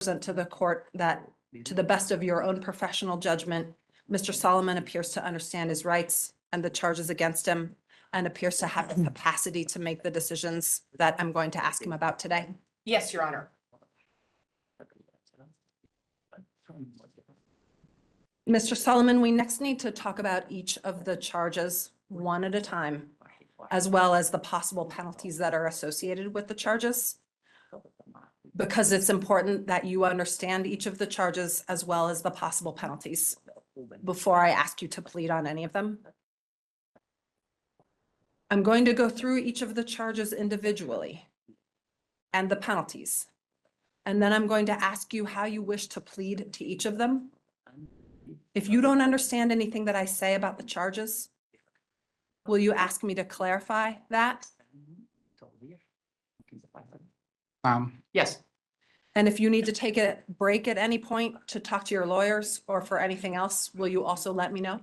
present to the court that, to the best of your own professional judgment, Mr. Soliman appears to understand his rights and the charges against him, and appears to have the capacity to make the decisions that I'm going to ask him about today? Yes, Your Honor. Mr. Soliman, we next need to talk about each of the charges one at a time, as well as the possible penalties that are associated with the charges, because it's important that you understand each of the charges as well as the possible penalties before I ask you to plead on any of them. I'm going to go through each of the charges individually and the penalties. And then I'm going to ask you how you wish to plead to each of them. If you don't understand anything that I say about the charges, will you ask me to clarify that? Yes. And if you need to take a break at any point to talk to your lawyers or for anything else, will you also let me know?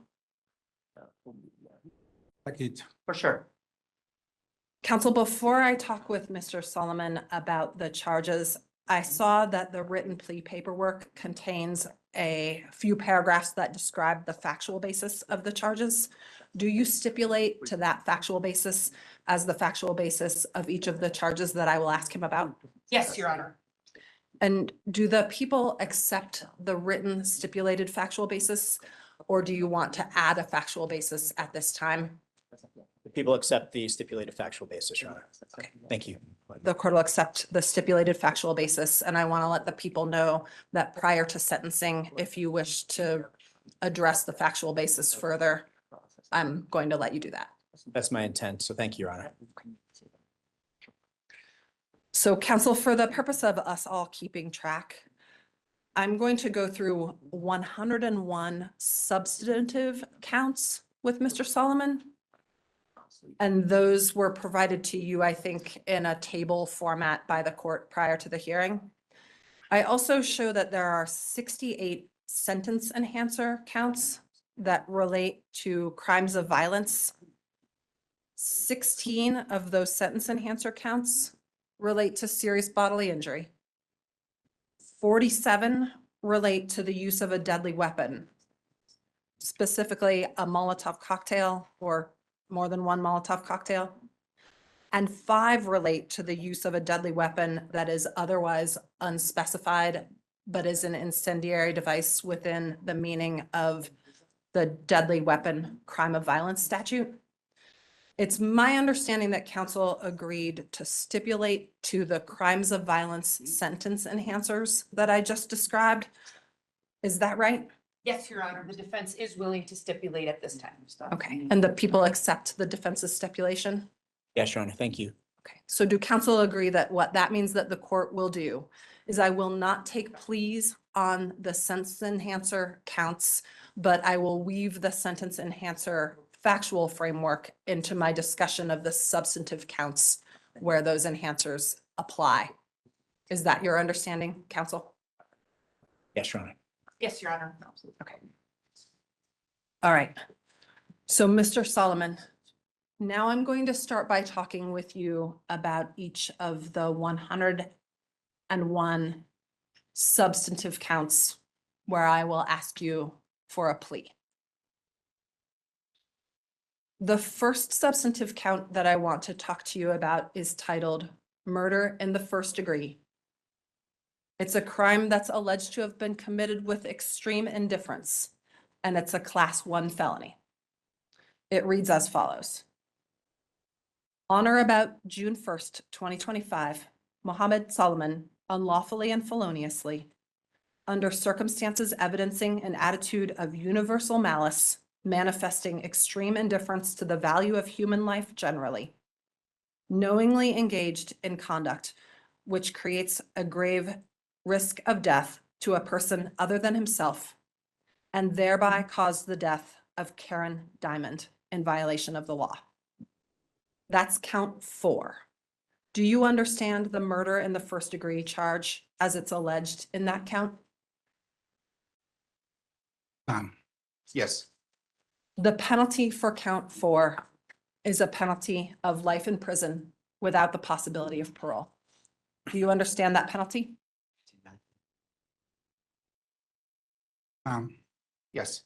For sure. Counsel, before I talk with Mr. Soliman about the charges, I saw that the written plea paperwork contains a few paragraphs that describe the factual basis of the charges. Do you stipulate to that factual basis as the factual basis of each of the charges that I will ask him about? Yes, Your Honor. And do the people accept the written stipulated factual basis, or do you want to add a factual basis at this time? People accept the stipulated factual basis, Your Honor. Okay. Thank you. The court will accept the stipulated factual basis, and I want to let the people know that prior to sentencing, if you wish to address the factual basis further, I'm going to let you do that. That's my intent. So thank you, Your Honor. So counsel, for the purpose of us all keeping track, I'm going to go through 101 substantive counts with Mr. Soliman. And those were provided to you, I think, in a table format by the court prior to the hearing. I also show that there are 68 sentence enhancer counts that relate to crimes of violence. 16 of those sentence enhancer counts relate to serious bodily injury. 47 relate to the use of a deadly weapon, specifically a Molotov cocktail or more than one Molotov cocktail. And 5 relate to the use of a deadly weapon that is otherwise unspecified, but is an incendiary device within the meaning of the deadly weapon crime of violence statute. It's my understanding that counsel agreed to stipulate to the crimes of violence sentence enhancers that I just described. Is that right? Yes, Your Honor. The defense is willing to stipulate at this time. Okay, and the people accept the defense's stipulation? Yes, Your Honor. Thank you. Okay, so do counsel agree that what that means that the court will do is I will not take pleas on the sentence enhancer counts, but I will weave the sentence enhancer factual framework into my discussion of the substantive counts where those enhancers apply. Is that your understanding, counsel? Yes, Your Honor. Yes, Your Honor. Okay. All right. So Mr. Soliman, now I'm going to start by talking with you about each of the 101 substantive counts where I will ask you for a plea. The first substantive count that I want to talk to you about is titled Murder in the First Degree. It's a crime that's alleged to have been committed with extreme indifference, and it's a Class 1 felony. It reads as follows. On or about June 1st, 2025, Mohamed Soliman unlawfully and feloniously, under circumstances evidencing an attitude of universal malice, manifesting extreme indifference to the value of human life generally, knowingly engaged in conduct which creates a grave risk of death to a person other than himself, and thereby caused the death of Karen Diamond in violation of the law. That's count 4. Do you understand the murder in the first degree charge as it's alleged in that count? Yes. The penalty for count 4 is a penalty of life in prison without the possibility of parole. Do you understand that penalty? Yes.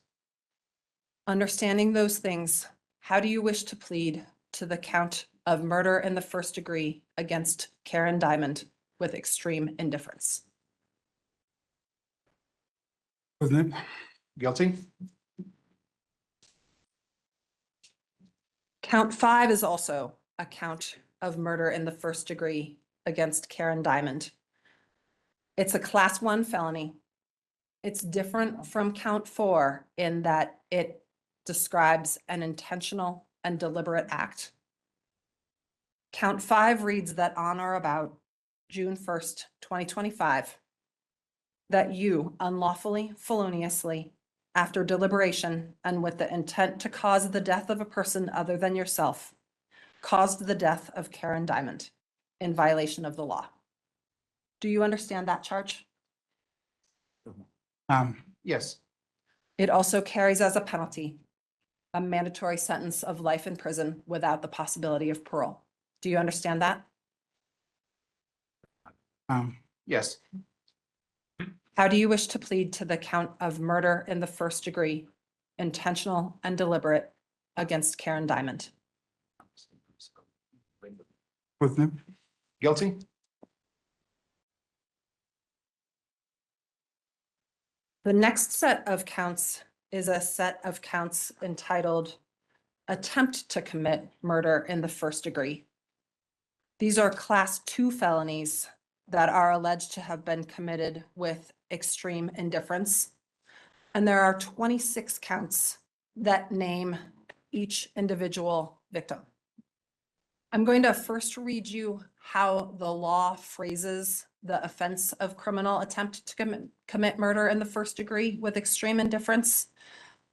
Understanding those things, how do you wish to plead to the count of murder in the first degree against Karen Diamond with extreme indifference? President, guilty? Count 5 is also a count of murder in the first degree against Karen Diamond. It's a class 1 felony. It's different from count 4 in that it describes an intentional and deliberate act. Count 5 reads that on or about June 1st, 2025, that you unlawfully, feloniously, after deliberation and with the intent to cause the death of a person other than yourself, caused the death of Karen Diamond in violation of the law. Do you understand that charge? Yes. It also carries as a penalty a mandatory sentence of life in prison without the possibility of parole. Do you understand that? Yes. How do you wish to plead to the count of murder in the first degree, intentional and deliberate, against Karen Diamond? President, guilty? The next set of counts is a set of counts entitled attempt to commit murder in the first degree. These are class 2 felonies that are alleged to have been committed with extreme indifference. And there are 26 counts that name each individual victim. I'm going to first read you how the law phrases the offense of criminal attempt to commit murder in the first degree with extreme indifference.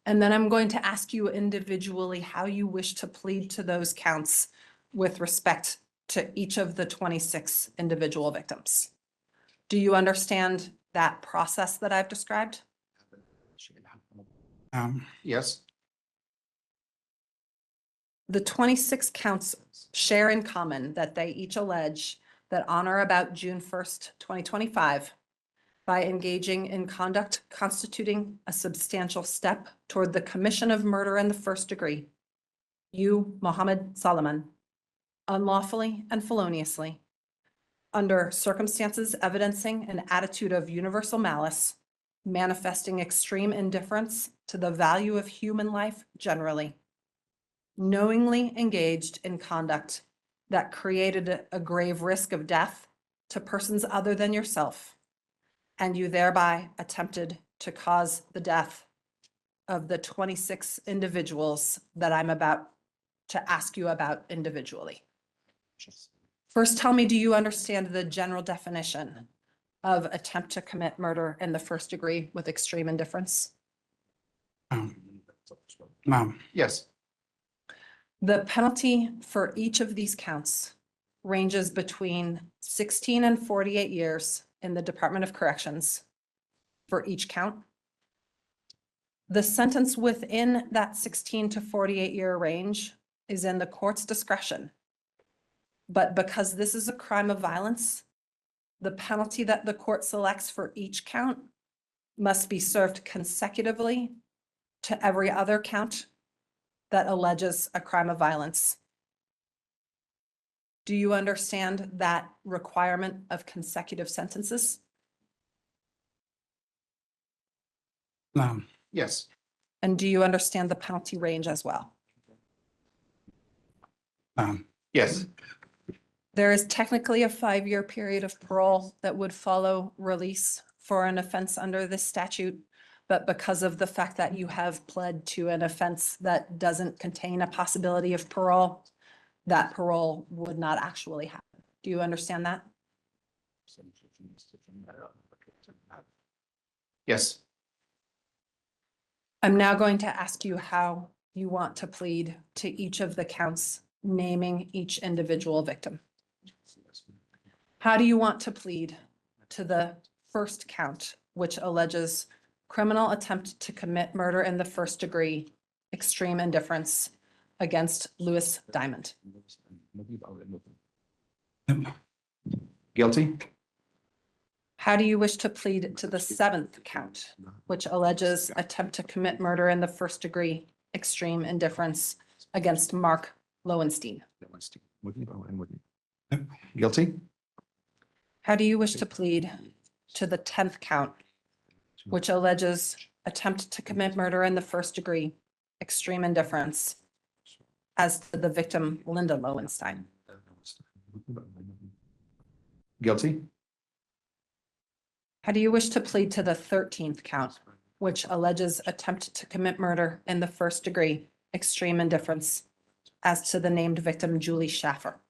And then I'm going to ask you individually how you wish to plead to those counts with respect to each of the 26 individual victims. Do you understand that process that I've described? Yes. The 26 counts share in common that they each allege that on or about June 1st, 2025, by engaging in conduct constituting a substantial step toward the commission of murder in the first degree, you, Mohamed Soliman, unlawfully and feloniously, under circumstances evidencing an attitude of universal malice, manifesting extreme indifference to the value of human life generally, knowingly engaged in conduct that created a grave risk of death to persons other than yourself, and you thereby attempted to cause the death of the 26 individuals that I'm about to ask you about individually. First, tell me, do you understand the general definition of attempt to commit murder in the first degree with extreme indifference? Yes. The penalty for each of these counts ranges between 16 and 48 years in the Department of Corrections for each count. The sentence within that 16 to 48 year range is in the court's discretion. But because this is a crime of violence, the penalty that the court selects for each count must be served consecutively to every other count that alleges a crime of violence. Do you understand that requirement of consecutive sentences? Yes. And do you understand the penalty range as well? Yes. There is technically a 5-year period of parole that would follow release for an offense under this statute. But because of the fact that you have pled to an offense that doesn't contain a possibility of parole, that parole would not actually happen. Do you understand that? Yes. I'm now going to ask you how you want to plead to each of the counts, naming each individual victim. How do you want to plead to the first count, which alleges criminal attempt to commit murder in the first degree, extreme indifference against Louis Diamond? Guilty? How do you wish to plead to the seventh count, which alleges attempt to commit murder in the first degree, extreme indifference against Mark Lowenstein? Guilty. How do you wish to plead to the tenth count, which alleges attempt to commit murder in the first degree, extreme indifference as to the victim Linda Lowenstein? Guilty. How do you wish to plead to the thirteenth count, which alleges attempt to commit murder in the first degree, extreme indifference as to the named victim Julie Schaffer?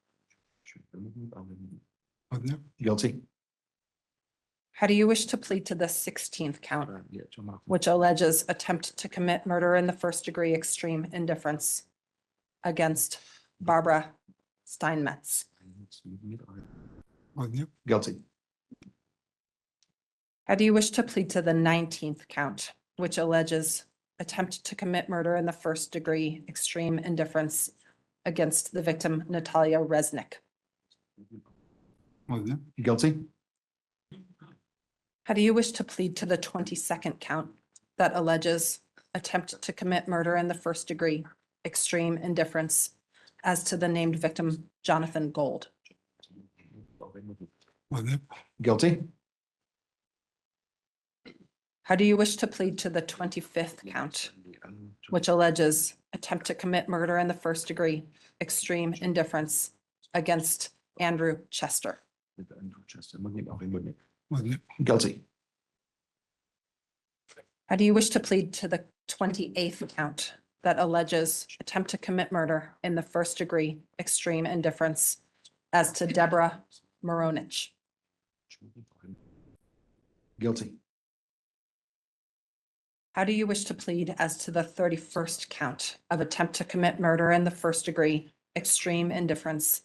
Guilty. How do you wish to plead to the sixteenth count, which alleges attempt to commit murder in the first degree, extreme indifference against Barbara Steinmetz? Guilty. How do you wish to plead to the 19th count, which alleges attempt to commit murder in the first degree, extreme indifference against the victim Natalia Resnick? Guilty. How do you wish to plead to the 22nd count that alleges attempt to commit murder in the first degree, extreme indifference as to the named victim Jonathan Gold? Guilty. How do you wish to plead to the 25th count, which alleges attempt to commit murder in the first degree, extreme indifference against Andrew Chester? Guilty. How do you wish to plead to the 28th count that alleges attempt to commit murder in the first degree, extreme indifference as to Deborah Moronich? Guilty. How do you wish to plead as to the 31st count of attempt to commit murder in the first degree, extreme indifference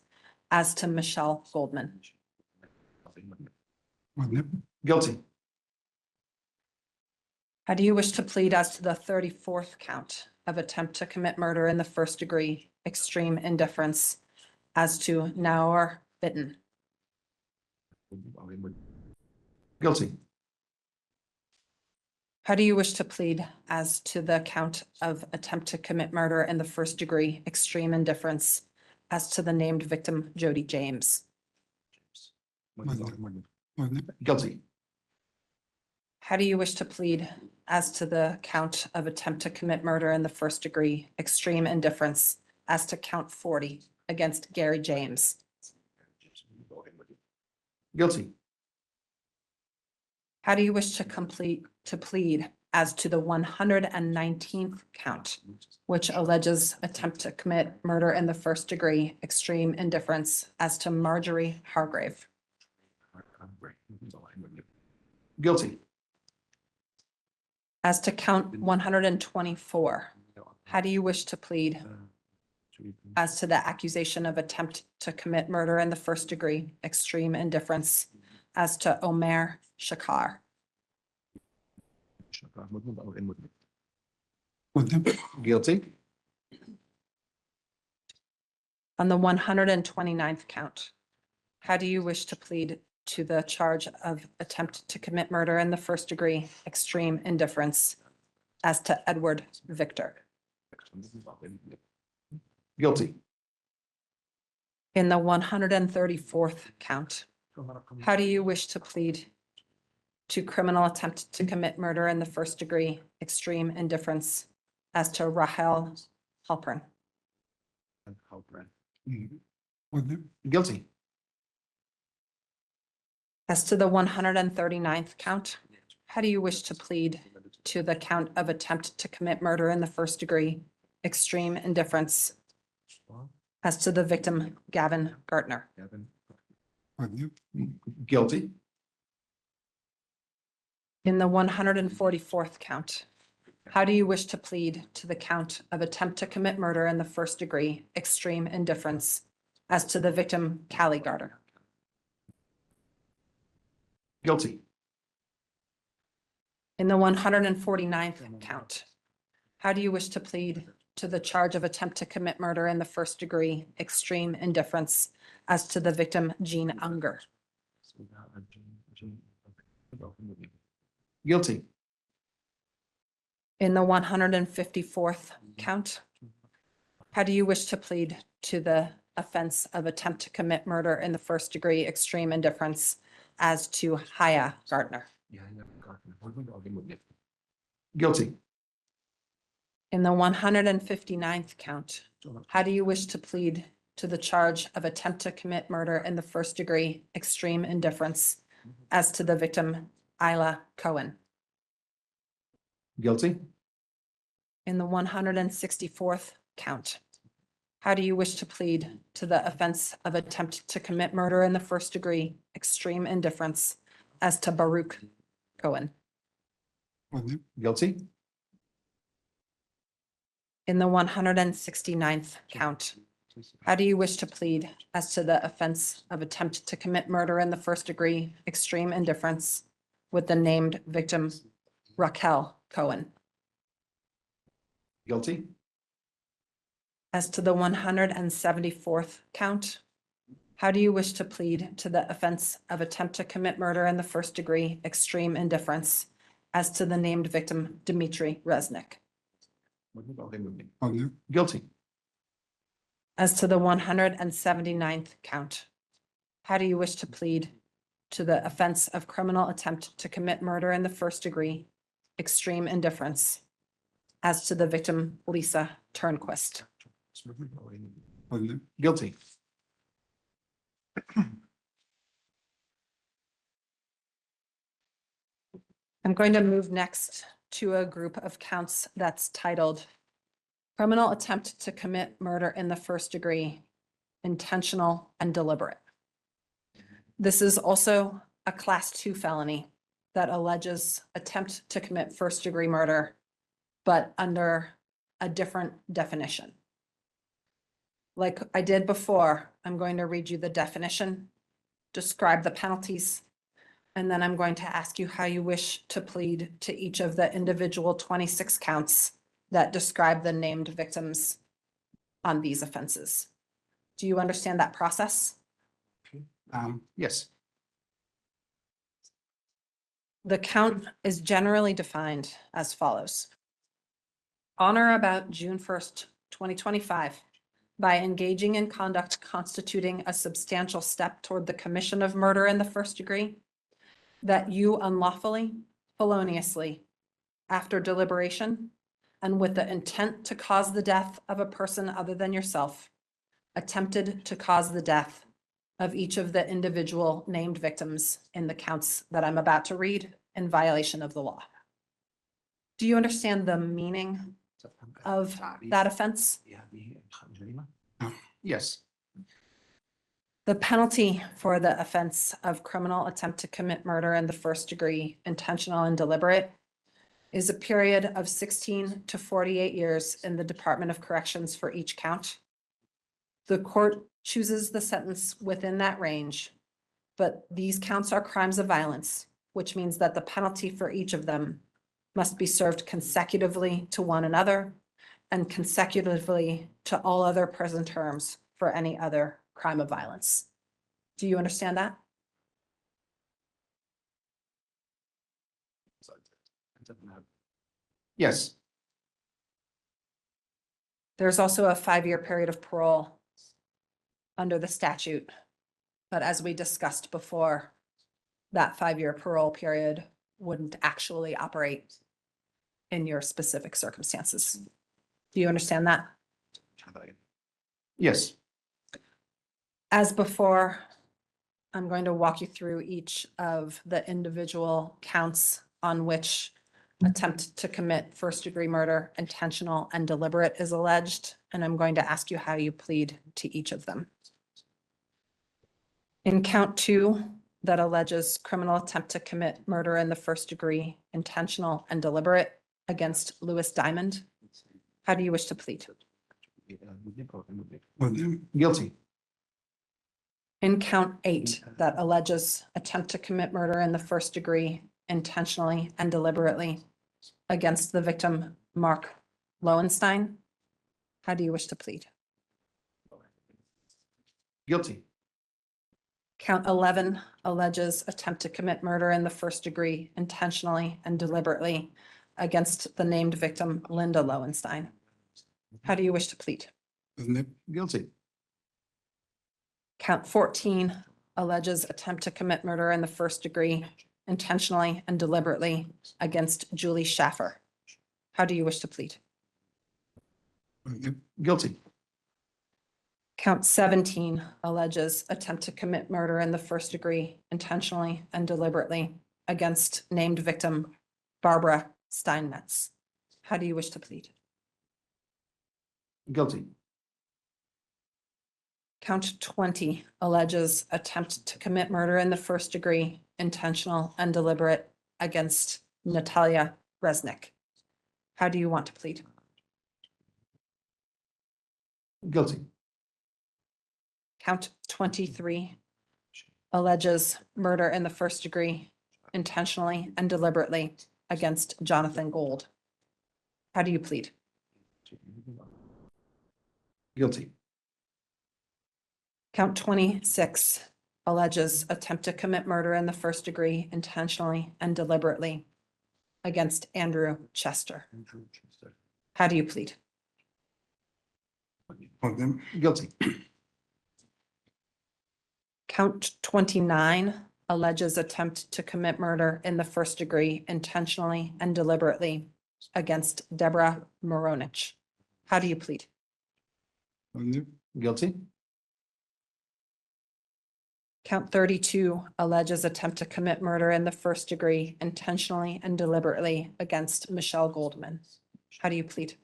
as to Michelle Goldman? Guilty. How do you wish to plead as to the 34th count of attempt to commit murder in the first degree, extreme indifference as to Naor Bitten? Guilty. How do you wish to plead as to the count of attempt to commit murder in the first degree, extreme indifference as to the named victim Jody James? Guilty. How do you wish to plead as to the count of attempt to commit murder in the first degree, extreme indifference as to count 40 against Gary James? Guilty. How do you wish to plead as to the 119th count, which alleges attempt to commit murder in the first degree, extreme indifference as to Marjorie Hargrave? Guilty. As to count 124, how do you wish to plead as to the accusation of attempt to commit murder in the first degree, extreme indifference as to Omer Shakar? Guilty. On the 129th count, how do you wish to plead to the charge of attempt to commit murder in the first degree, extreme indifference as to Edward Victor? Guilty. In the 134th count, how do you wish to plead to criminal attempt to commit murder in the first degree, extreme indifference as to Rahel Halpern? Guilty. As to the 139th count, how do you wish to plead to the count of attempt to commit murder in the first degree, extreme indifference as to the victim Gavin Gartner? Guilty. In the 144th count, how do you wish to plead to the count of attempt to commit murder in the first degree, extreme indifference as to the victim Callie Garter? Guilty. In the 149th count, how do you wish to plead to the charge of attempt to commit murder in the first degree, extreme indifference as to the victim Jean Unger? Guilty. In the 154th count, how do you wish to plead to the offense of attempt to commit murder in the first degree extreme indifference as to Haya Gardner? Guilty. In the 159th count, how do you wish to plead to the charge of attempt to commit murder in the first degree extreme indifference as to the victim Isla Cohen? Guilty. In the 164th count, how do you wish to plead to the offense of attempt to commit murder in the first degree extreme indifference as to Baruch Cohen? Guilty. In the 169th count, how do you wish to plead as to the offense of attempt to commit murder in the first degree extreme indifference with the named victim Raquel Cohen? Guilty. As to the 174th count, how do you wish to plead to the offense of attempt to commit murder in the first degree extreme indifference as to the named victim Dmitry Resnick? Guilty. As to the 179th count, how do you wish to plead to the offense of criminal attempt to commit murder in the first degree extreme indifference as to the victim Lisa Turnquist? Guilty. I'm going to move next to a group of counts that's titled criminal attempt to commit murder in the first degree, intentional and deliberate. This is also a class 2 felony that alleges attempt to commit first degree murder, but under a different definition. Like I did before, I'm going to read you the definition, describe the penalties, and then I'm going to ask you how you wish to plead to each of the individual 26 counts that describe the named victims on these offenses. Do you understand that process? Yes. The count is generally defined as follows. On or about June 1st, 2025, by engaging in conduct constituting a substantial step toward the commission of murder in the first degree, that you unlawfully, feloniously, after deliberation, and with the intent to cause the death of a person other than yourself, attempted to cause the death of each of the individual named victims in the counts that I'm about to read in violation of the law. Do you understand the meaning of that offense? Yes. The penalty for the offense of criminal attempt to commit murder in the first degree, intentional and deliberate, is a period of 16 to 48 years in the Department of Corrections for each count. The court chooses the sentence within that range, but these counts are crimes of violence, which means that the penalty for each of them must be served consecutively to one another and consecutively to all other prison terms for any other crime of violence. Do you understand that? Yes. There's also a 5-year period of parole under the statute. But as we discussed before, that 5-year parole period wouldn't actually operate in your specific circumstances. Do you understand that? Yes. As before, I'm going to walk you through each of the individual counts on which attempt to commit first degree murder, intentional and deliberate is alleged, and I'm going to ask you how you plead to each of them. In count 2, that alleges criminal attempt to commit murder in the first degree, intentional and deliberate against Louis Diamond, how do you wish to plead? Guilty. In count 8, that alleges attempt to commit murder in the first degree, intentionally and deliberately against the victim, Mark Lowenstein, how do you wish to plead? Guilty. Count 11 alleges attempt to commit murder in the first degree intentionally and deliberately against the named victim, Linda Lowenstein. How do you wish to plead? Guilty. Count 14 alleges attempt to commit murder in the first degree intentionally and deliberately against Julie Schaffer. How do you wish to plead? Guilty. Count 17 alleges attempt to commit murder in the first degree intentionally and deliberately against named victim Barbara Steinmetz. How do you wish to plead? Guilty. Count 20 alleges attempt to commit murder in the first degree intentional and deliberate against Natalia Resnick. How do you want to plead? Guilty. Count 23 alleges murder in the first degree intentionally and deliberately against Jonathan Gold. How do you plead? Guilty. Count 26 alleges attempt to commit murder in the first degree intentionally and deliberately against Andrew Chester. How do you plead? Guilty. Count 29 alleges attempt to commit murder in the first degree intentionally and deliberately against Deborah Moronich. How do you plead? Guilty. Count 32 alleges attempt to commit murder in the first degree intentionally and deliberately against Michelle Goldman. How do you plead?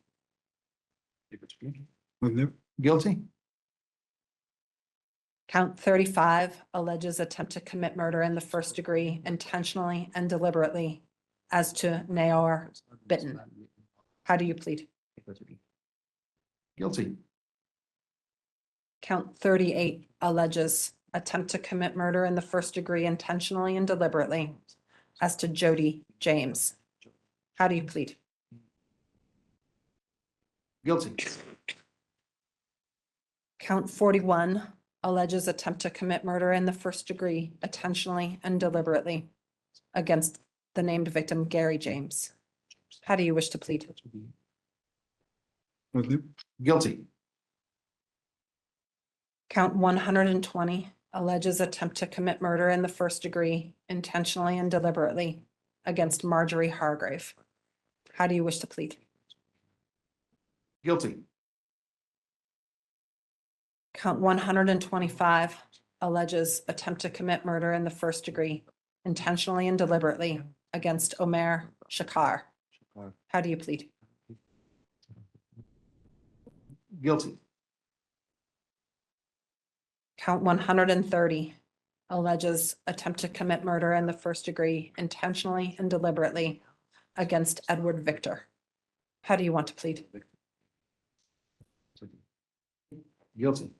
Guilty. Count 35 alleges attempt to commit murder in the first degree intentionally and deliberately as to Naor Bitten. How do you plead? Guilty. Count 38 alleges attempt to commit murder in the first degree intentionally and deliberately as to Jody James. How do you plead? Guilty. Count 41 alleges attempt to commit murder in the first degree intentionally and deliberately against the named victim, Gary James. How do you wish to plead? Guilty. Count 120 alleges attempt to commit murder in the first degree intentionally and deliberately against Marjorie Hargrave. How do you wish to plead? Guilty. Count 125 alleges attempt to commit murder in the first degree intentionally and deliberately against Omer Shakar. How do you plead? Guilty. Count 130 alleges attempt to commit murder in the first degree intentionally and deliberately against Edward Victor. How do you want to plead? Guilty.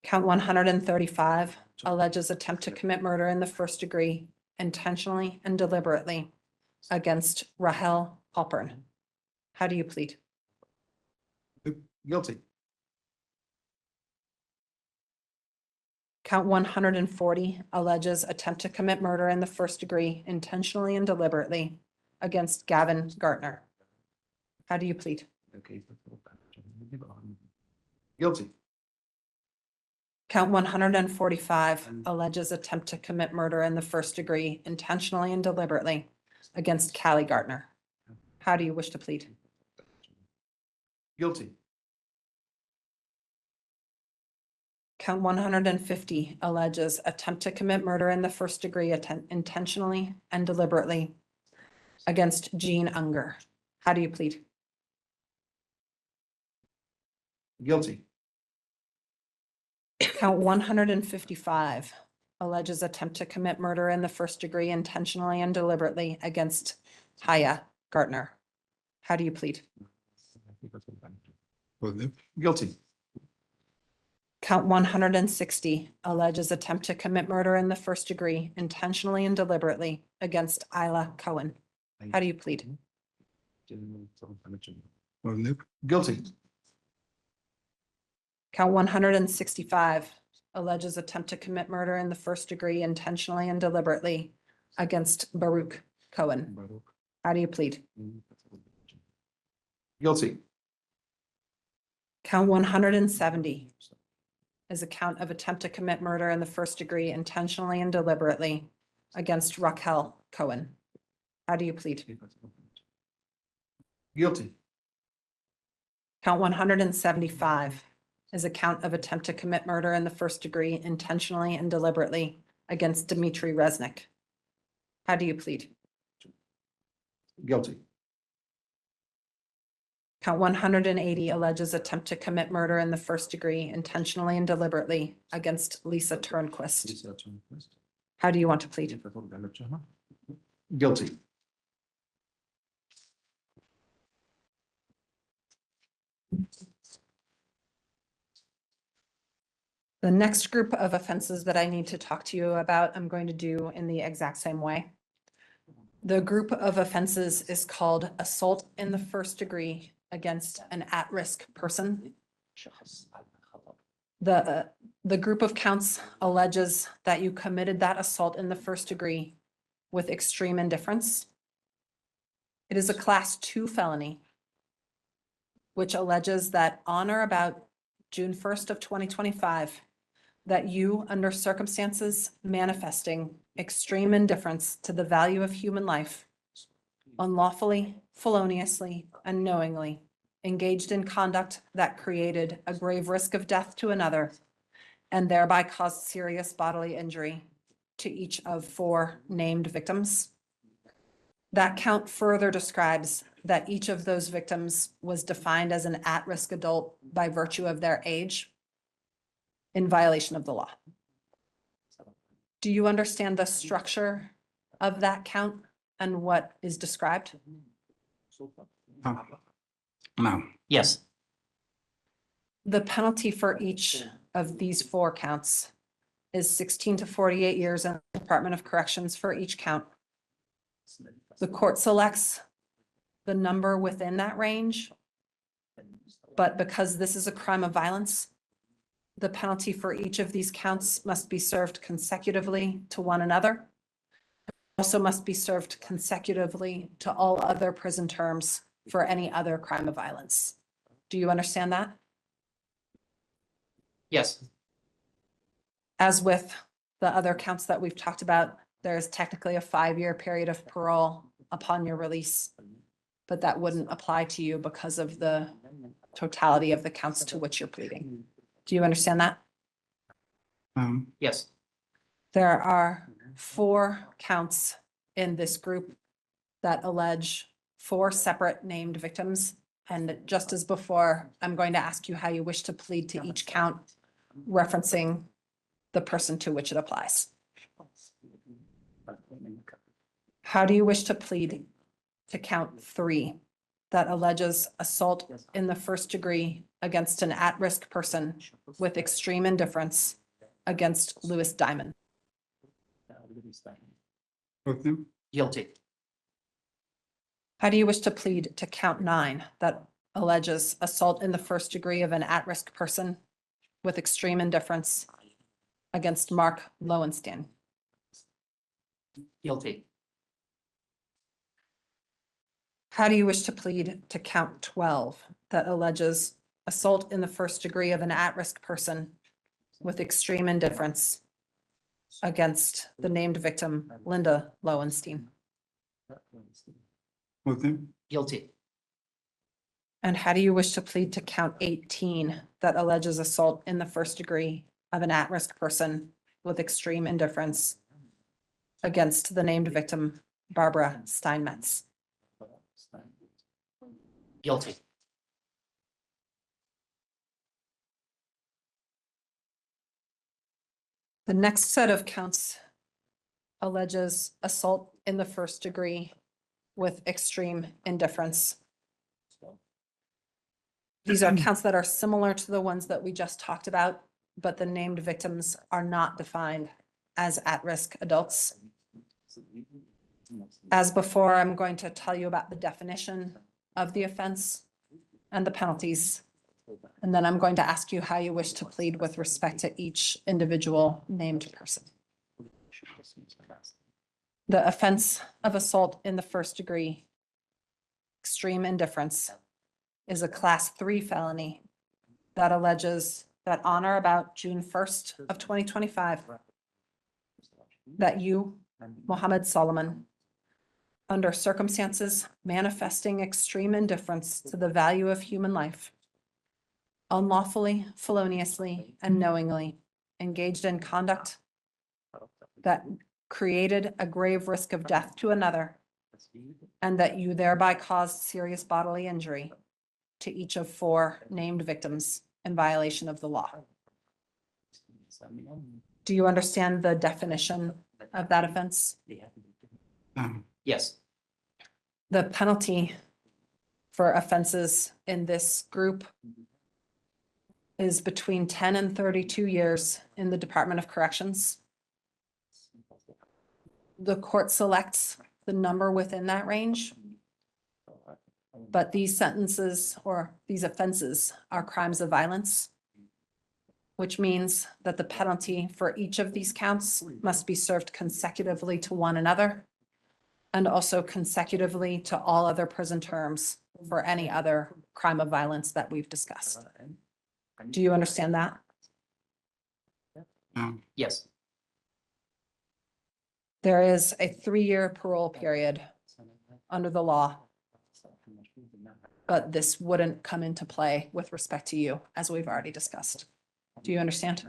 Count 135 alleges attempt to commit murder in the first degree intentionally and deliberately against Rahel Halpern. How do you plead? Guilty. Count 140 alleges attempt to commit murder in the first degree intentionally and deliberately against Gavin Gartner. How do you plead? Guilty. Count 145 alleges attempt to commit murder in the first degree intentionally and deliberately against Callie Gartner. How do you wish to plead? Guilty. Count 150 alleges attempt to commit murder in the first degree intentionally and deliberately against Jean Unger. How do you plead? Guilty. Count 155 alleges attempt to commit murder in the first degree intentionally and deliberately against Haya Gartner. How do you plead? Guilty. Count 160 alleges attempt to commit murder in the first degree intentionally and deliberately against Isla Cohen. How do you plead? Guilty. Count 165 alleges attempt to commit murder in the first degree intentionally and deliberately against Baruch Cohen. How do you plead? Guilty. Count 170 is a count of attempt to commit murder in the first degree intentionally and deliberately against Raquel Cohen. How do you plead? Guilty. Count 175 is a count of attempt to commit murder in the first degree intentionally and deliberately against Dmitry Resnick. How do you plead? Guilty. Count 180 alleges attempt to commit murder in the first degree intentionally and deliberately against Lisa Turnquist. How do you want to plead? Guilty. The next group of offenses that I need to talk to you about, I'm going to do in the exact same way. The group of offenses is called assault in the first degree against an at-risk person. The group of counts alleges that you committed that assault in the first degree with extreme indifference. It is a class 2 felony, which alleges that on or about June 1st of 2025, that you, under circumstances manifesting extreme indifference to the value of human life, unlawfully, feloniously, and knowingly engaged in conduct that created a grave risk of death to another and thereby caused serious bodily injury to each of 4 named victims. That count further describes that each of those victims was defined as an at-risk adult by virtue of their age in violation of the law. Do you understand the structure of that count and what is described? No. Yes. The penalty for each of these 4 counts is 16 to 48 years in the Department of Corrections for each count. The court selects the number within that range, but because this is a crime of violence, the penalty for each of these counts must be served consecutively to one another. It also must be served consecutively to all other prison terms for any other crime of violence. Do you understand that? Yes. As with the other counts that we've talked about, there is technically a 5-year period of parole upon your release, but that wouldn't apply to you because of the totality of the counts to which you're pleading. Do you understand that? Yes. There are 4 counts in this group that allege 4 separate named victims. And just as before, I'm going to ask you how you wish to plead to each count, referencing the person to which it applies. How do you wish to plead to count 3 that alleges assault in the first degree against an at-risk person with extreme indifference against Louis Diamond? Guilty. How do you wish to plead to count 9 that alleges assault in the first degree of an at-risk person with extreme indifference against Mark Lowenstein? Guilty. How do you wish to plead to count 12 that alleges assault in the first degree of an at-risk person with extreme indifference against the named victim, Linda Lowenstein? Guilty. And how do you wish to plead to count 18 that alleges assault in the first degree of an at-risk person with extreme indifference against the named victim, Barbara Steinmetz? Guilty. The next set of counts alleges assault in the first degree with extreme indifference. These are counts that are similar to the ones that we just talked about, but the named victims are not defined as at-risk adults. As before, I'm going to tell you about the definition of the offense and the penalties And then I'm going to ask you how you wish to plead with respect to each individual named person. The offense of assault in the first degree, extreme indifference, is a class 3 felony that alleges that on or about June 1st of 2025, that you, Mohamed Soliman, under circumstances manifesting extreme indifference to the value of human life, unlawfully, feloniously, and knowingly engaged in conduct that created a grave risk of death to another, and that you thereby caused serious bodily injury to each of 4 named victims in violation of the law. Do you understand the definition of that offense? Yes. The penalty for offenses in this group is between 10 and 32 years in the Department of Corrections. The court selects the number within that range, but these sentences or these offenses are crimes of violence, which means that the penalty for each of these counts must be served consecutively to one another and also consecutively to all other prison terms for any other crime of violence that we've discussed. Do you understand that? Yes. There is a 3-year parole period under the law, but this wouldn't come into play with respect to you, as we've already discussed. Do you understand?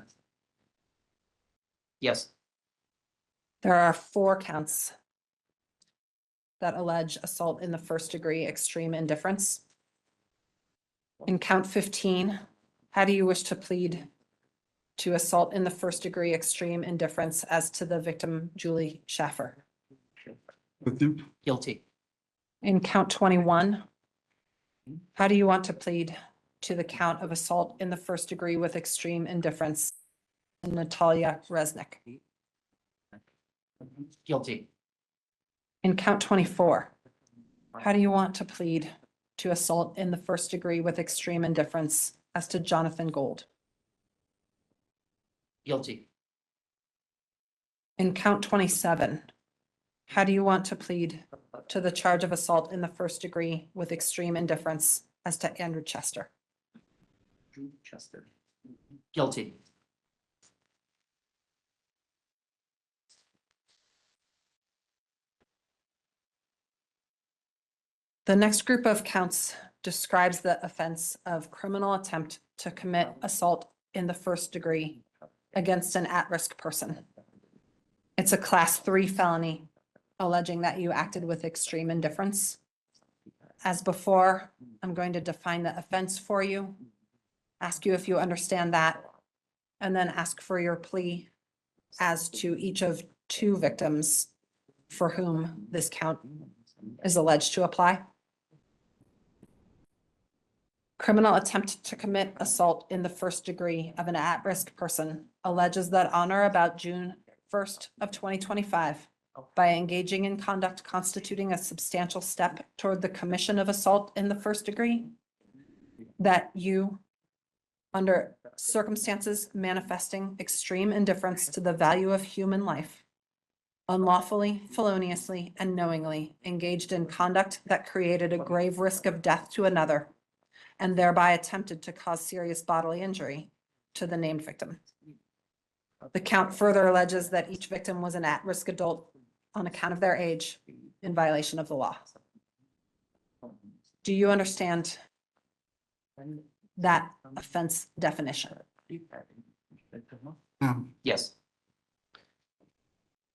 Yes. There are 4 counts that allege assault in the first degree, extreme indifference. In count 15, how do you wish to plead to assault in the first degree, extreme indifference as to the victim, Julie Schaffer? Guilty. In count 21, how do you want to plead to the count of assault in the first degree with extreme indifference, Natalia Resnick? Guilty. In count 24, how do you want to plead to assault in the first degree with extreme indifference as to Jonathan Gold? Guilty. In count 27, how do you want to plead to the charge of assault in the first degree with extreme indifference as to Andrew Chester? Guilty. The next group of counts describes the offense of criminal attempt to commit assault in the first degree against an at-risk person. It's a class 3 felony alleging that you acted with extreme indifference. As before, I'm going to define the offense for you, ask you if you understand that, and then ask for your plea as to each of 2 victims for whom this count is alleged to apply. Criminal attempt to commit assault in the first degree of an at-risk person alleges that on or about June 1st of 2025, by engaging in conduct constituting a substantial step toward the commission of assault in the first degree, that you, under circumstances manifesting extreme indifference to the value of human life, unlawfully, feloniously, and knowingly engaged in conduct that created a grave risk of death to another, and thereby attempted to cause serious bodily injury to the named victim. The count further alleges that each victim was an at-risk adult on account of their age in violation of the law. Do you understand that offense definition? Yes.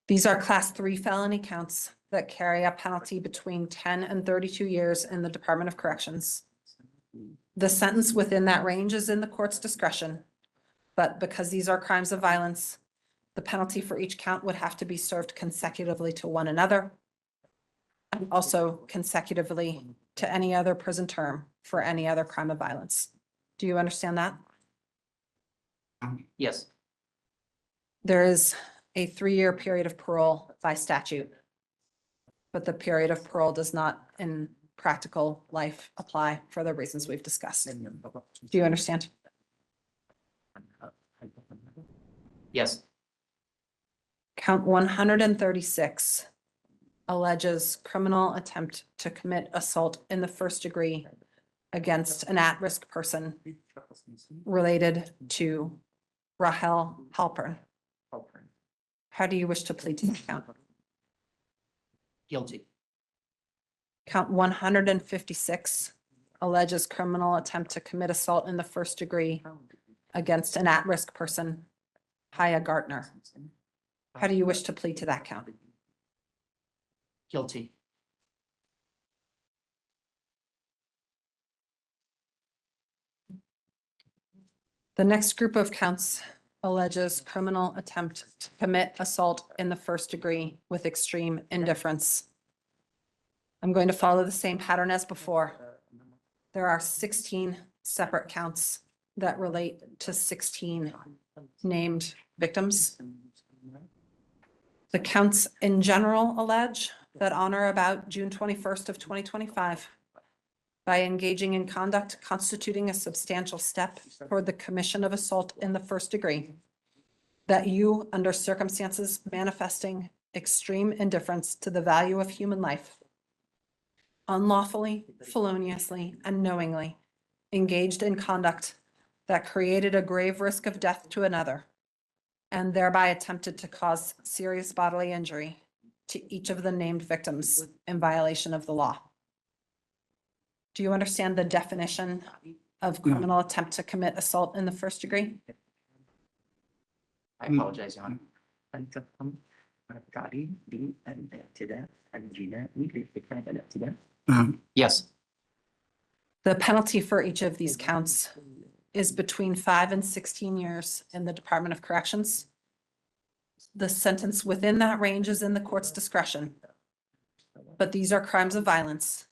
These are class 3 felony counts that carry a penalty between 10 and 32 years in the Department of Corrections. The sentence within that range is in the court's discretion, but because these are crimes of violence, the penalty for each count would have to be served consecutively to one another and also consecutively to any other prison term for any other crime of violence. Do you understand that? Yes. There is a 3-year period of parole by statute, but the period of parole does not practical life apply for the reasons we've discussed. Do you understand? Yes. Count 136 alleges criminal attempt to commit assault in the first degree against an at-risk person related to Rahel Halpern. How do you wish to plead to the count? Guilty. Count 156 alleges criminal attempt to commit assault in the first degree against an at-risk person, Haya Gartner. How do you wish to plead to that count? Guilty. The next group of counts alleges criminal attempt to commit assault in the first degree with extreme indifference. I'm going to follow the same pattern as before. There are 16 separate counts that relate to 16 named victims. The counts in general allege that on or about June 21st of 2025, by engaging in conduct constituting a substantial step toward the commission of assault in the first degree, that you, under circumstances manifesting extreme indifference to the value of human life, unlawfully, feloniously, and knowingly engaged in conduct that created a grave risk of death to another, and thereby attempted to cause serious bodily injury to each of the named victims in violation of the law. Do you understand the definition of criminal attempt to commit assault in the first degree? I apologize, Your Honor. Yes. The penalty for each of these counts is between 5 and 16 years in the Department of Corrections. The sentence within that range is in the court's discretion, but these are crimes of violence.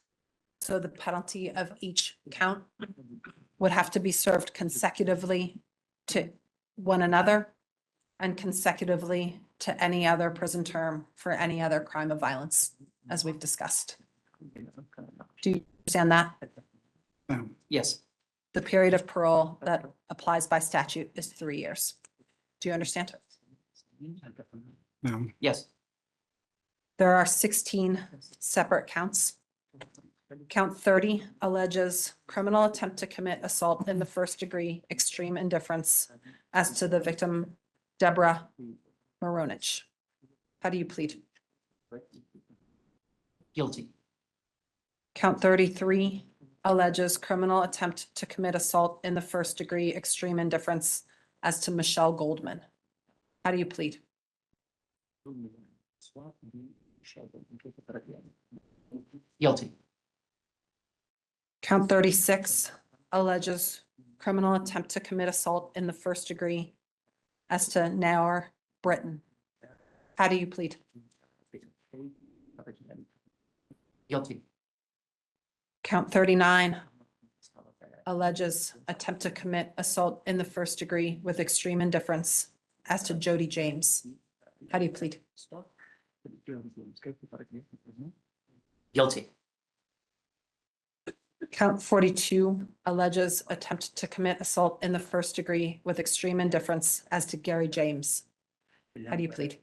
So the penalty of each count would have to be served consecutively to one another and consecutively to any other prison term for any other crime of violence, as we've discussed. Do you understand that? Yes. The period of parole that applies by statute is 3 years. Do you understand? Yes. There are 16 separate counts. Count 30 alleges criminal attempt to commit assault in the first degree, extreme indifference as to the victim, Deborah Maronich. How do you plead? Guilty. Count 33 alleges criminal attempt to commit assault in the first degree, extreme indifference as to Michelle Goldman. How do you plead? Guilty. Count 36 alleges criminal attempt to commit assault in the first degree as to Naor Britton. How do you plead? Guilty. Count 39 alleges attempt to commit assault in the first degree with extreme indifference as to Jody James. How do you plead? Guilty. Count 42 alleges attempt to commit assault in the first degree with extreme indifference as to Gary James. How do you plead?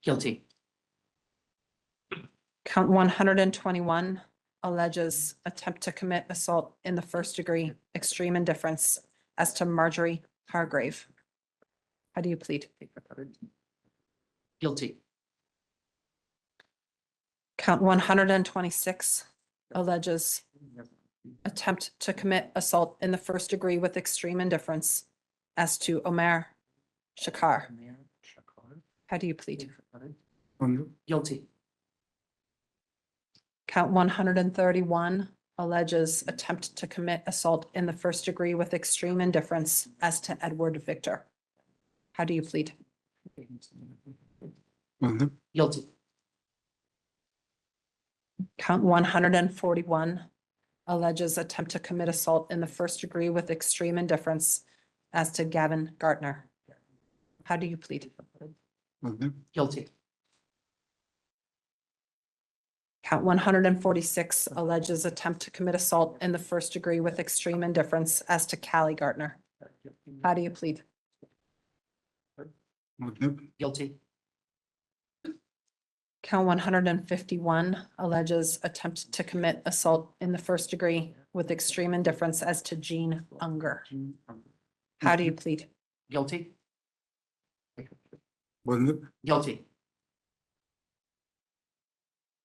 Guilty. Count 121 alleges attempt to commit assault in the first degree, extreme indifference as to Marjorie Hargrave. How do you plead? Guilty. Count 126 alleges attempt to commit assault in the first degree with extreme indifference as to Omer Shakar. How do you plead? Guilty. Count 131 alleges attempt to commit assault in the first degree with extreme indifference as to Edward Victor. How do you plead? Guilty. Count 141 alleges attempt to commit assault in the first degree with extreme indifference as to Gavin Gartner. How do you plead? Guilty. Count 146 alleges attempt to commit assault in the first degree with extreme indifference as to Callie Gardner. How do you plead? Guilty. Count 151 alleges attempt to commit assault in the first degree with extreme indifference as to Jean Unger. How do you plead? Guilty. Guilty.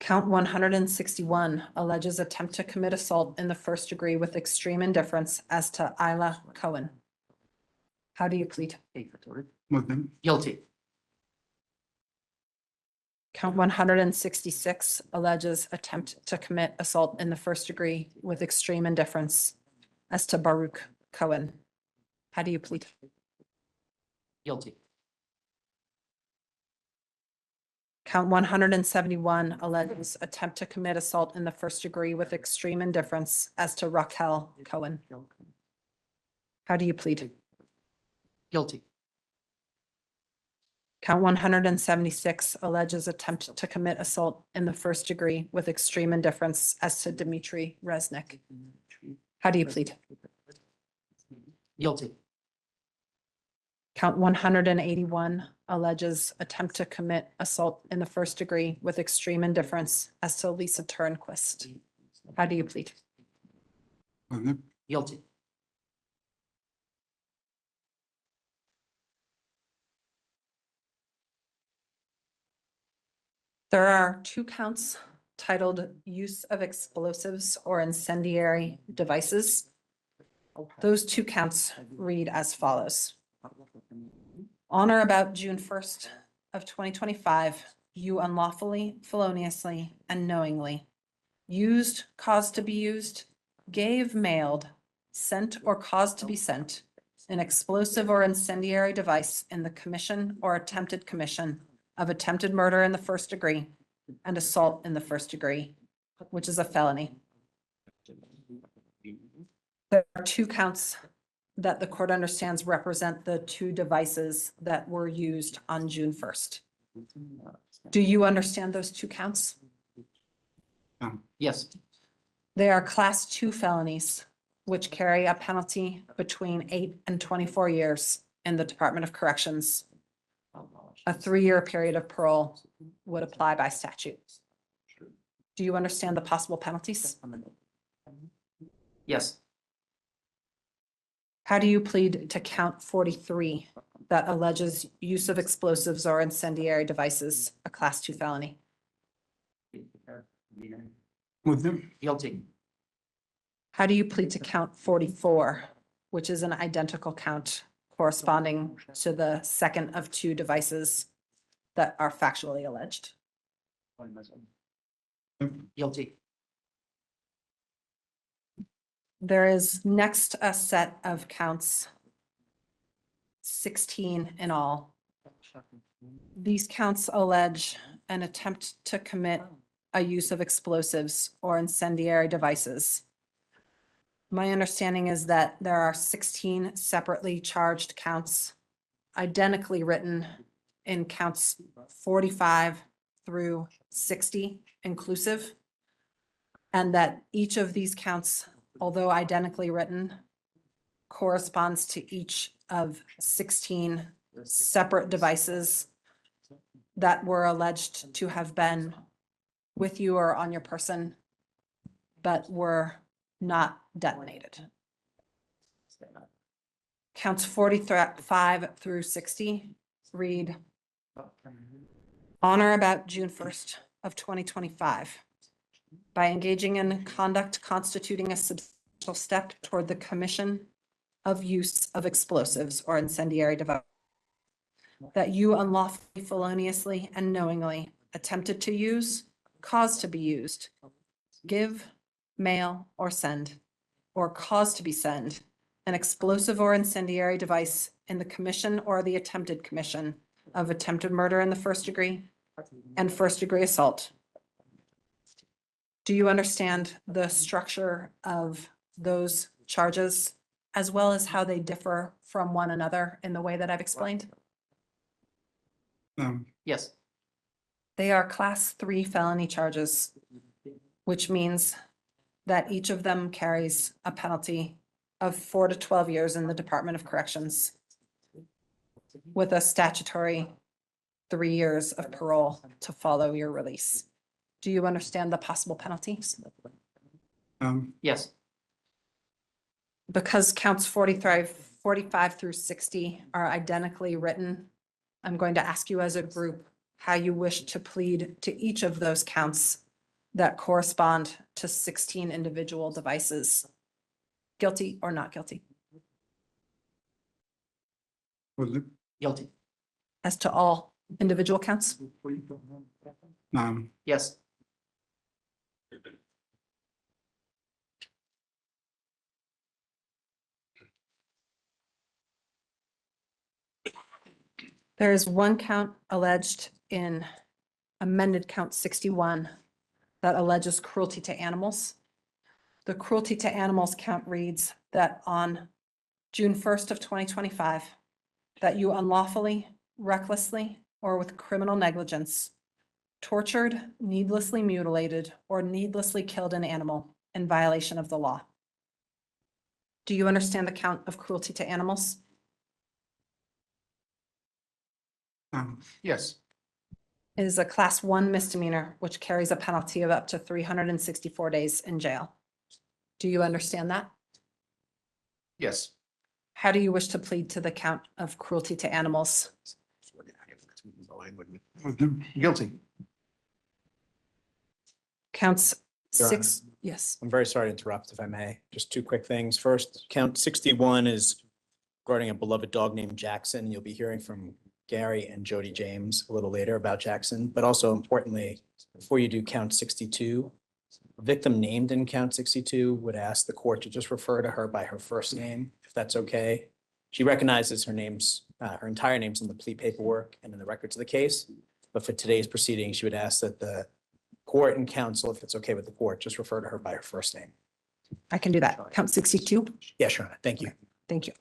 Count 161 alleges attempt to commit assault in the first degree with extreme indifference as to Isla Cohen. How do you plead? Guilty. Count 166 alleges attempt to commit assault in the first degree with extreme indifference as to Baruch Cohen. How do you plead? Guilty. Count 171 alleges attempt to commit assault in the first degree with extreme indifference as to Raquel Cohen. How do you plead? Guilty. Count 176 alleges attempt to commit assault in the first degree with extreme indifference as to Dmitry Resnick. How do you plead? Guilty. Count 181 alleges attempt to commit assault in the first degree with extreme indifference as to Lisa Turnquist. How do you plead? Guilty. There are two counts titled use of explosives or incendiary devices. Those two counts read as follows. On or about June 1st of 2025, you unlawfully, feloniously, and knowingly used, caused to be used, gave, mailed, sent, or caused to be sent an explosive or incendiary device in the commission or attempted commission of attempted murder in the first degree and assault in the first degree, which is a felony. There are two counts that the court understands represent the two devices that were used on June 1st. Do you understand those two counts? Yes. They are class 2 felonies, which carry a penalty between 8 and 24 years in the Department of Corrections. A 3-year period of parole would apply by statute. Do you understand the possible penalties? Yes. How do you plead to count 43 that alleges use of explosives or incendiary devices, a class 2 felony? Guilty. How do you plead to count 44, which is an identical count corresponding to the second of two devices that are factually alleged? Guilty. There is next a set of counts, 16 in all. These counts allege an attempt to commit a use of explosives or incendiary devices. My understanding is that there are 16 separately charged counts, identically written in counts 45 through 60 inclusive, and that each of these counts, although identically written, corresponds to each of 16 separate devices that were alleged to have been with you or on your person, but were not detonated. Counts 45 through 60 read, on or about June 1st of 2025, by engaging in conduct constituting a substantial step toward the commission of use of explosives or incendiary devices, that you unlawfully, feloniously, and knowingly attempted to use, caused to be used, give, mail, or send, or cause to be sent an explosive or incendiary device in the commission or the attempted commission of attempted murder in the first degree and first degree assault. Do you understand the structure of those charges as well as how they differ from one another in the way that I've explained? Yes. They are class 3 felony charges which means that each of them carries a penalty of 4 to 12 years in the Department of Corrections with a statutory 3 years of parole to follow your release. Do you understand the possible penalties? Yes. Because counts 45 through 60 are identically written, I'm going to ask you as a group how you wish to plead to each of those counts that correspond to 16 individual devices. Guilty or not guilty? Guilty. As to all individual counts? Yes. There is one count alleged in amended count 61 that alleges cruelty to animals. The cruelty to animals count reads that on June 1st of 2025, that you unlawfully, recklessly, or with criminal negligence tortured, needlessly mutilated, or needlessly killed an animal in violation of the law. Do you understand the count of cruelty to animals? Yes. It is a class 1 misdemeanor, which carries a penalty of up to 364 days in jail. Do you understand that? Yes. How do you wish to plead to the count of cruelty to animals? Guilty. Counts Your Honor. 6, yes. I'm very sorry to interrupt, if I may. Just two quick things. First, count 61 is regarding a beloved dog named Jackson. You'll be hearing from Gary and Jody James a little later about Jackson, but also importantly, before you do count 62, a victim named in count 62 would ask the court to just refer to her by her first name, if that's okay. She recognizes her entire name's in the plea paperwork and in the records of the case, but for today's proceeding, she would ask that the court and counsel, if it's okay with the court, just refer to her by her first name. I can do that. Count 62. Yeah, sure. Thank you. Thank you.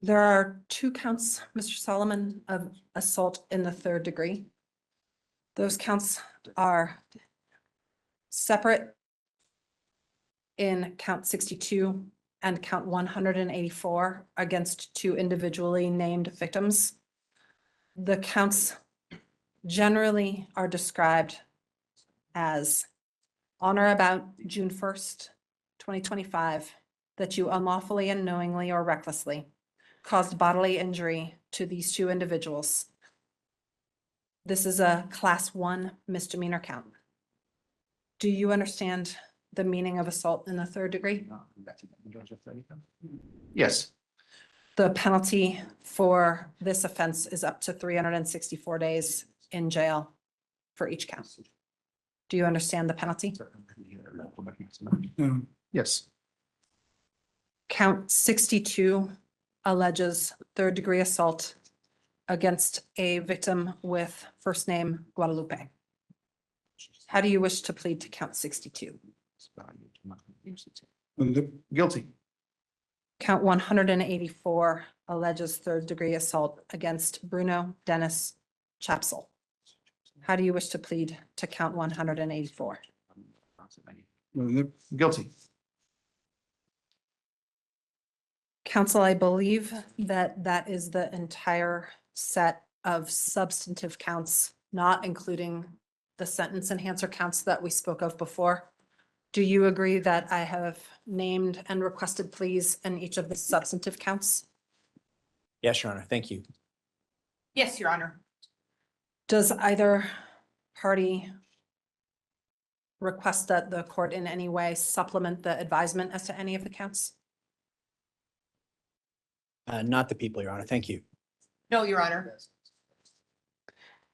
There are 2 counts, Mr. Solomon, of assault in the 3rd degree. Those counts are separate in count 62 and count 184 against 2 individually named victims. The counts generally are described as on or about June 1st, 2025, that you unlawfully and knowingly or recklessly caused bodily injury to these 2 individuals. This is a class 1 misdemeanor count. Do you understand the meaning of assault in the 3rd degree? Yes. The penalty for this offense is up to 364 days in jail for each count. Do you understand the penalty? Yes. Count 62 alleges 3rd degree assault against a victim with first name Guadalupe. How do you wish to plead to count 62? Guilty. Count 184 alleges 3rd degree assault against Bruno Dennis Chapsel. How do you wish to plead to count 184? Guilty. Counsel, I believe that that is the entire set of substantive counts, not including the sentence enhancer counts that we spoke of before. Do you agree that I have named and requested pleas in each of the substantive counts? Yes, Your Honor. Thank you. Yes, Your Honor. Does either party request that the court in any way supplement the advisement as to any of the counts? Not the people, Your Honor. Thank you. No, Your Honor.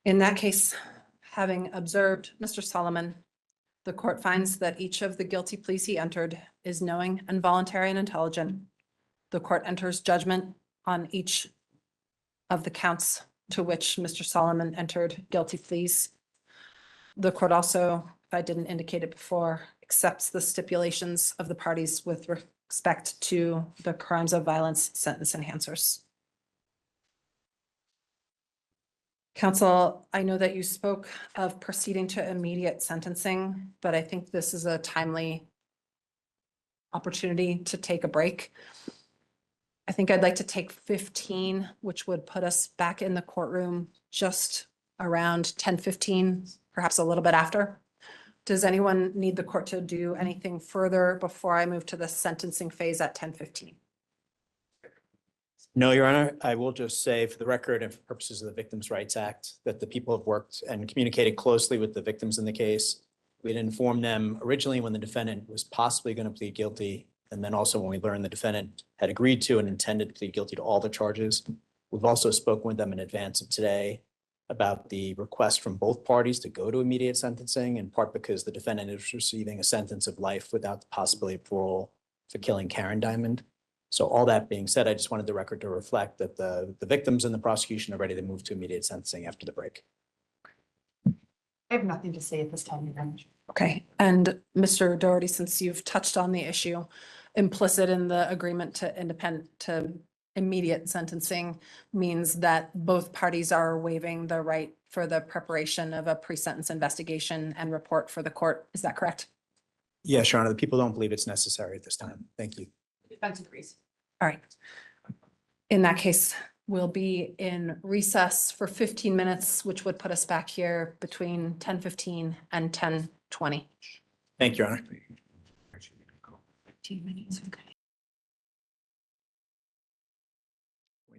In that case, having observed Mr. Solomon, the court finds that each of the guilty pleas he entered is knowing and voluntary and intelligent. The court enters judgment on each of the counts to which Mr. Solomon entered guilty pleas. The court also, if I didn't indicate it before, accepts the stipulations of the parties with respect to the crimes of violence sentence enhancers. Counsel, I know that you spoke of proceeding to immediate sentencing, but I think this is a timely opportunity to take a break. I think I'd like to take 15, which would put us back in the courtroom just around 10:15, perhaps a little bit after. Does anyone need the court to do anything further before I move to the sentencing phase at 10:15? No, Your Honor, I will just say for the record and for purposes of the Victims' Rights Act, that the people have worked and communicated closely with the victims in the case. We had informed them originally when the defendant was possibly going to plead guilty, and then also when we learned the defendant had agreed to and intended to plead guilty to all the charges. We've also spoken with them in advance of today about the request from both parties to go to immediate sentencing, in part because the defendant is receiving a sentence of life without the possibility of parole for killing Karen Diamond. So all that being said, I just wanted the record to reflect that the victims and the prosecution are ready to move to immediate sentencing after the break. I have nothing to say at this time, Your Honor. Okay, and Mr. Doherty, since you've touched on the issue, implicit in the agreement to immediate sentencing means that both parties are waiving the right for the preparation of a pre-sentence investigation and report for the court. Is that correct? Yes, Your Honor, the people don't believe it's necessary at this time. Thank you. Defense agrees. All right. In that case, we'll be in recess for 15 minutes, which would put us back here between 10:15 and 10:20. Thank you, Your Honor. 15 minutes, okay.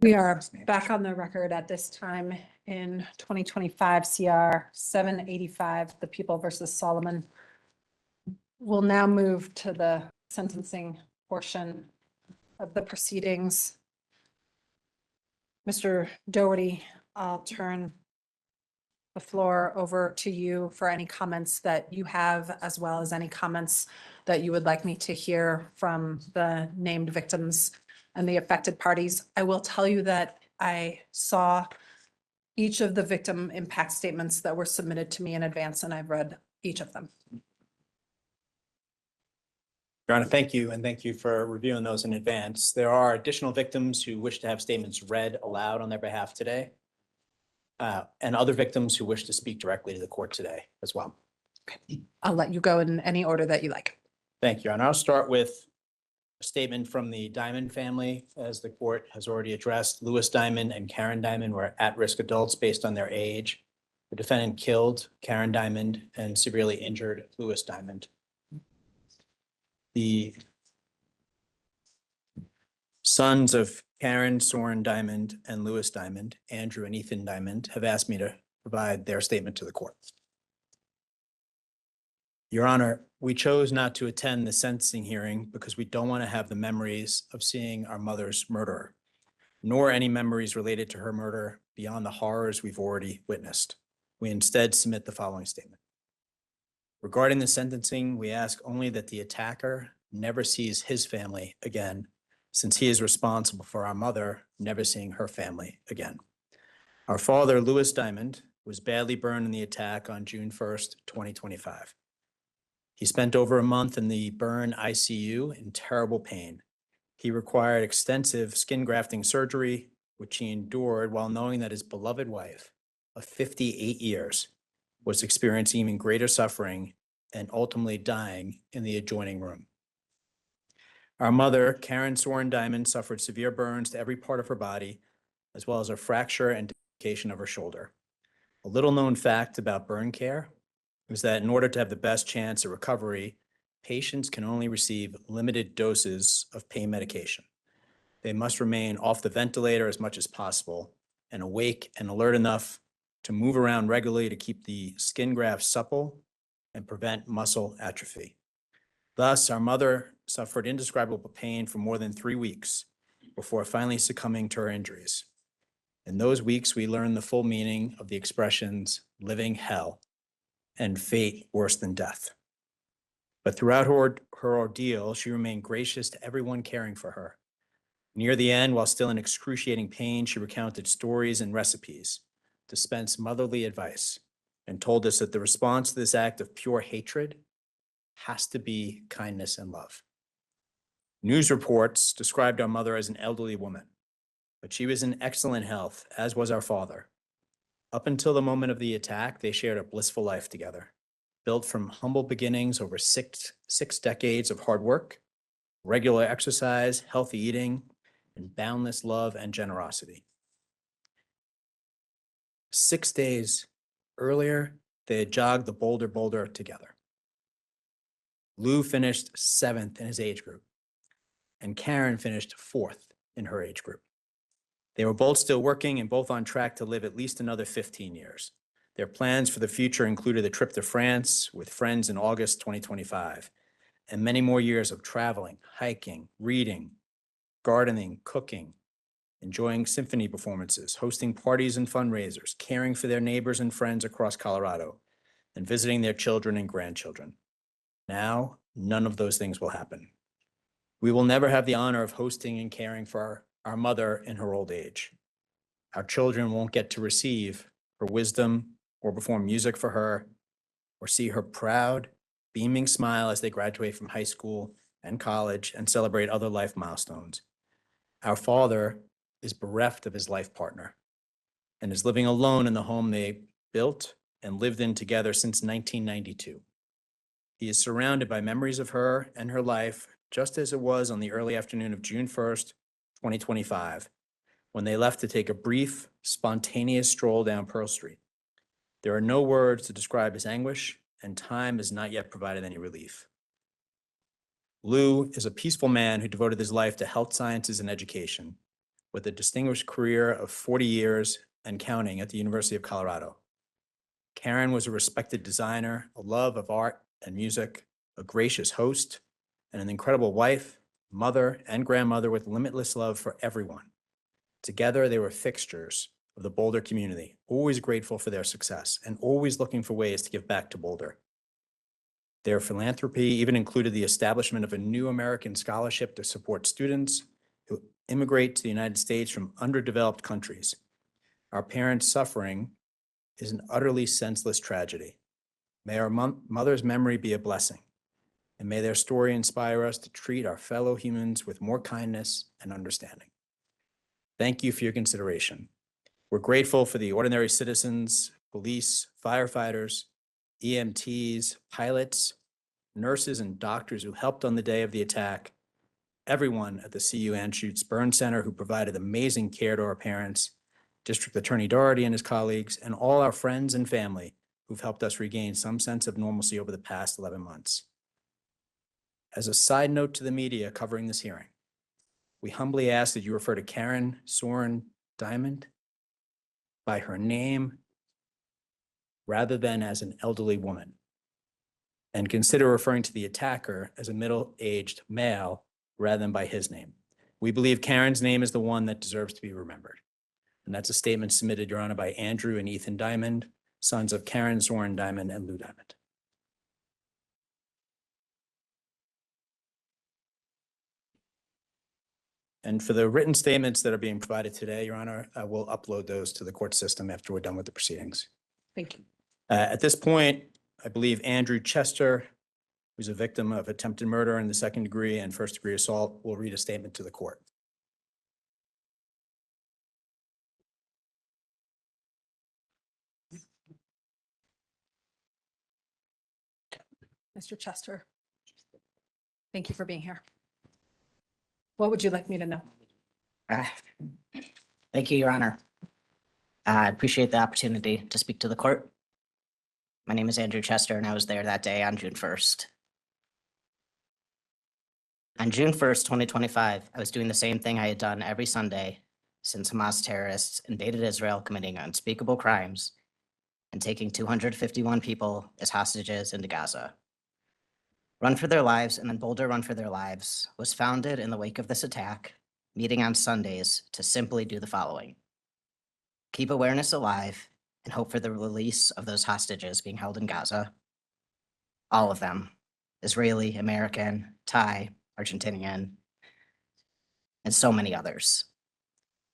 We are back on the record at this time in 2025 CR 785, the People versus Soliman. We'll now move to the sentencing portion of the proceedings. Mr. Doherty, I'll turn the floor over to you for any comments that you have, as well as any comments that you would like me to hear from the named victims and the affected parties. I will tell you that I saw each of the victim impact statements that were submitted to me in advance, and I've read each of them. Your Honor, thank you, and thank you for reviewing those in advance. There are additional victims who wish to have statements read aloud on their behalf today, and other victims who wish to speak directly to the court today as well. Okay. I'll let you go in any order that you like. Thank you, Your Honor. I'll start with a statement from the Diamond family. As the court has already addressed, Louis Diamond and Karen Diamond were at-risk adults based on their age. The defendant killed Karen Diamond and severely injured Louis Diamond. The sons of Karen Soren Diamond and Louis Diamond, Andrew and Ethan Diamond, have asked me to provide their statement to the court. Your Honor, we chose not to attend the sentencing hearing because we don't want to have the memories of seeing our mother's murderer, nor any memories related to her murder beyond the horrors we've already witnessed. We instead submit the following statement. Regarding the sentencing, we ask only that the attacker never sees his family again, since he is responsible for our mother never seeing her family again. Our father, Louis Diamond, was badly burned in the attack on June 1st, 2025. He spent over a month in the burn ICU in terrible pain. He required extensive skin grafting surgery, which he endured while knowing that his beloved wife of 58 years was experiencing even greater suffering and ultimately dying in the adjoining room. Our mother, Karen Soren Diamond, suffered severe burns to every part of her body, as well as a fracture and dislocation of her shoulder. A little known fact about burn care is that in order to have the best chance of recovery, patients can only receive limited doses of pain medication. They must remain off the ventilator as much as possible and awake and alert enough to move around regularly to keep the skin graft supple and prevent muscle atrophy. Thus, our mother suffered indescribable pain for more than 3 weeks before finally succumbing to her injuries. In those weeks, we learned the full meaning of the expressions living hell and fate worse than death. But throughout her ordeal, she remained gracious to everyone caring for her. Near the end, while still in excruciating pain, she recounted stories and recipes, dispensed motherly advice, and told us that the response to this act of pure hatred has to be kindness and love. News reports described our mother as an elderly woman, but she was in excellent health, as was our father. Up until the moment of the attack, they shared a blissful life together, built from humble beginnings over six decades of hard work, regular exercise, healthy eating, and boundless love and generosity. 6 days earlier, they had jogged the Boulder together. Lou finished 7th in his age group, and Karen finished 4th in her age group. They were both still working and both on track to live at least another 15 years. Their plans for the future included a trip to France with friends in August 2025, and many more years of traveling, hiking, reading, gardening, cooking, enjoying symphony performances, hosting parties and fundraisers, caring for their neighbors and friends across Colorado, and visiting their children and grandchildren. Now, none of those things will happen. We will never have the honor of hosting and caring for our mother in her old age. Our children won't get to receive her wisdom or perform music for her or see her proud, beaming smile as they graduate from high school and college and celebrate other life milestones. Our father is bereft of his life partner and is living alone in the home they built and lived in together since 1992. He is surrounded by memories of her and her life, just as it was on the early afternoon of June 1st, 2025, when they left to take a brief, spontaneous stroll down Pearl Street. There are no words to describe his anguish, and time has not yet provided any relief. Lou is a peaceful man who devoted his life to health sciences and education, with a distinguished career of 40 years and counting at the University of Colorado. Karen was a respected designer, a love of art and music, a gracious host, and an incredible wife, mother, and grandmother with limitless love for everyone. Together, they were fixtures of the Boulder community, always grateful for their success and always looking for ways to give back to Boulder. Their philanthropy even included the establishment of a new American scholarship to support students who immigrate to the United States from underdeveloped countries. Our parents' suffering is an utterly senseless tragedy. May our mother's memory be a blessing, and may their story inspire us to treat our fellow humans with more kindness and understanding. Thank you for your consideration. We're grateful for the ordinary citizens, police, firefighters, EMTs, pilots, nurses, and doctors who helped on the day of the attack, everyone at the CU Anschutz Burn Center who provided amazing care to our parents, District Attorney Doherty and his colleagues, and all our friends and family who've helped us regain some sense of normalcy over the past 11 months. As a side note to the media covering this hearing, we humbly ask that you refer to Karen Soren Diamond by her name rather than as an elderly woman, and consider referring to the attacker as a middle-aged male rather than by his name. We believe Karen's name is the one that deserves to be remembered. And that's a statement submitted, Your Honor, by Andrew and Ethan Diamond, sons of Karen Soren Diamond and Lou Diamond. And for the written statements that are being provided today, Your Honor, we'll upload those to the court system after we're done with the proceedings. Thank you. At this point, I believe Andrew Chester, who's a victim of attempted murder in the second degree and first degree assault, will read a statement to the court. Mr. Chester, thank you for being here. What would you like me to know? Thank you, Your Honor. I appreciate the opportunity to speak to the court. My name is Andrew Chester, and I was there that day on June 1st. On June 1st, 2025, I was doing the same thing I had done every Sunday since Hamas terrorists invaded Israel, committing unspeakable crimes and taking 251 people as hostages into Gaza. Run for Their Lives and then Boulder Run for Their Lives was founded in the wake of this attack, meeting on Sundays to simply do the following: keep awareness alive and hope for the release of those hostages being held in Gaza. All of them, Israeli, American, Thai, Argentinian, and so many others.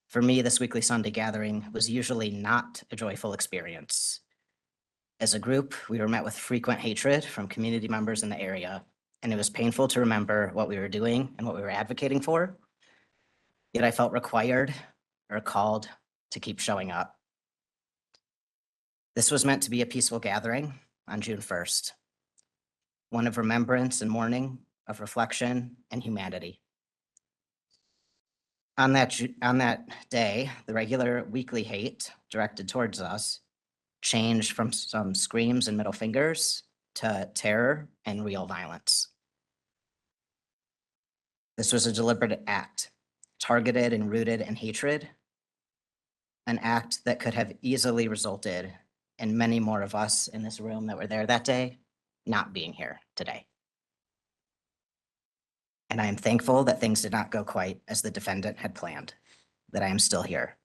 For me, this weekly Sunday gathering was usually not a joyful experience. As a group, we were met with frequent hatred from community members in the area, and it was painful to remember what we were doing and what we were advocating for. Yet I felt required or called to keep showing up. This was meant to be a peaceful gathering on June 1st, one of remembrance and mourning, of reflection and humanity. On that day, the regular weekly hate directed towards us changed from some screams and middle fingers to terror and real violence. This was a deliberate act, targeted and rooted in hatred, an act that could have easily resulted in many more of us in this room that were there that day not being here today. And I am thankful that things did not go quite as the defendant had planned, that I am still here.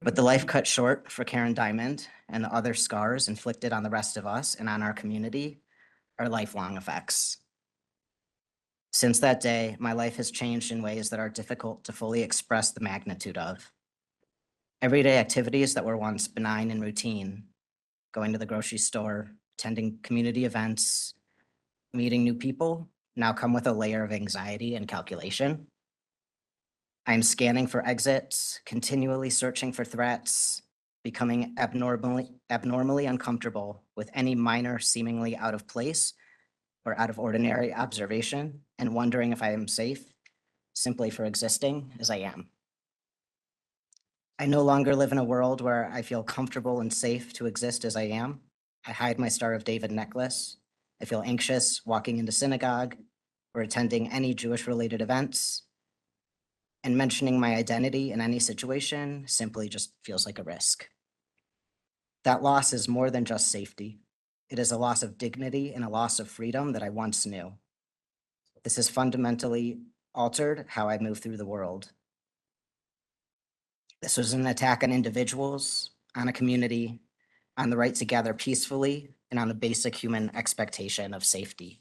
But the life cut short for Karen Diamond and the other scars inflicted on the rest of us and on our community are lifelong effects. Since that day, my life has changed in ways that are difficult to fully express the magnitude of. Everyday activities that were once benign and routine, going to the grocery store, attending community events, meeting new people, now come with a layer of anxiety and calculation. I am scanning for exits, continually searching for threats, becoming abnormally uncomfortable with any minor seemingly out of place or out of ordinary observation, and wondering if I am safe simply for existing as I am. I no longer live in a world where I feel comfortable and safe to exist as I am. I hide my Star of David necklace. I feel anxious walking into synagogue or attending any Jewish-related events. And mentioning my identity in any situation simply just feels like a risk. That loss is more than just safety. It is a loss of dignity and a loss of freedom that I once knew. This has fundamentally altered how I move through the world. This was an attack on individuals, on a community, on the right to gather peacefully, and on the basic human expectation of safety.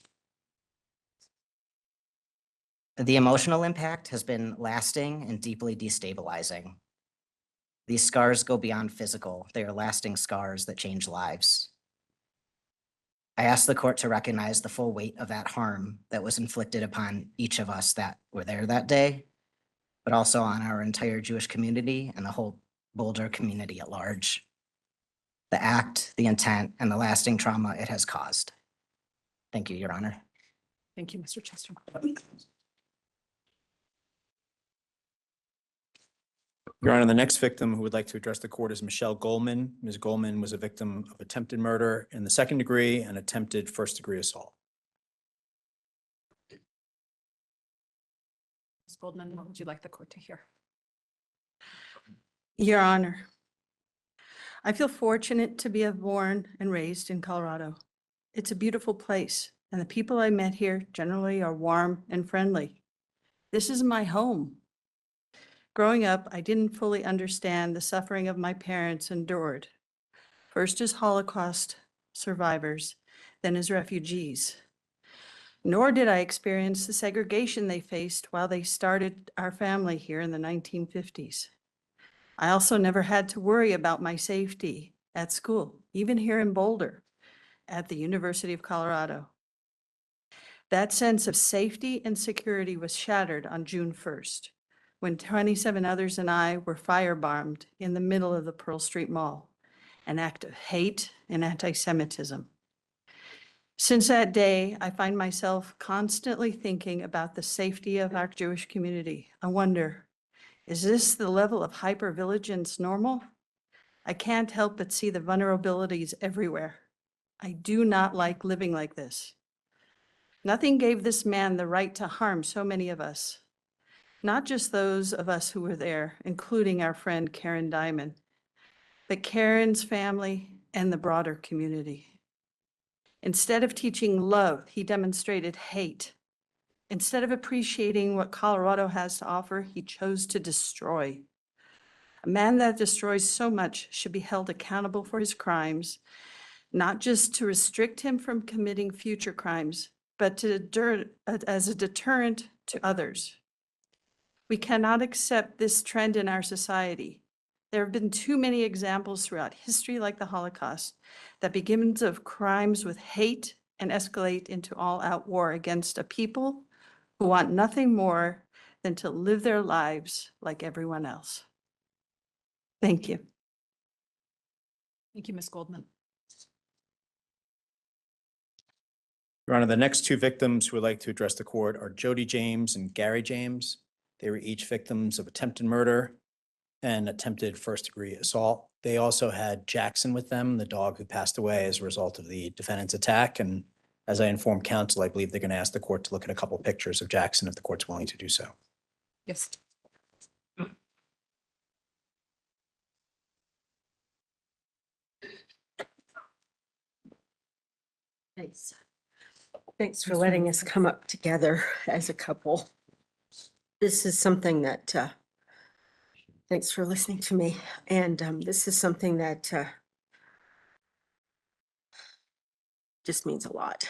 The emotional impact has been lasting and deeply destabilizing. These scars go beyond physical. They are lasting scars that change lives. I ask the court to recognize the full weight of that harm that was inflicted upon each of us that were there that day, but also on our entire Jewish community and the whole Boulder community at large. The act, the intent, and the lasting trauma it has caused. Thank you, Your Honor. Thank you, Mr. Chester. Your Honor, the next victim who would like to address the court is Michelle Goldman. Ms. Goldman was a victim of attempted murder in the second degree and attempted first-degree assault. Ms. Goldman, what would you like the court to hear? Your Honor, I feel fortunate to be born and raised in Colorado. It's a beautiful place, and the people I met here generally are warm and friendly. This is my home. Growing up, I didn't fully understand the suffering of my parents endured, first as Holocaust survivors, then as refugees. Nor did I experience the segregation they faced while they started our family here in the 1950s. I also never had to worry about my safety at school, even here in Boulder, at the University of Colorado. That sense of safety and security was shattered on June 1st, when 27 others and I were firebombed in the middle of the Pearl Street Mall, an act of hate and anti-Semitism. Since that day, I find myself constantly thinking about the safety of our Jewish community. I wonder, is this the level of hypervigilance normal? I can't help but see the vulnerabilities everywhere. I do not like living like this. Nothing gave this man the right to harm so many of us, not just those of us who were there, including our friend Karen Diamond, but Karen's family and the broader community. Instead of teaching love, he demonstrated hate. Instead of appreciating what Colorado has to offer, he chose to destroy. A man that destroys so much should be held accountable for his crimes, not just to restrict him from committing future crimes, but as a deterrent to others. We cannot accept this trend in our society. There have been too many examples throughout history, like the Holocaust, that begins of crimes with hate and escalate into all-out war against a people who want nothing more than to live their lives like everyone else. Thank you. Thank you, Ms. Goldman. Your Honor, the next two victims who would like to address the court are Jody James and Gary James. They were each victims of attempted murder and attempted first-degree assault. They also had Jackson with them, the dog who passed away as a result of the defendant's attack. And as I informed counsel, I believe they're going to ask the court to look at a couple of pictures of Jackson if the court's willing to do so. Yes. Thanks. Thanks for letting us come up together as a couple. This is something that, thanks for listening to me. And this is something that just means a lot.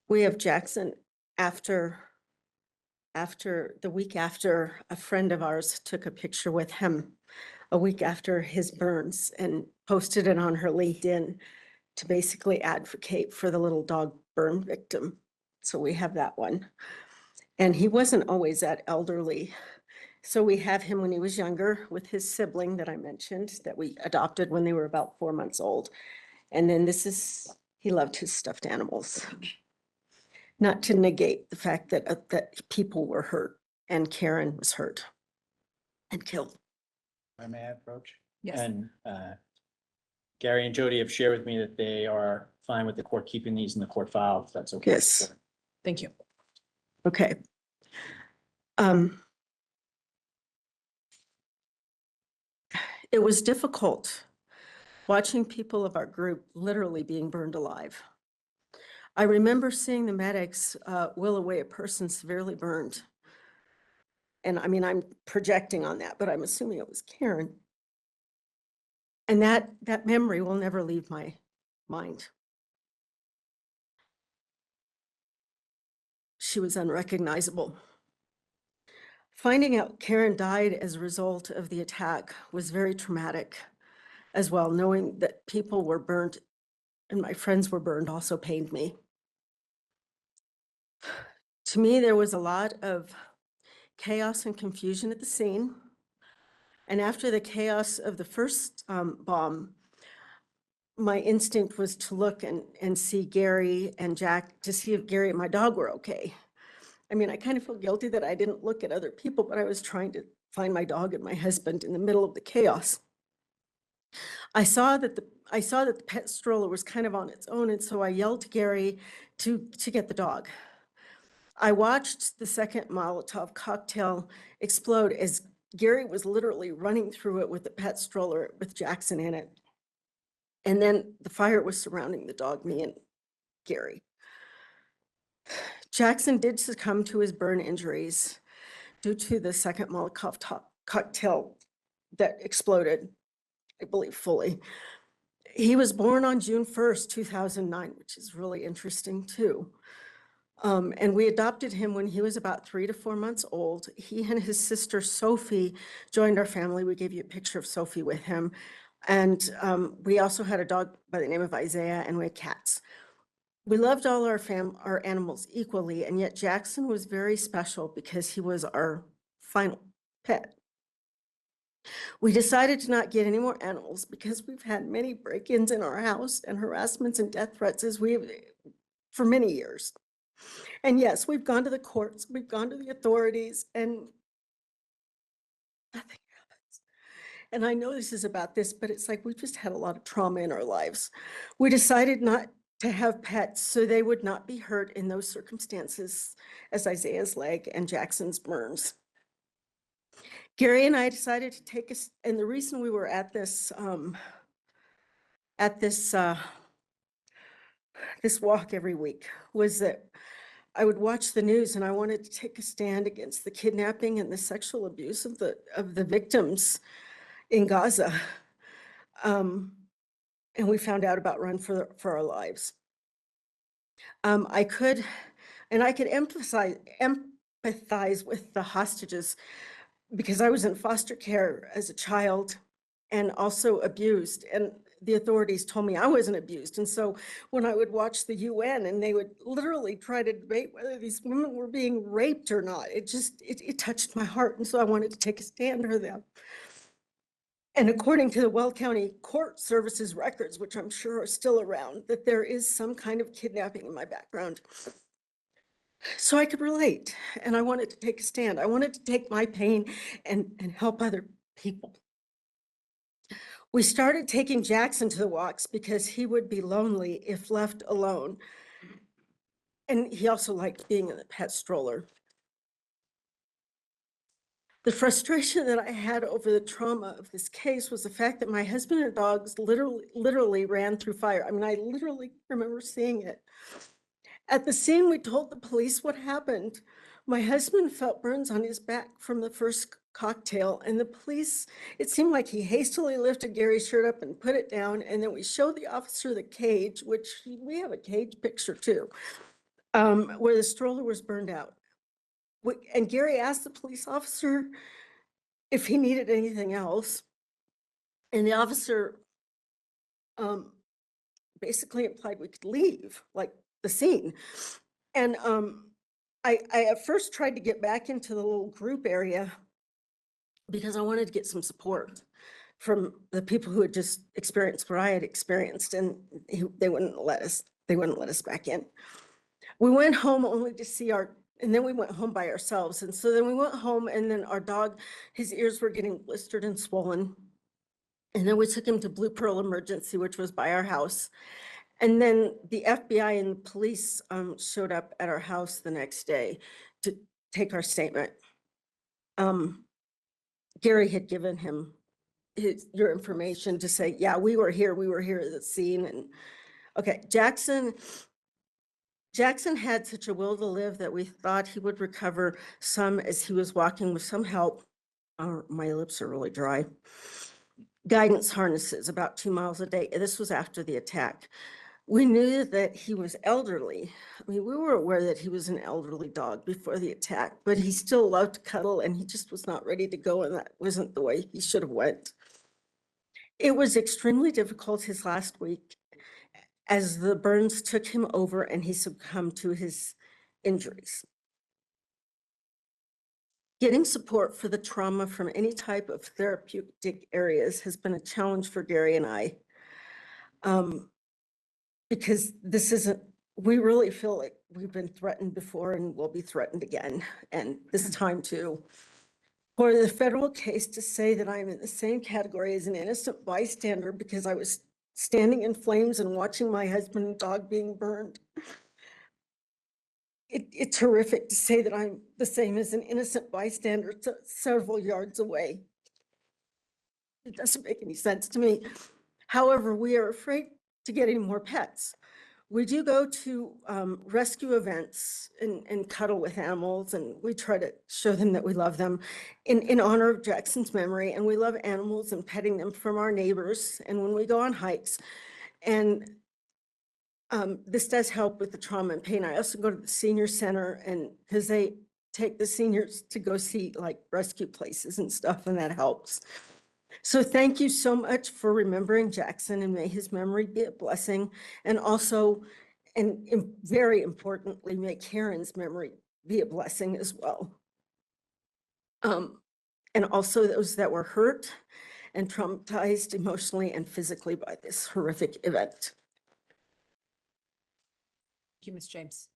We have Jackson after the week after a friend of ours took a picture with him, a week after his burns, and posted it on her LinkedIn to basically advocate for the little dog burn victim. So we have that one. And he wasn't always that elderly. So we have him when he was younger with his sibling that I mentioned that we adopted when they were about 4 months old. And then he loved his stuffed animals. Not to negate the fact that that people were hurt and Karen was hurt and killed. If I may approach? Yes. And Gary and Jody have shared with me that they are fine with the court keeping these in the court file, if that's okay. Yes. Thank you. Okay. It was difficult watching people of our group literally being burned alive. I remember seeing the medics wheel away a person severely burned. And I mean, I'm projecting on that, but I'm assuming it was Karen. And that memory will never leave my mind. She was unrecognizable. Finding out Karen died as a result of the attack was very traumatic as well. Knowing that people were burned and my friends were burned also pained me. To me, there was a lot of chaos and confusion at the scene. And after the chaos of the first bomb, my instinct was to look and see Gary and Jack, to see if Gary and my dog were okay. I mean, I kind of feel guilty that I didn't look at other people, but I was trying to find my dog and my husband in the middle of the chaos. I saw that the pet stroller was kind of on its own, and so I yelled to Gary to get the dog. I watched the second Molotov cocktail explode as Gary was literally running through it with the pet stroller with Jackson in it. And then the fire was surrounding the dog, me and Gary. Jackson did succumb to his burn injuries due to the second Molotov cocktail that exploded, I believe, fully. He was born on June 1st, 2009, which is really interesting too. And we adopted him when he was about 3 to 4 months old. He and his sister Sophie joined our family. We gave you a picture of Sophie with him. And we also had a dog by the name of Isaiah, and we had cats. We loved all our animals equally, and yet Jackson was very special because he was our final pet. We decided to not get any more animals because we've had many break-ins in our house and harassments and death threats for many years. And yes, we've gone to the courts, we've gone to the authorities, and nothing happens. And I know this is about this, but it's like we've just had a lot of trauma in our lives. We decided not to have pets so they would not be hurt in those circumstances as Isaiah's leg and Jackson's burns. Gary and I decided to take us, and the reason we were at this walk every week was that I would watch the news and I wanted to take a stand against the kidnapping and the sexual abuse of the victims in Gaza. And we found out about Run for Our Lives. I could empathize with the hostages because I was in foster care as a child and also abused. And the authorities told me I wasn't abused. And so when I would watch the UN and they would literally try to debate whether these women were being raped or not, it touched my heart. And so I wanted to take a stand for them. And according to the Weld County Court Services records, which I'm sure are still around, that there is some kind of kidnapping in my background. So I could relate, and I wanted to take a stand. I wanted to take my pain and help other people. We started taking Jackson to the walks because he would be lonely if left alone. And he also liked being in the pet stroller. The frustration that I had over the trauma of this case was the fact that my husband and dogs literally ran through fire. I mean, I literally remember seeing it. At the scene, we told the police what happened. My husband felt burns on his back from the first cocktail, and the police, it seemed like he hastily lifted Gary's shirt up and put it down, and then we showed the officer the cage, which we have a cage picture too, where the stroller was burned out. And Gary asked the police officer if he needed anything else, and the officer basically implied we could leave, like the scene. And I at first tried to get back into the little group area because I wanted to get some support from the people who had just experienced what I had experienced, and they wouldn't let us back in. We went home only to see and then we went home by ourselves. And so then we went home, and then our dog, his ears were getting blistered and swollen. And then we took him to Blue Pearl Emergency, which was by our house. And then the FBI and the police showed up at our house the next day to take our statement. Gary had given him your information to say, yeah, we were here at the scene. And okay, Jackson had such a will to live that we thought he would recover some as he was walking with some help. My lips are really dry. Guidance harnesses about 2 miles a day. This was after the attack. We knew that he was elderly. I mean, we were aware that he was an elderly dog before the attack, but he still loved to cuddle, and he just was not ready to go, and that wasn't the way he should have went. It was extremely difficult his last week as the burns took him over and he succumbed to his injuries. Getting support for the trauma from any type of therapeutic areas has been a challenge for Gary and I. Because we really feel like we've been threatened before and will be threatened again, and this time too. For the federal case to say that I'm in the same category as an innocent bystander because I was standing in flames and watching my husband and dog being burned. It's horrific to say that I'm the same as an innocent bystander several yards away. It doesn't make any sense to me. However, we are afraid to get any more pets. We do go to rescue events and cuddle with animals, and we try to show them that we love them in honor of Jackson's memory, and we love animals and petting them from our neighbors, and when we go on hikes. And this does help with the trauma and pain. I also go to the senior center, and because they take the seniors to go see like rescue places and stuff, and that helps. So thank you so much for remembering Jackson, and may his memory be a blessing. And also, and very importantly, may Karen's memory be a blessing as well. And also those that were hurt and traumatized emotionally and physically by this horrific event. Thank you, Ms. James.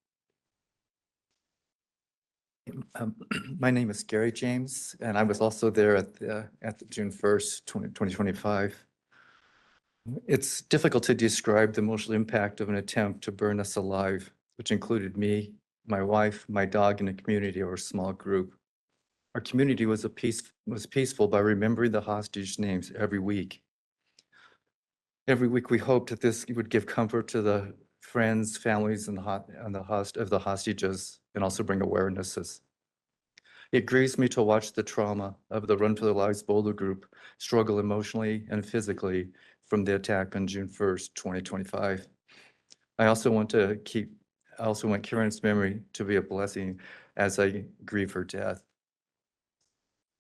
My name is Gary James, and I was also there at the June 1st, 2025. It's difficult to describe the emotional impact of an attempt to burn us alive, which included me, my wife, my dog, and a community or a small group. Our community was peaceful by remembering the hostage names every week. Every week we hoped that this would give comfort to the friends, families, and the hostages, and also bring awarenesses. It grieves me to watch the trauma of the Run for Their Lives Boulder group struggle emotionally and physically from the attack on June 1st, 2025. I also want Karen's memory to be a blessing as I grieve her death.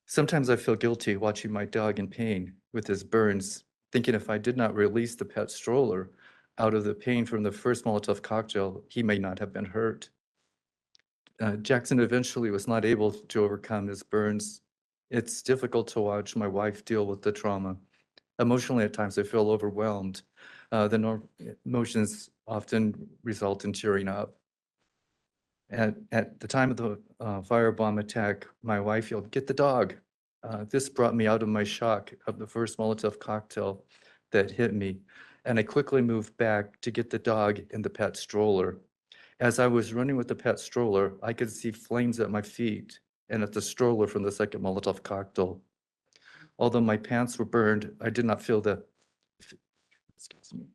Sometimes I feel guilty watching my dog in pain with his burns thinking if I did not release the pet stroller out of the pain from the first Molotov cocktail, he may not have been hurt. Jackson eventually was not able to overcome his burns. It's difficult to watch my wife deal with the trauma. Emotionally, at times, I feel overwhelmed. Emotions often result in tearing up. At the time of the firebomb attack, my wife yelled, "Get the dog." This brought me out of my shock of the first Molotov cocktail that hit me, and I quickly moved back to get the dog in the pet stroller. As I was running with the pet stroller, I could see flames at my feet and at the stroller from the second Molotov cocktail. Although my pants were burned, I did not feel excuse me.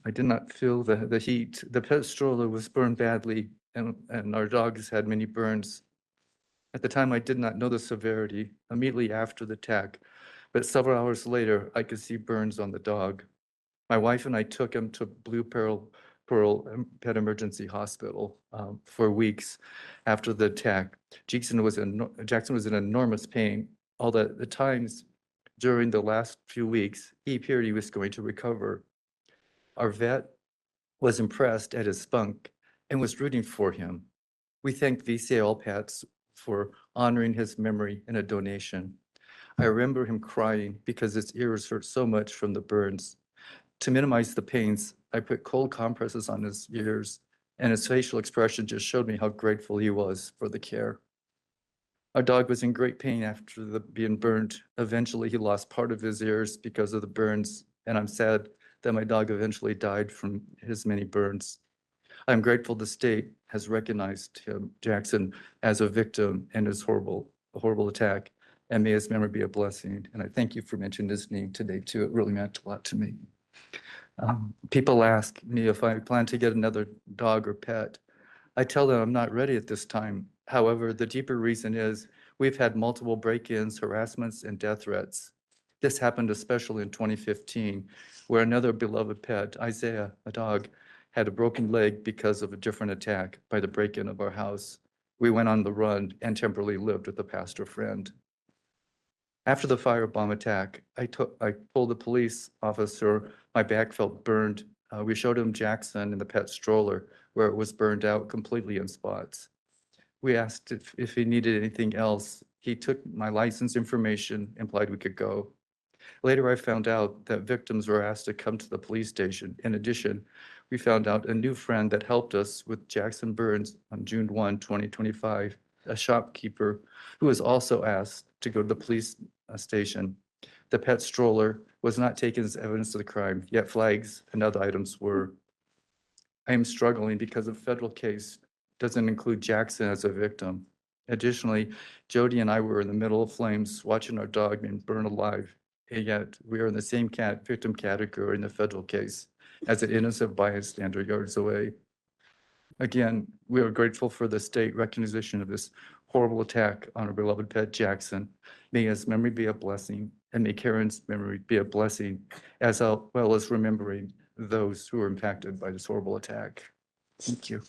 I did not feel the heat. The pet stroller was burned badly, and our dogs had many burns. At the time, I did not know the severity immediately after the attack, but several hours later, I could see burns on the dog. My wife and I took him to Parole Pet Emergency Hospital for weeks after the attack. Jackson was in enormous pain. Although at the times during the last few weeks, he appeared he was going to recover. Our vet was impressed at his spunk and was rooting for him. We thanked VCA All Pets for honoring his memory in a donation. I remember him crying because his ears hurt so much from the burns. To minimize the pains, I put cold compresses on his ears, and his facial expression just showed me how grateful he was for the care. Our dog was in great pain after being burned. Eventually, he lost part of his ears because of the burns, and I'm sad that my dog eventually died from his many burns. I'm grateful the state has recognized him, Jackson, as a victim in his horrible attack, and may his memory be a blessing. And I thank you for mentioning his name today too. It really meant a lot to me. People ask me if I plan to get another dog or pet. I tell them I'm not ready at this time. However, the deeper reason is we've had multiple break-ins, harassments, and death threats. This happened especially in 2015, where another beloved pet, Isaiah, a dog, had a broken leg because of a different attack by the break-in of our house. We went on the run and temporarily lived with a pastor friend. After the firebomb attack, I told the police officer my back felt burned. We showed him Jackson in the pet stroller where it was burned out completely in spots. We asked if he needed anything else. He took my license information, implied we could go. Later, I found out that victims were asked to come to the police station. In addition, we found out a new friend that helped us with Jackson burns on June 1, 2025, a shopkeeper who was also asked to go to the police station. The pet stroller was not taken as evidence of the crime, yet flags and other items were. I am struggling because a federal case doesn't include Jackson as a victim. Additionally, Jody and I were in the middle of flames watching our dog being burned alive, and yet we are in the same victim category in the federal case as an innocent bystander yards away. Again, we are grateful for the state recognition of this horrible attack on our beloved pet Jackson. May his memory be a blessing, and may Karen's memory be a blessing, as well as remembering those who were impacted by this horrible attack. Thank you.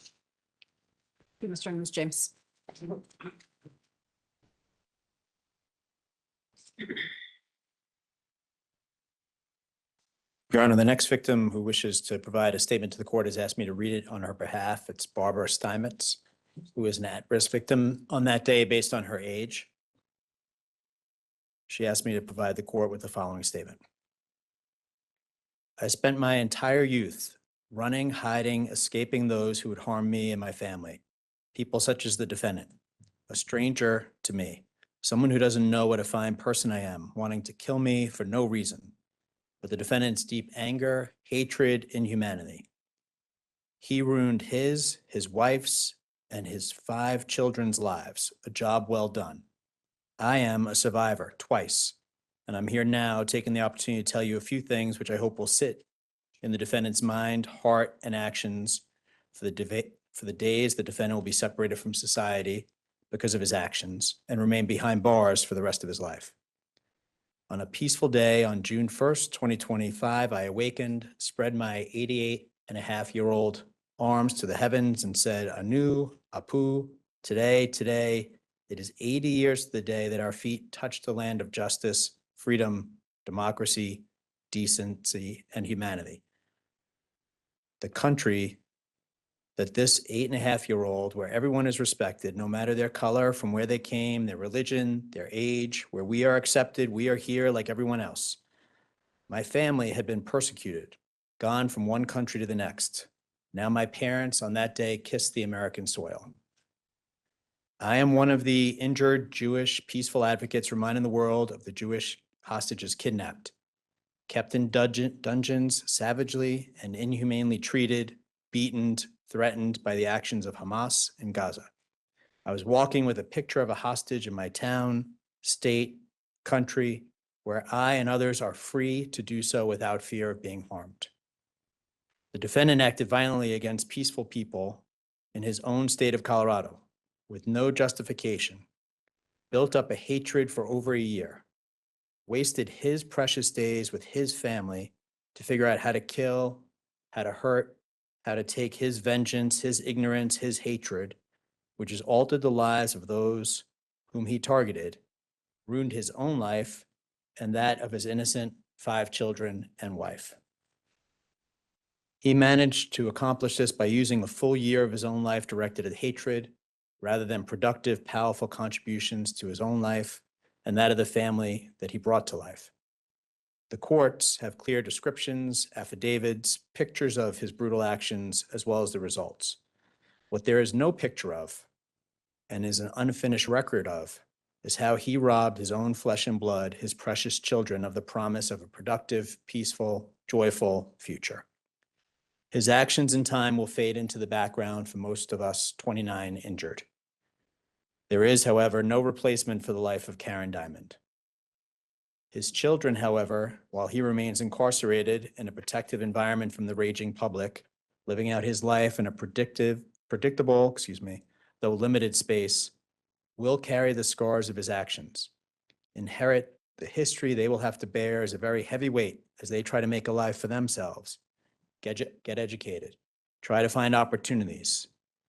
Thank you, Mr. and Ms. James. Your Honor, the next victim who wishes to provide a statement to the court has asked me to read it on her behalf. It's Barbara Steinmetz, who is an at-risk victim on that day based on her age. She asked me to provide the court with the following statement. I spent my entire youth running, hiding, escaping those who would harm me and my family. People such as the defendant, a stranger to me, someone who doesn't know what a fine person I am, wanting to kill me for no reason, but the defendant's deep anger, hatred, inhumanity. He ruined his wife's, and his 5 children's lives, a job well done. I am a survivor twice, and I'm here now taking the opportunity to tell you a few things which I hope will sit in the defendant's mind, heart, and actions for the days the defendant will be separated from society because of his actions and remain behind bars for the rest of his life. On a peaceful day on June 1st, 2025, I awakened, spread my 88-and-a-half-year-old arms to the heavens and said, Anu, Apu, today, it is 80 years to the day that our feet touched the land of justice freedom, democracy, decency, and humanity. The country that this 8.5-year-old, where everyone is respected, no matter their color, from where they came, their religion, their age, where we are accepted, we are here like everyone else. My family had been persecuted, gone from one country to the next. Now my parents on that day kissed the American soil. I am one of the injured Jewish peaceful advocates reminding the world of the Jewish hostages kidnapped, kept in dungeons, savagely and inhumanely treated, beaten, threatened by the actions of Hamas in Gaza. I was walking with a picture of a hostage in my town, state, country, where I and others are free to do so without fear of being harmed. The defendant acted violently against peaceful people in his own state of Colorado with no justification, built up a hatred for over a year, wasted his precious days with his family to figure out how to kill, how to hurt, how to take his vengeance, his ignorance, his hatred, which has altered the lives of those whom he targeted, ruined his own life and that of his innocent 5 children and wife. He managed to accomplish this by using a full year of his own life directed at hatred, rather than productive, powerful contributions to his own life and that of the family that he brought to life. The courts have clear descriptions, affidavits, pictures of his brutal actions, as well as the results. What there is no picture of, and is an unfinished record of, is how he robbed his own flesh and blood, his precious children, of the promise of a productive, peaceful, joyful future. His actions in time will fade into the background for most of us 29 injured. There is, however, no replacement for the life of Karen Diamond. His children, however, while he remains incarcerated in a protective environment from the raging public, living out his life in a predictable, though limited space, will carry the scars of his actions, inherit the history they will have to bear as a very heavy weight as they try to make a life for themselves, get educated, try to find opportunities,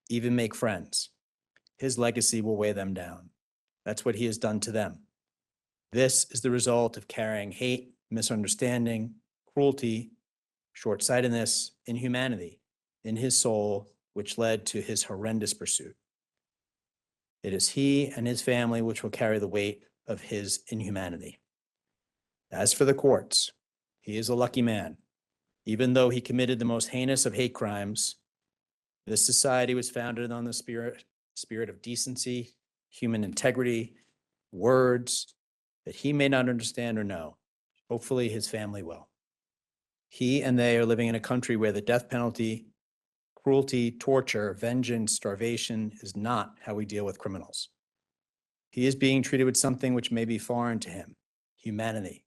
even make friends. His legacy will weigh them down. That's what he has done to them. This is the result of carrying hate, misunderstanding, cruelty, short-sightedness, inhumanity in his soul, which led to his horrendous pursuit. It is he and his family which will carry the weight of his inhumanity. As for the courts, he is a lucky man. Even though he committed the most heinous of hate crimes, this society was founded on the spirit of decency, human integrity, words that he may not understand or know. Hopefully his family will. He and they are living in a country where the death penalty, cruelty, torture, vengeance, starvation is not how we deal with criminals. He is being treated with something which may be foreign to him, humanity,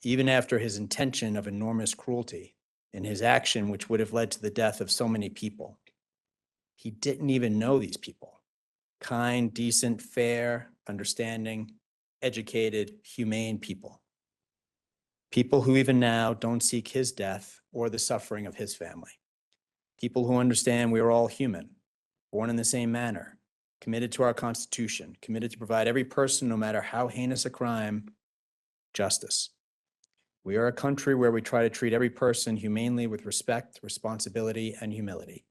even after his intention of enormous cruelty and his action which would have led to the death of so many people. He didn't even know these people. Kind, decent, fair, understanding, educated, humane people. People who even now don't seek his death or the suffering of his family. People who understand we are all human, born in the same manner, committed to our Constitution, committed to provide every person, no matter how heinous a crime, justice. We are a country where we try to treat every person humanely with respect, responsibility, and humility.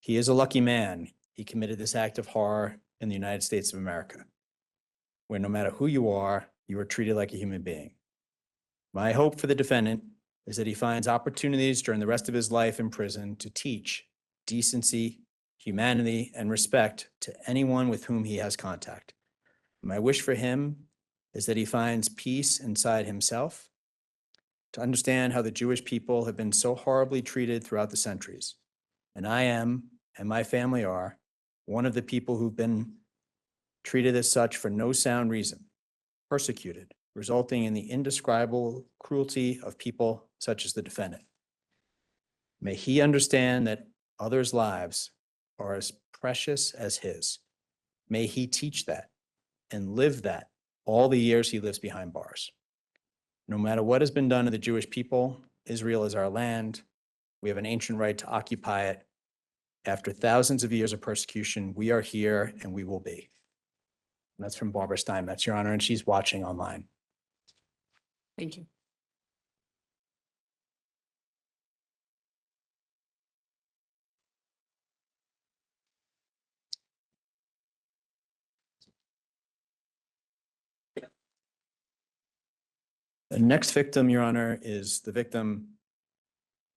He is a lucky man. He committed this act of horror in the United States of America, where no matter who you are treated like a human being. My hope for the defendant is that he finds opportunities during the rest of his life in prison to teach decency, humanity, and respect to anyone with whom he has contact. My wish for him is that he finds peace inside himself, to understand how the Jewish people have been so horribly treated throughout the centuries. And I am, and my family are, one of the people who've been treated as such for no sound reason, persecuted, resulting in the indescribable cruelty of people such as the defendant. May he understand that others' lives are as precious as his. May he teach that and live that all the years he lives behind bars. No matter what has been done to the Jewish people, Israel is our land. We have an ancient right to occupy it. After thousands of years of persecution, we are here and we will be. And that's from Barbara Stein. That's Your Honor, and she's watching online. Thank you. The next victim, Your Honor, is the victim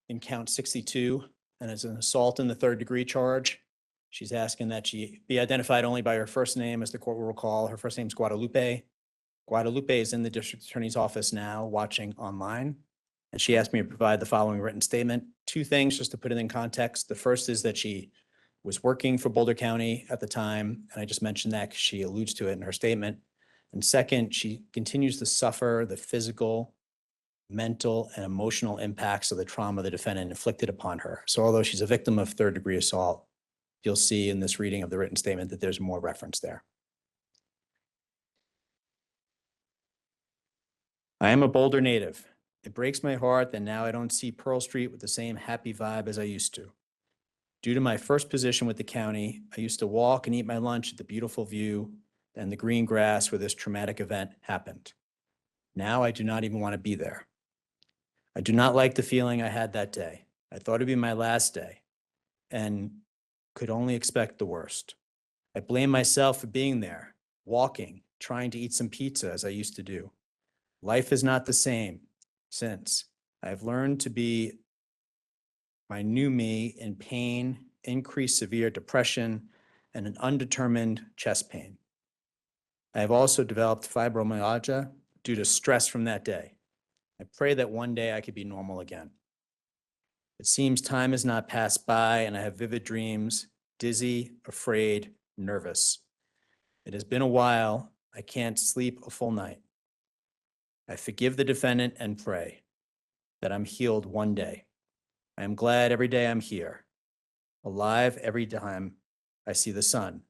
in count 62, and it's an assault in the third degree charge. She's asking that she be identified only by her first name, as the court will recall. Her first name is Guadalupe. Guadalupe is in the district attorney's office now, watching online. And she asked me to provide the following written statement. Two things, just to put it in context. The first is that she was working for Boulder County at the time, and I just mentioned that because she alludes to it in her statement. And second, she continues to suffer the physical, mental, and emotional impacts of the trauma the defendant inflicted upon her. So although she's a victim of third-degree assault, you'll see in this reading of the written statement that there's more reference there. I am a Boulder native. It breaks my heart that now I don't see Pearl Street with the same happy vibe as I used to. Due to my first position with the county, I used to walk and eat my lunch at the beautiful view and the green grass where this traumatic event happened. Now I do not even want to be there. I do not like the feeling I had that day. I thought it'd be my last day and could only expect the worst. I blame myself for being there, walking, trying to eat some pizza as I used to do. Life is not the same since. I've learned to be my new me in pain, increased severe depression, and an undetermined chest pain. I have also developed fibromyalgia due to stress from that day. I pray that one day I could be normal again. It seems time has not passed by and I have vivid dreams, dizzy, afraid, nervous. It has been a while. I can't sleep a full night. I forgive the defendant and pray that I'm healed one day. I am glad every day I'm here, alive every time I see the sun,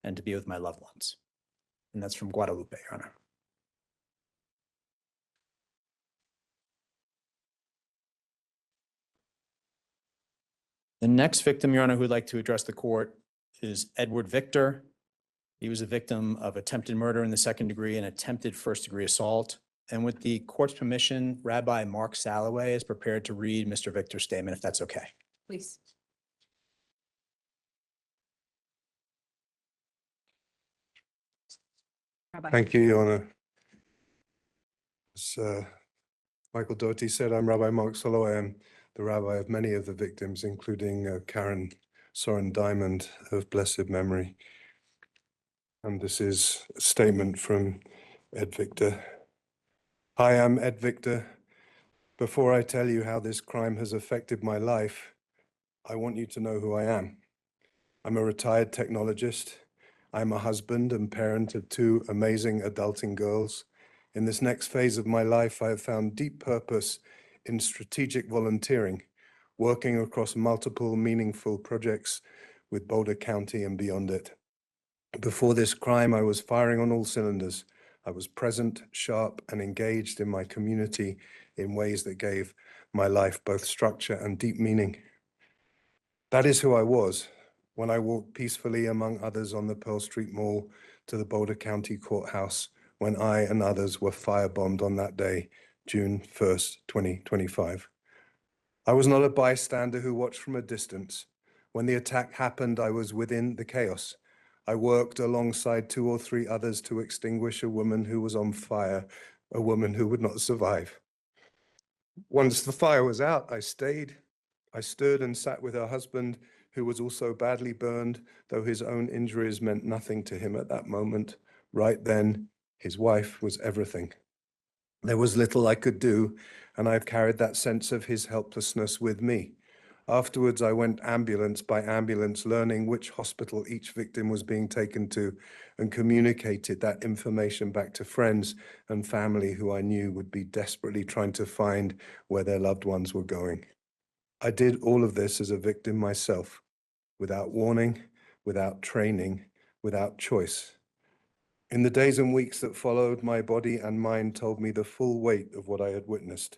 and to be with my loved ones. And that's from Guadalupe, Your Honor. The next victim, Your Honor, who would like to address the court is Edward Victor. He was a victim of attempted murder in the second degree and attempted first-degree assault. And with the court's permission, Rabbi Mark Salloway is prepared to read Mr. Victor's statement, if that's okay. Please. Rabbi. Thank you, Your Honor. As Michael Doherty said, I'm Rabbi Mark Soliman. I'm the rabbi of many of the victims, including Karen Soren Diamond of blessed memory. And this is a statement from Ed Victor. Hi, I'm Ed Victor. Before I tell you how this crime has affected my life, I want you to know who I am. I'm a retired technologist. I'm a husband and parent of two amazing adulting girls. In this next phase of my life, I have found deep purpose in strategic volunteering, working across multiple meaningful projects with Boulder County and beyond it. Before this crime, I was firing on all cylinders. I was present, sharp, and engaged in my community in ways that gave my life both structure and deep meaning. That is who I was when I walked peacefully among others on the Pearl Street Mall to the Boulder County Courthouse when I and others were firebombed on that day, June 1st, 2025. I was not a bystander who watched from a distance. When the attack happened, I was within the chaos. I worked alongside two or three others to extinguish a woman who was on fire, a woman who would not survive. Once the fire was out, I stayed. I stood and sat with her husband, who was also badly burned, though his own injuries meant nothing to him at that moment. Right then, his wife was everything. There was little I could do, and I've carried that sense of his helplessness with me. Afterwards, I went ambulance by ambulance, learning which hospital each victim was being taken to, and communicated that information back to friends and family who I knew would be desperately trying to find where their loved ones were going. I did all of this as a victim myself, without warning, without training, without choice. In the days and weeks that followed, my body and mind told me the full weight of what I had witnessed.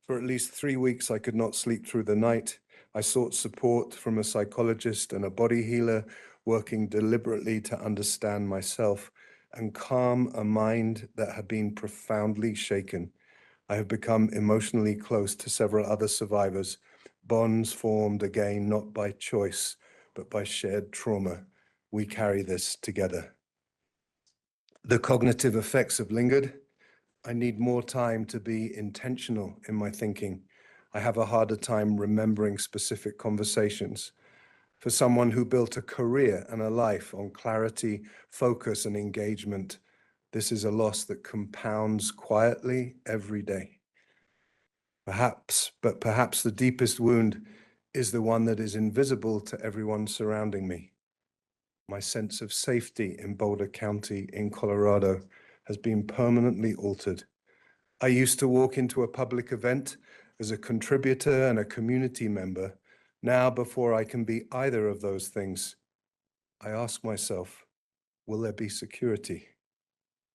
For at least 3 weeks, I could not sleep through the night. I sought support from a psychologist and a body healer, working deliberately to understand myself and calm a mind that had been profoundly shaken. I have become emotionally close to several other survivors, bonds formed again not by choice, but by shared trauma. We carry this together. The cognitive effects have lingered. I need more time to be intentional in my thinking. I have a harder time remembering specific conversations. For someone who built a career and a life on clarity, focus, and engagement, this is a loss that compounds quietly every day. Perhaps the deepest wound is the one that is invisible to everyone surrounding me. My sense of safety in Boulder County in Colorado has been permanently altered. I used to walk into a public event as a contributor and a community member. Now, before I can be either of those things, I ask myself, will there be security?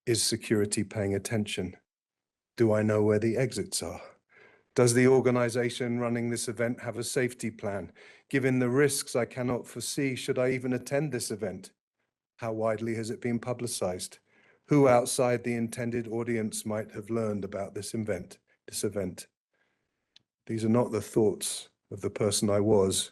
Is security paying attention? Do I know where the exits are? Does the organization running this event have a safety plan? Given the risks I cannot foresee, should I even attend this event? How widely has it been publicized? Who outside the intended audience might have learned about this event? These are not the thoughts of the person I was.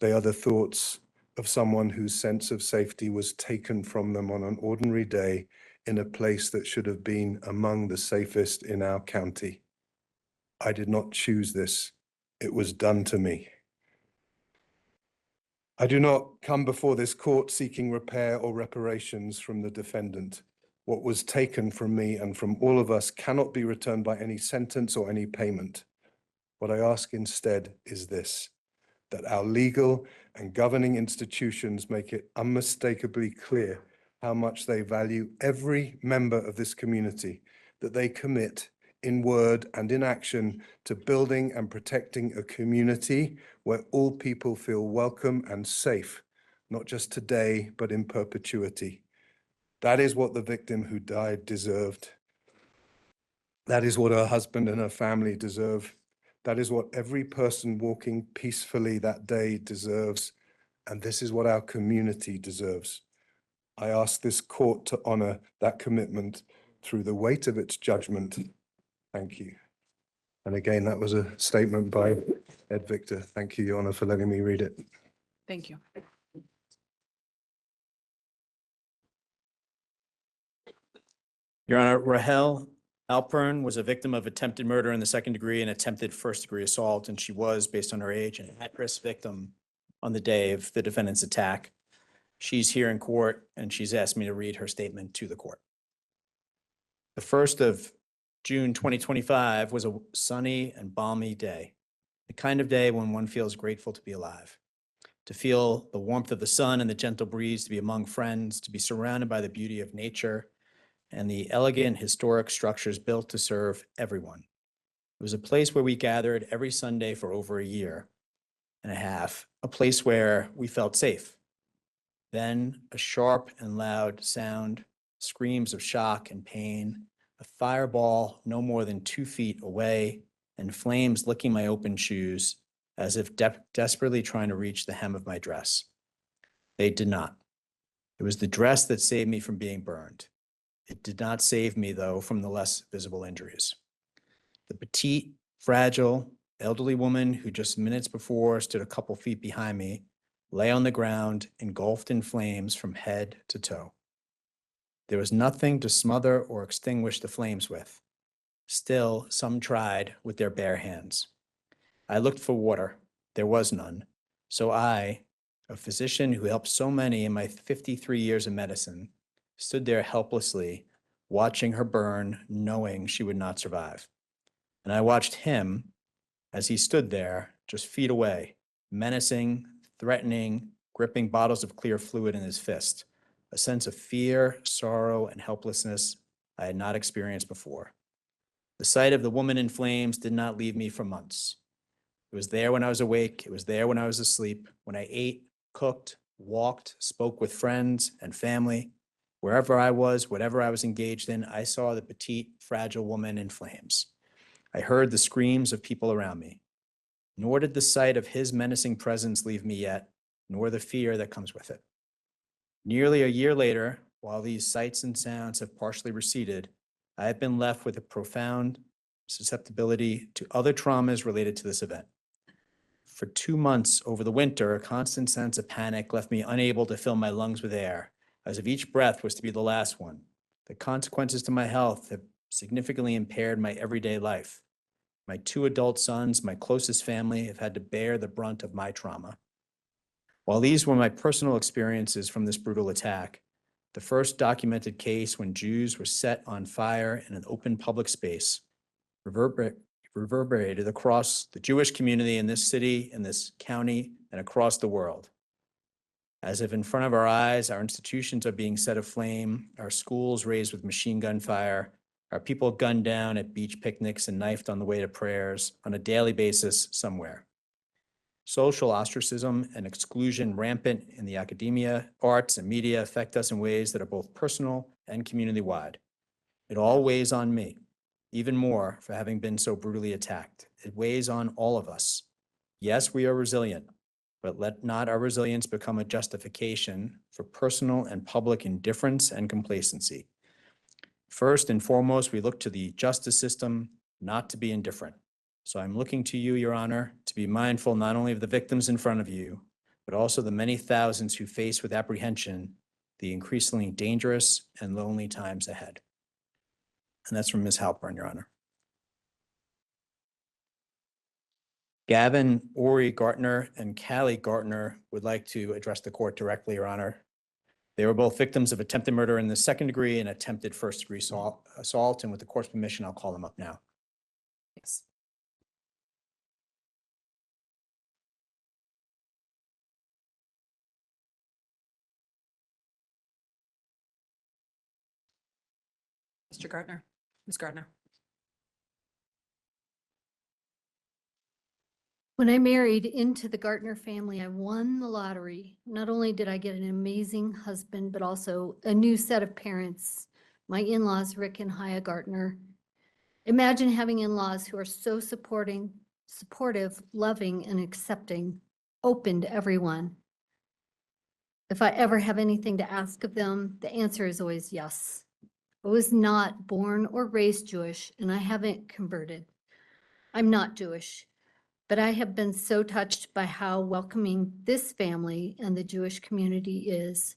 They are the thoughts of someone whose sense of safety was taken from them on an ordinary day in a place that should have been among the safest in our county. I did not choose this. It was done to me. I do not come before this court seeking repair or reparations from the defendant. What was taken from me and from all of us cannot be returned by any sentence or any payment. What I ask instead is this, that our legal and governing institutions make it unmistakably clear how much they value every member of this community, that they commit in word and in action to building and protecting a community where all people feel welcome and safe, not just today, but in perpetuity. That is what the victim who died deserved. That is what her husband and her family deserve. That is what every person walking peacefully that day deserves. And this is what our community deserves. I ask this court to honor that commitment through the weight of its judgment. Thank you. And again, that was a statement by Ed Victor. Thank you, Your Honor, for letting me read it. Thank you. Your Honor, Rahel Alpern was a victim of attempted murder in the second degree and attempted first degree assault, and she was, based on her age, an at-risk victim on the day of the defendant's attack. She's here in court, and she's asked me to read her statement to the court. The 1st of June 2025 was a sunny and balmy day, the kind of day when one feels grateful to be alive, to feel the warmth of the sun and the gentle breeze, to be among friends, to be surrounded by the beauty of nature and the elegant historic structures built to serve everyone. It was a place where we gathered every Sunday for over a year and a half, a place where we felt safe. Then a sharp and loud sound, screams of shock and pain, a fireball no more than 2 feet away, and flames licking my open shoes as if desperately trying to reach the hem of my dress. They did not. It was the dress that saved me from being burned. It did not save me, though, from the less visible injuries. The petite, fragile, elderly woman who just minutes before stood a couple feet behind me lay on the ground, engulfed in flames from head to toe. There was nothing to smother or extinguish the flames with. Still, some tried with their bare hands. I looked for water. There was none. So I, a physician who helped so many in my 53 years of medicine, stood there helplessly, watching her burn, knowing she would not survive. And I watched him as he stood there, just feet away, menacing, threatening, gripping bottles of clear fluid in his fist, a sense of fear, sorrow, and helplessness I had not experienced before. The sight of the woman in flames did not leave me for months. It was there when I was awake. It was there when I was asleep, when I ate, cooked, walked, spoke with friends and family. Wherever I was, whatever I was engaged in, I saw the petite, fragile woman in flames. I heard the screams of people around me. Nor did the sight of his menacing presence leave me yet, nor the fear that comes with it. Nearly a year later, while these sights and sounds have partially receded, I have been left with a profound susceptibility to other traumas related to this event. For 2 months over the winter, a constant sense of panic left me unable to fill my lungs with air, as if each breath was to be the last one. The consequences to my health have significantly impaired my everyday life. My 2 adult sons, my closest family, have had to bear the brunt of my trauma. While these were my personal experiences from this brutal attack, the first documented case when Jews were set on fire in an open public space reverberated across the Jewish community in this city, in this county, and across the world. As if in front of our eyes, our institutions are being set aflame, our schools razed with machine gun fire, our people gunned down at beach picnics and knifed on the way to prayers on a daily basis somewhere. Social ostracism and exclusion rampant in the academia, arts, and media affect us in ways that are both personal and community-wide. It all weighs on me, even more for having been so brutally attacked. It weighs on all of us. Yes, we are resilient, but let not our resilience become a justification for personal and public indifference and complacency. First and foremost, we look to the justice system not to be indifferent. So I'm looking to you, Your Honor, to be mindful not only of the victims in front of you, but also the many thousands who face with apprehension the increasingly dangerous and lonely times ahead. And that's from Ms. Halpern, Your Honor. Gavin, Ori Gartner, and Callie Gartner would like to address the court directly, Your Honor. They were both victims of attempted murder in the second degree and attempted first degree assault, and with the court's permission, I'll call them up now. Yes. Mr. Gardner, Ms. Gardner. When I married into the Gartner family, I won the lottery. Not only did I get an amazing husband, but also a new set of parents, my in-laws, Rick and Haya Gartner. Imagine having in-laws who are so supportive, loving, and accepting, open to everyone. If I ever have anything to ask of them, the answer is always yes. I was not born or raised Jewish, and I haven't converted. I'm not Jewish. But I have been so touched by how welcoming this family and the Jewish community is,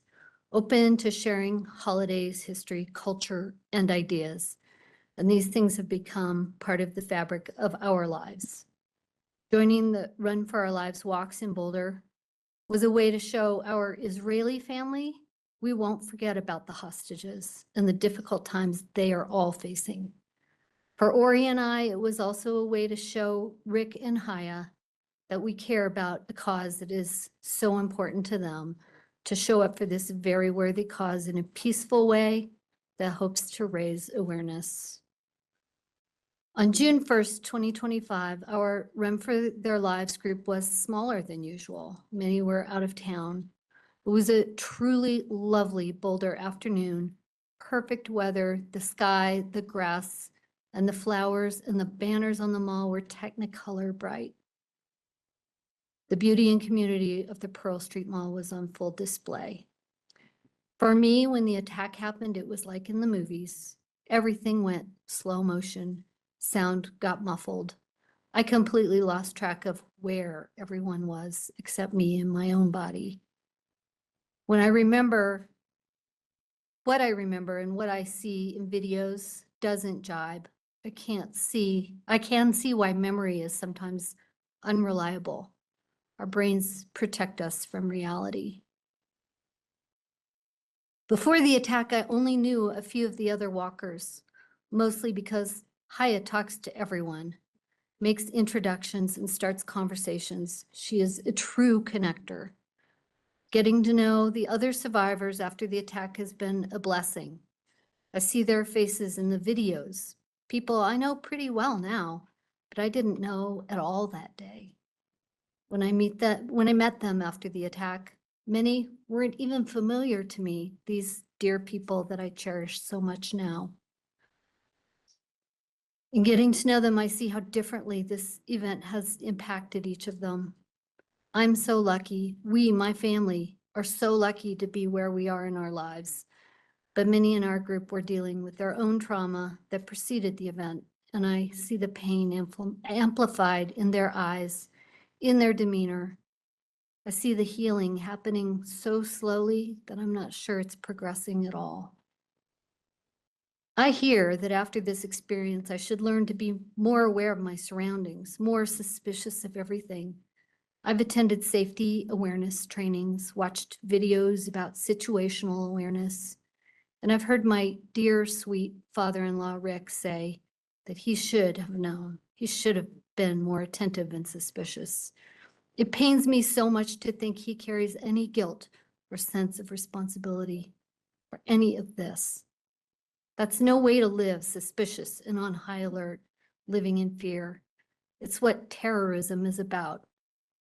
open to sharing holidays, history, culture, and ideas. And these things have become part of the fabric of our lives. Joining the Run for Our Lives walks in Boulder was a way to show our Israeli family we won't forget about the hostages and the difficult times they are all facing. For Ori and I, it was also a way to show Rick and Haya that we care about a cause that is so important to them, to show up for this very worthy cause in a peaceful way that hopes to raise awareness. On June 1st, 2025, our Run for Their Lives group was smaller than usual. Many were out of town. It was a truly lovely Boulder afternoon, perfect weather, the sky, the grass, and the flowers and the banners on the mall were Technicolor bright. The beauty and community of the Pearl Street Mall was on full display. For me, when the attack happened, it was like in the movies. Everything went slow motion, sound got muffled. I completely lost track of where everyone was except me and my own body. When I remember what I remember and what I see in videos doesn't jibe. I can see why memory is sometimes unreliable. Our brains protect us from reality. Before the attack, I only knew a few of the other walkers, mostly because Haya talks to everyone, makes introductions and starts conversations. She is a true connector. Getting to know the other survivors after the attack has been a blessing. I see their faces in the videos. People I know pretty well now, but I didn't know at all that day. When I met them after the attack, many weren't even familiar to me, these dear people that I cherish so much now. In getting to know them, I see how differently this event has impacted each of them. I'm so lucky, my family, are so lucky to be where we are in our lives. But many in our group were dealing with their own trauma that preceded the event and I see the pain amplified in their eyes, in their demeanor. I see the healing happening so slowly that I'm not sure it's progressing at all. I hear that after this experience, I should learn to be more aware of my surroundings, more suspicious of everything. I've attended safety awareness trainings, watched videos about situational awareness, and I've heard my dear, sweet father-in-law, Rick, say that he should have known. He should have been more attentive and suspicious. It pains me so much to think he carries any guilt or sense of responsibility for any of this. That's no way to live, suspicious and on high alert, living in fear. It's what terrorism is about.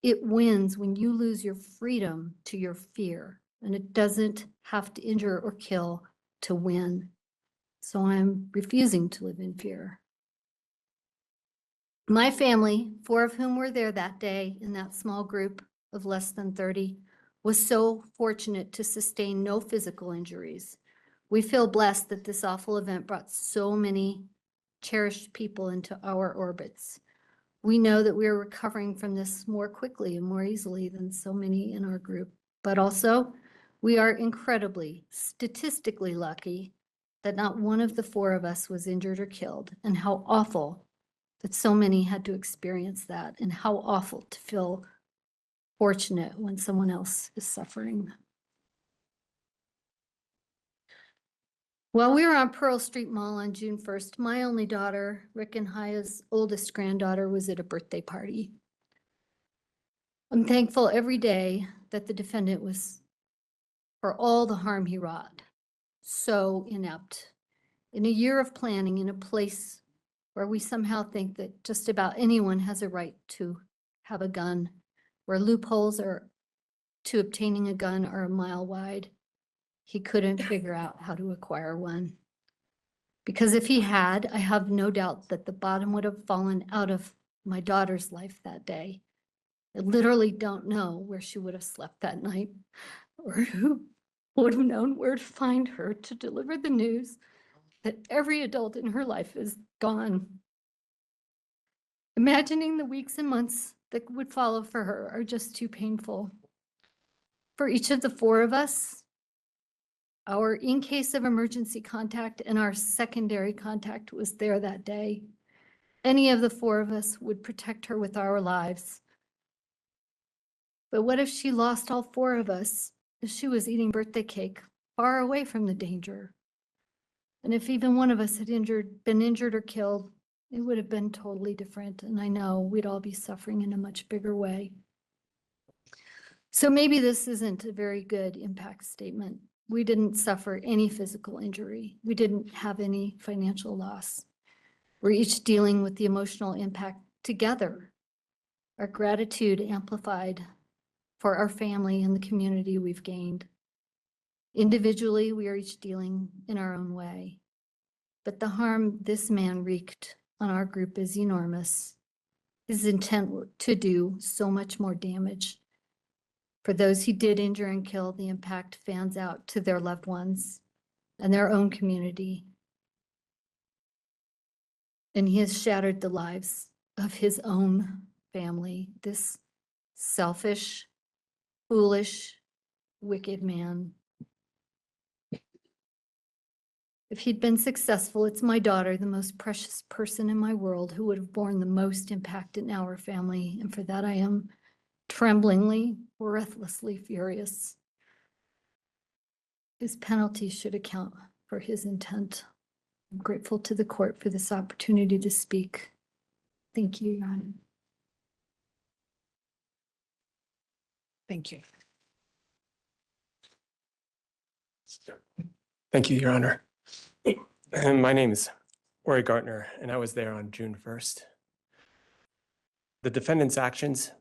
It wins when you lose your freedom to your fear, and it doesn't have to injure or kill to win. So I'm refusing to live in fear. My family, 4 of whom were there that day in that small group of less than 30, was so fortunate to sustain no physical injuries. We feel blessed that this awful event brought so many cherished people into our orbits. We know that we are recovering from this more quickly and more easily than so many in our group, but also we are incredibly, statistically lucky that not one of the 4 of us was injured or killed, and how awful that so many had to experience that, and how awful to feel fortunate when someone else is suffering. While we were on Pearl Street Mall on June 1st, my only daughter, Rick and Haya's oldest granddaughter, was at a birthday party. I'm thankful every day that the defendant was, for all the harm he wrought, so inept. In a year of planning, in a place where we somehow think that just about anyone has a right to have a gun, where loopholes to obtaining a gun are a mile wide, he couldn't figure out how to acquire one. Because if he had, I have no doubt that the bottom would have fallen out of my daughter's life that day. I literally don't know where she would have slept that night, or who would have known where to find her to deliver the news that every adult in her life is gone. Imagining the weeks and months that would follow for her are just too painful. For each of the 4 of us, our in case of emergency contact and our secondary contact was there that day. Any of the 4 of us would protect her with our lives. But what if she lost all 4 of us, if she was eating birthday cake far away from the danger? And if even one of us had been injured or killed, it would have been totally different. And I know we'd all be suffering in a much bigger way. So maybe this isn't a very good impact statement. We didn't suffer any physical injury. We didn't have any financial loss. We're each dealing with the emotional impact together. Our gratitude amplified for our family and the community we've gained. Individually, we are each dealing in our own way. But the harm this man wreaked on our group is enormous. His intent to do so much more damage. For those he did injure and kill, the impact fans out to their loved ones and their own community. And he has shattered the lives of his own family, this selfish, foolish, wicked man. If he'd been successful, it's my daughter, the most precious person in my world, who would have borne the most impact in our family. And for that, I am tremblingly, breathlessly furious. His penalty should account for his intent. I'm grateful to the court for this opportunity to speak. Thank you, Your Honor. Thank you. Thank you, Your Honor. And my name is Ori Gartner, and I was there on June 1st. The defendant's actions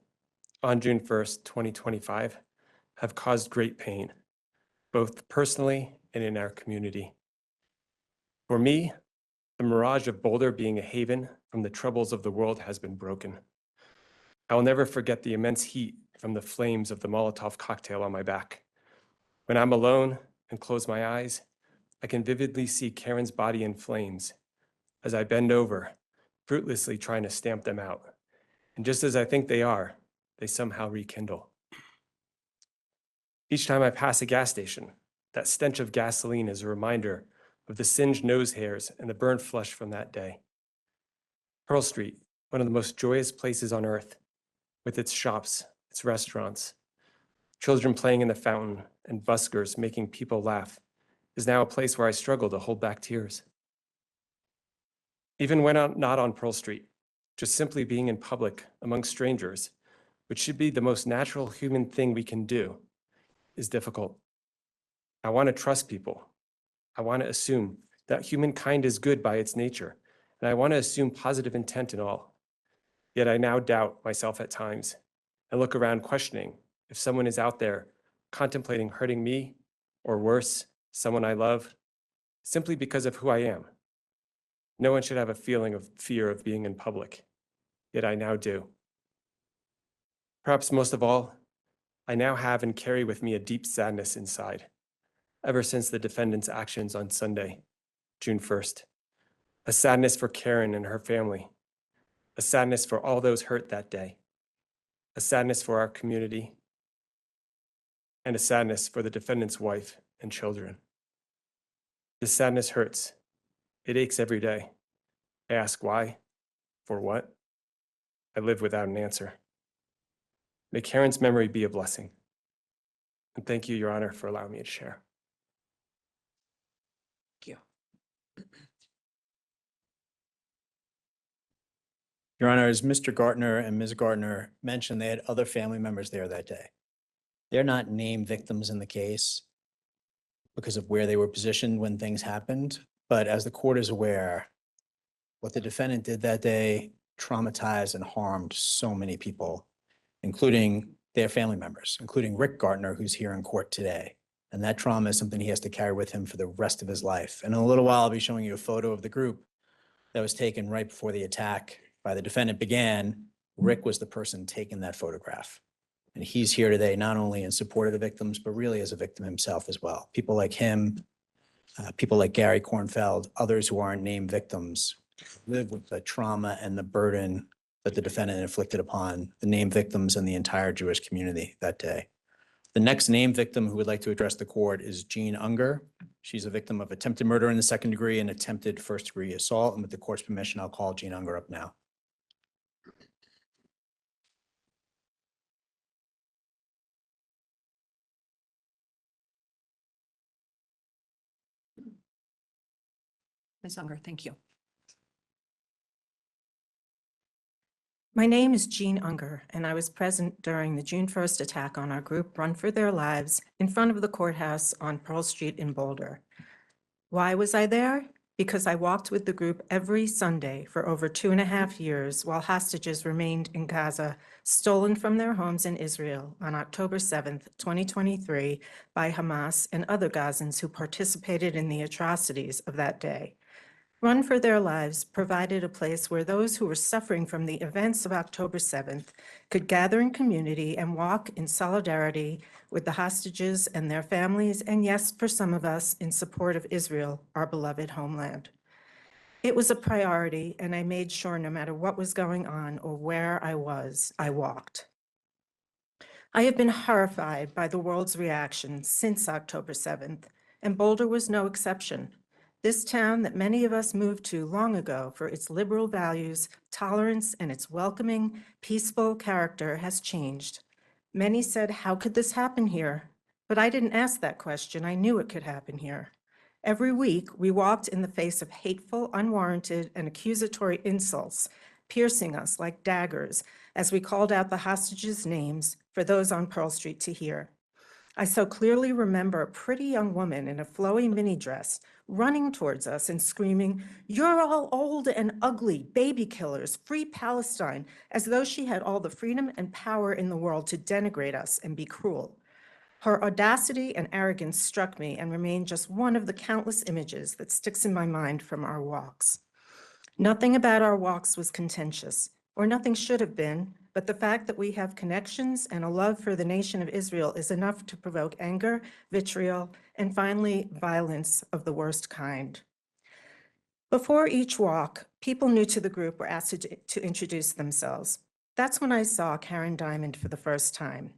on June 1st, 2025, have caused great pain, both personally and in our community. For me, the mirage of Boulder being a haven from the troubles of the world has been broken. I will never forget the immense heat from the flames of the Molotov cocktail on my back. When I'm alone and close my eyes, I can vividly see Karen's body in flames as I bend over fruitlessly trying to stamp them out. And just as I think they are, they somehow rekindle. Each time I pass a gas station, that stench of gasoline is a reminder of the singed nose hairs and the burnt flesh from that day. Pearl Street, one of the most joyous places on earth, with its shops, its restaurants, children playing in the fountain, and buskers making people laugh, is now a place where I struggle to hold back tears. Even when I'm not on Pearl Street, just simply being in public among strangers, which should be the most natural human thing we can do, is difficult. I want to trust people. I want to assume that humankind is good by its nature, and I want to assume positive intent in all. Yet I now doubt myself at times and look around questioning if someone is out there contemplating hurting me, or worse, someone I love, simply because of who I am. No one should have a feeling of fear of being in public, yet I now do. Perhaps most of all, I now have and carry with me a deep sadness inside, ever since the defendant's actions on Sunday, June 1st. A sadness for Karen and her family, a sadness for all those hurt that day, a sadness for our community, and a sadness for the defendant's wife and children. This sadness hurts. It aches every day. I ask why, for what? I live without an answer. May Karen's memory be a blessing. And thank you, Your Honor, for allowing me to share. Thank you. Your Honor, as Mr. Gartner and Ms. Gartner mentioned, they had other family members there that day. They're not named victims in the case because of where they were positioned when things happened. But as the court is aware, what the defendant did that day traumatized and harmed so many people, including their family members, including Rick Gartner, who's here in court today. And that trauma is something he has to carry with him for the rest of his life. And in a little while, I'll be showing you a photo of the group that was taken right before the attack by the defendant began. Rick was the person taking that photograph. And he's here today, not only in support of the victims, but really as a victim himself as well. People like him, people like Gary Kornfeld, others who aren't named victims, live with the trauma and the burden that the defendant inflicted upon the named victims and the entire Jewish community that day. The next named victim who would like to address the court is Jean Unger. She's a victim of attempted murder in the second degree and attempted first degree assault. And with the court's permission, I'll call Jean Unger up now. Ms. Unger, thank you. My name is Jean Unger, and I was present during the June 1st attack on our group Run for Their Lives in front of the courthouse on Pearl Street in Boulder. Why was I there? Because I walked with the group every Sunday for over 2.5 years while hostages remained in Gaza, stolen from their homes in Israel on October 7th, 2023 by Hamas and other Gazans who participated in the atrocities of that day. Run for Their Lives provided a place where those who were suffering from the events of October 7th could gather in community and walk in solidarity with the hostages and their families, and yes, for some of us, in support of Israel, our beloved homeland. It was a priority, and I made sure no matter what was going on or where I was, I walked. I have been horrified by the world's reaction since October 7th, and Boulder was no exception. This town that many of us moved to long ago for its liberal values, tolerance, and its welcoming, peaceful character has changed. Many said, how could this happen here? But I didn't ask that question. I knew it could happen here. Every week, we walked in the face of hateful, unwarranted, and accusatory insults, piercing us like daggers as we called out the hostages' names for those on Pearl Street to hear. I so clearly remember a pretty young woman in a flowy mini dress running towards us and screaming, "You're all old and ugly, baby killers, free Palestine," as though she had all the freedom and power in the world to denigrate us and be cruel. Her audacity and arrogance struck me and remained just one of the countless images that sticks in my mind from our walks. Nothing about our walks was contentious, or nothing should have been, but the fact that we have connections and a love for the nation of Israel is enough to provoke anger, vitriol, and finally, violence of the worst kind. Before each walk, People new to the group were asked to introduce themselves. That's when I saw Karen Diamond for the first time.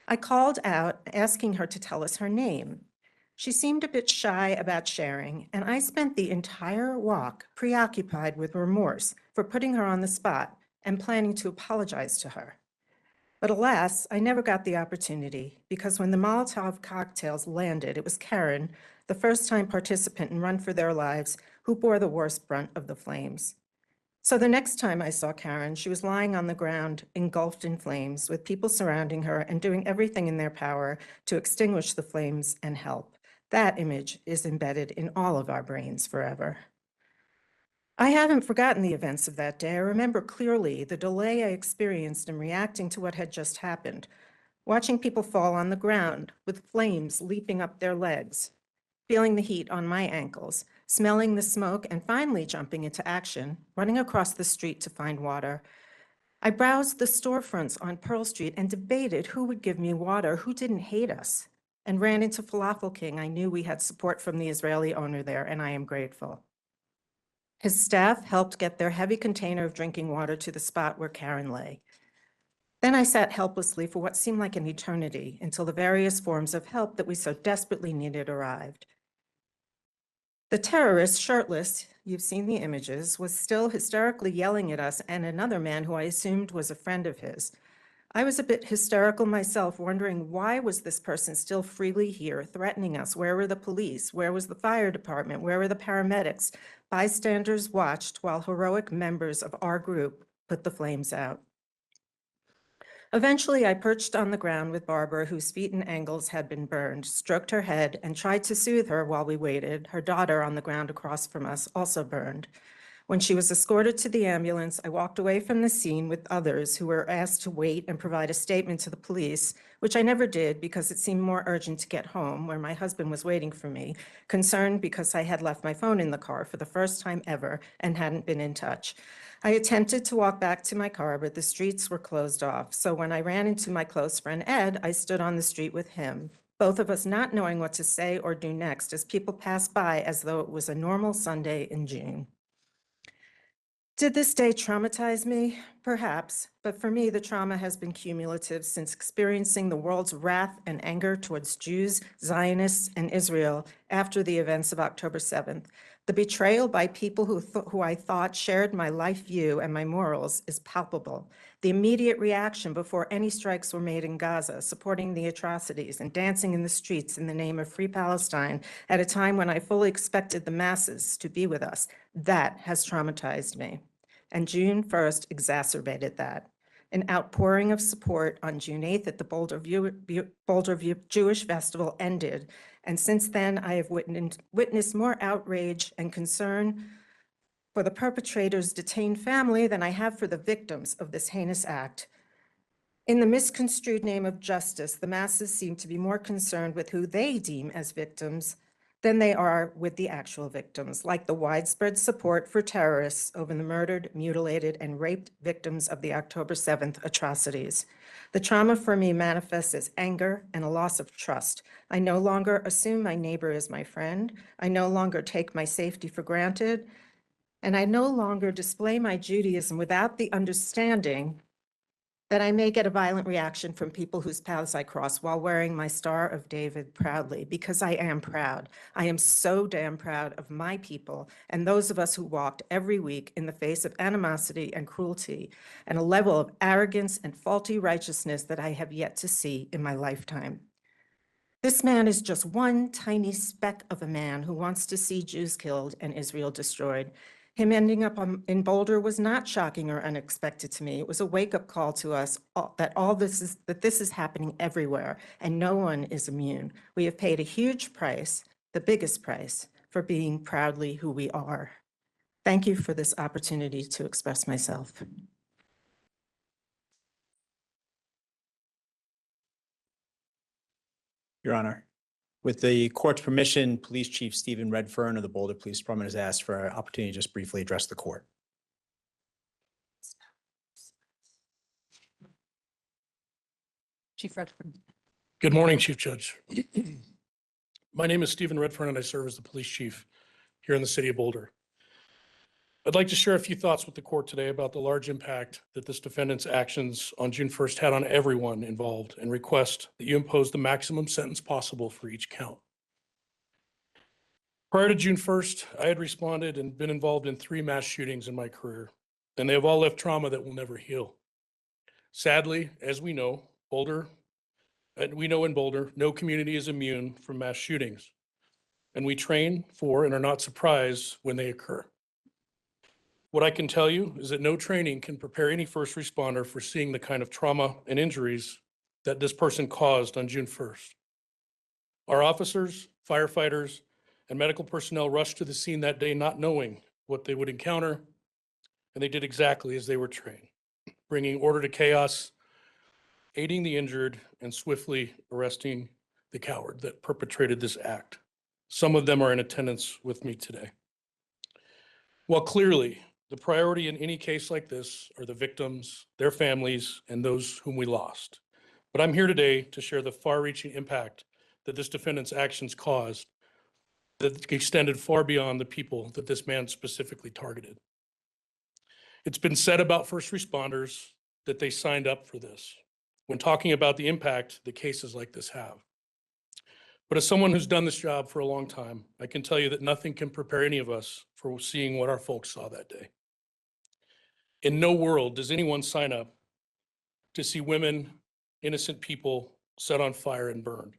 I called out, asking her to tell us her name. She seemed a bit shy about sharing, and I spent the entire walk preoccupied with remorse for putting her on the spot and planning to apologize to her. But alas, I never got the opportunity because when the Molotov cocktails landed, it was Karen, the first-time participant in Run for Their Lives, who bore the worst brunt of the flames. So the next time I saw Karen, she was lying on the ground, engulfed in flames, with people surrounding her and doing everything in their power to extinguish the flames and help. That image is embedded in all of our brains forever. I haven't forgotten the events of that day. I remember clearly the delay I experienced in reacting to what had just happened, watching people fall on the ground with flames leaping up their legs, feeling the heat on my ankles, smelling the smoke, and finally jumping into action, running across the street to find water. I browsed the storefronts on Pearl Street and debated who would give me water, who didn't hate us, and ran into Falafel King. I knew we had support from the Israeli owner there, and I am grateful. His staff helped get their heavy container of drinking water to the spot where Karen lay. Then I sat helplessly for what seemed like an eternity until the various forms of help that we so desperately needed arrived. The terrorist, shirtless, you've seen the images, was still hysterically yelling at us and another man who I assumed was a friend of his. I was a bit hysterical myself, wondering why was this person still freely here, threatening us? Where were the police? Where was the fire department? Where were the paramedics? Bystanders watched while heroic members of our group put the flames out. Eventually, I perched on the ground with Barbara, whose feet and ankles had been burned, stroked her head, and tried to soothe her while we waited. Her daughter on the ground across from us, also burned. When she was escorted to the ambulance, I walked away from the scene with others who were asked to wait and provide a statement to the police, which I never did because it seemed more urgent to get home, where my husband was waiting for me, concerned because I had left my phone in the car for the first time ever and hadn't been in touch. I attempted to walk back to my car, but the streets were closed off. So when I ran into my close friend Ed, I stood on the street with him, both of us not knowing what to say or do next as people passed by as though it was a normal Sunday in June. Did this day traumatize me? Perhaps, but for me, the trauma has been cumulative since experiencing the world's wrath and anger towards Jews, Zionists, and Israel after the events of October 7th. The betrayal by people who I thought shared my life view and my morals is palpable. The immediate reaction before any strikes were made in Gaza, supporting the atrocities and dancing in the streets in the name of Free Palestine at a time when I fully expected the masses to be with us, that has traumatized me. And June 1st exacerbated that. An outpouring of support on June 8th at the Boulder Jewish Festival ended. And since then, I have witnessed more outrage and concern for the perpetrator's detained family than I have for the victims of this heinous act. In the misconstrued name of justice, the masses seem to be more concerned with who they deem as victims than they are with the actual victims, like the widespread support for terrorists over the murdered, mutilated, and raped victims of the October 7th atrocities. The trauma for me manifests as anger and a loss of trust. I no longer assume my neighbor is my friend. I no longer take my safety for granted. And I no longer display my Judaism without the understanding that I may get a violent reaction from people whose paths I cross while wearing my Star of David proudly, because I am proud. I am so damn proud of my people and those of us who walked every week in the face of animosity and cruelty and a level of arrogance and faulty righteousness that I have yet to see in my lifetime. This man is just one tiny speck of a man who wants to see Jews killed and Israel destroyed. Him ending up in Boulder was not shocking or unexpected to me. It was a wake-up call to us that this is happening everywhere, and no one is immune. We have paid a huge price, the biggest price, for being proudly who we are. Thank you for this opportunity to express myself. Your Honor, with the court's permission, Police Chief Stephen Redfern of the Boulder Police Department has asked for an opportunity to just briefly address the court. Chief Redfern. Good morning, Chief Judge. My name is Stephen Redfern, and I serve as the police chief here in the city of Boulder. I'd like to share a few thoughts with the court today about the large impact that this defendant's actions on June 1st had on everyone involved and request that you impose the maximum sentence possible for each count. Prior to June 1st, I had responded and been involved in 3 mass shootings in my career, and they have all left trauma that will never heal. Sadly, as we know, in Boulder, no community is immune from mass shootings, and we train for and are not surprised when they occur. What I can tell you is that no training can prepare any first responder for seeing the kind of trauma and injuries that this person caused on June 1st. Our officers, firefighters, and medical personnel rushed to the scene that day not knowing what they would encounter, and they did exactly as they were trained, bringing order to chaos, aiding the injured, and swiftly arresting the coward that perpetrated this act. Some of them are in attendance with me today. While clearly the priority in any case like this are the victims, their families, and those whom we lost. But I'm here today to share the far-reaching impact that this defendant's actions caused that extended far beyond the people that this man specifically targeted. It's been said about first responders that they signed up for this when talking about the impact that cases like this have. But as someone who's done this job for a long time, I can tell you that nothing can prepare any of us for seeing what our folks saw that day. In no world does anyone sign up to see women, innocent people set on fire and burned.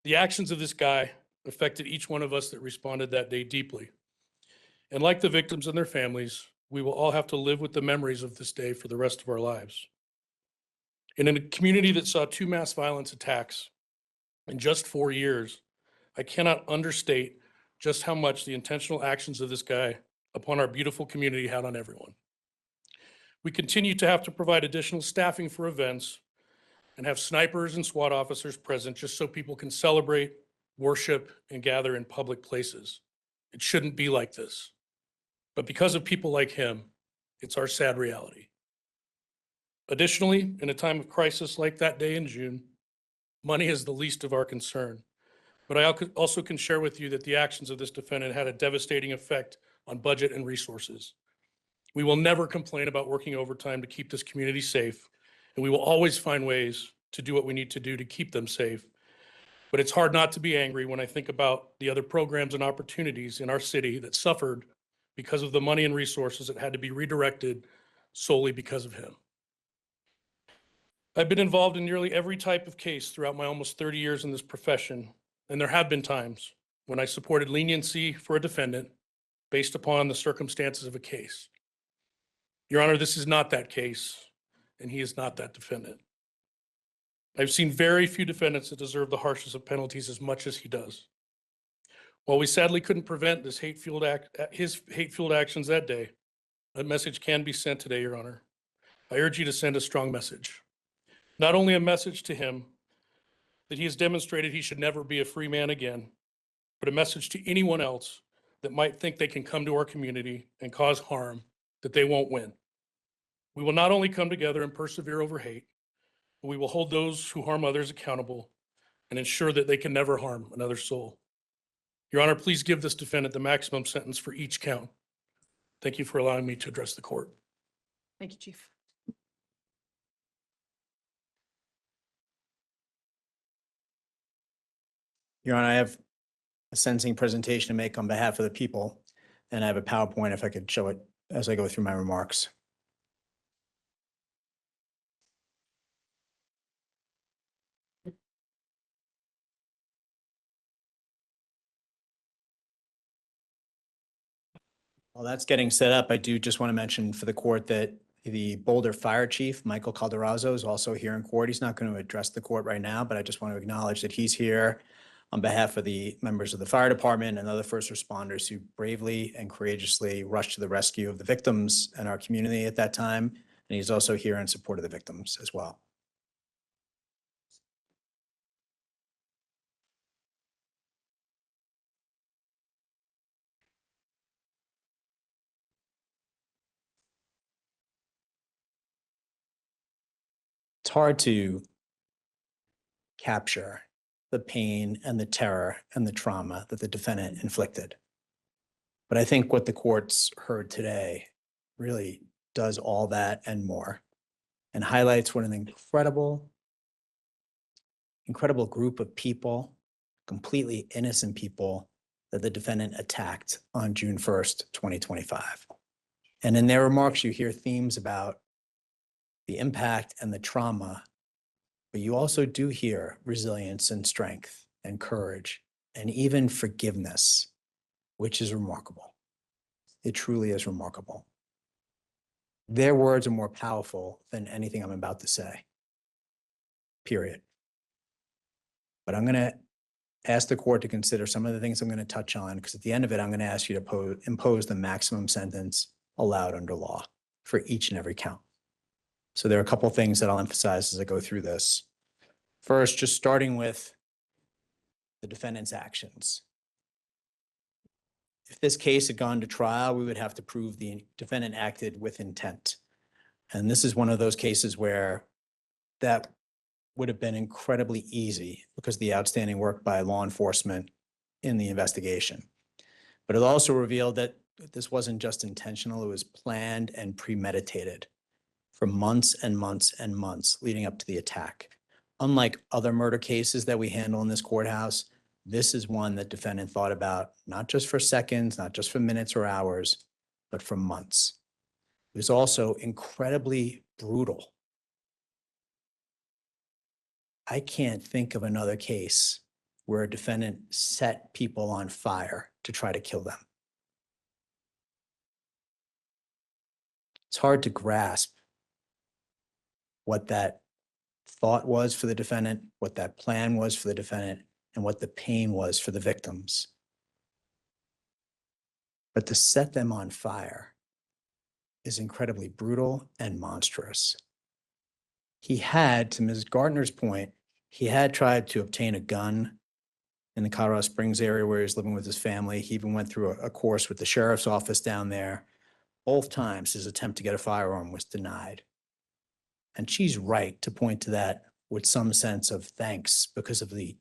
The actions of this guy affected each one of us that responded that day deeply. And like the victims and their families, we will all have to live with the memories of this day for the rest of our lives. In a community that saw 2 mass violence attacks in just 4 years, I cannot understate just how much the intentional actions of this guy upon our beautiful community had on everyone. We continue to have to provide additional staffing for events and have snipers and SWAT officers present just so people can celebrate, worship, and gather in public places. It shouldn't be like this. But because of people like him, it's our sad reality. Additionally, in a time of crisis like that day in June, money is the least of our concern. But I also can share with you that the actions of this defendant had a devastating effect on budget and resources. We will never complain about working overtime to keep this community safe, and we will always find ways to do what we need to do to keep them safe. But it's hard not to be angry when I think about the other programs and opportunities in our city that suffered because of the money and resources that had to be redirected solely because of him. I've been involved in nearly every type of case throughout my almost 30 years in this profession, and there have been times when I supported leniency for a defendant based upon the circumstances of a case. Your Honor, this is not that case, and he is not that defendant. I've seen very few defendants that deserve the harshest of penalties as much as he does. While we sadly couldn't prevent his hate-fueled actions that day, a message can be sent today, Your Honor. I urge you to send a strong message. Not only a message to him that he has demonstrated he should never be a free man again, but a message to anyone else that might think they can come to our community and cause harm that they won't win. We will not only come together and persevere over hate, but we will hold those who harm others accountable and ensure that they can never harm another soul. Your Honor, please give this defendant the maximum sentence for each count. Thank you for allowing me to address the court. Thank you, Chief. Your Honor, I have a sentencing presentation to make on behalf of the people, and I have a PowerPoint if I could show it as I go through my remarks. While that's getting set up, I do just want to mention for the court that the Boulder Fire Chief, Michael Calderazzo, is also here in court. He's not going to address the court right now, but I just want to acknowledge that he's here on behalf of the members of the fire department and other first responders who bravely and courageously rushed to the rescue of the victims and our community at that time. And he's also here in support of the victims as well. It's hard to capture the pain and the terror and the trauma that the defendant inflicted. But I think what the courts heard today really does all that and more, and highlights what an incredible group of people, completely innocent people, that the defendant attacked on June 1st, 2025. And in their remarks, you hear themes about the impact and the trauma, but you also do hear resilience and strength and courage and even forgiveness, which is remarkable. It truly is remarkable. Their words are more powerful than anything I'm about to say, period. But I'm going to ask the court to consider some of the things I'm going to touch on, because at the end of it, I'm going to ask you to impose the maximum sentence allowed under law for each and every count. So there are a couple of things that I'll emphasize as I go through this. First, just starting with the defendant's actions. If this case had gone to trial, we would have to prove the defendant acted with intent. And this is one of those cases where that would have been incredibly easy because of the outstanding work by law enforcement in the investigation. But it also revealed that this wasn't just intentional, it was planned and premeditated for months and months and months leading up to the attack. Unlike other murder cases that we handle in this courthouse, this is one that defendant thought about, not just for seconds, not just for minutes or hours, but for months. It was also incredibly brutal. I can't think of another case where a defendant set people on fire to try to kill them. It's hard to grasp what that thought was for the defendant, what that plan was for the defendant, and what the pain was for the victims. But to set them on fire is incredibly brutal and monstrous. He had, to Ms. Gardner's point, he had tried to obtain a gun in the Colorado Springs area where he was living with his family. He even went through a course with the sheriff's office down there. Both times his attempt to get a firearm was denied. And she's right to point to that with some sense of thanks because of the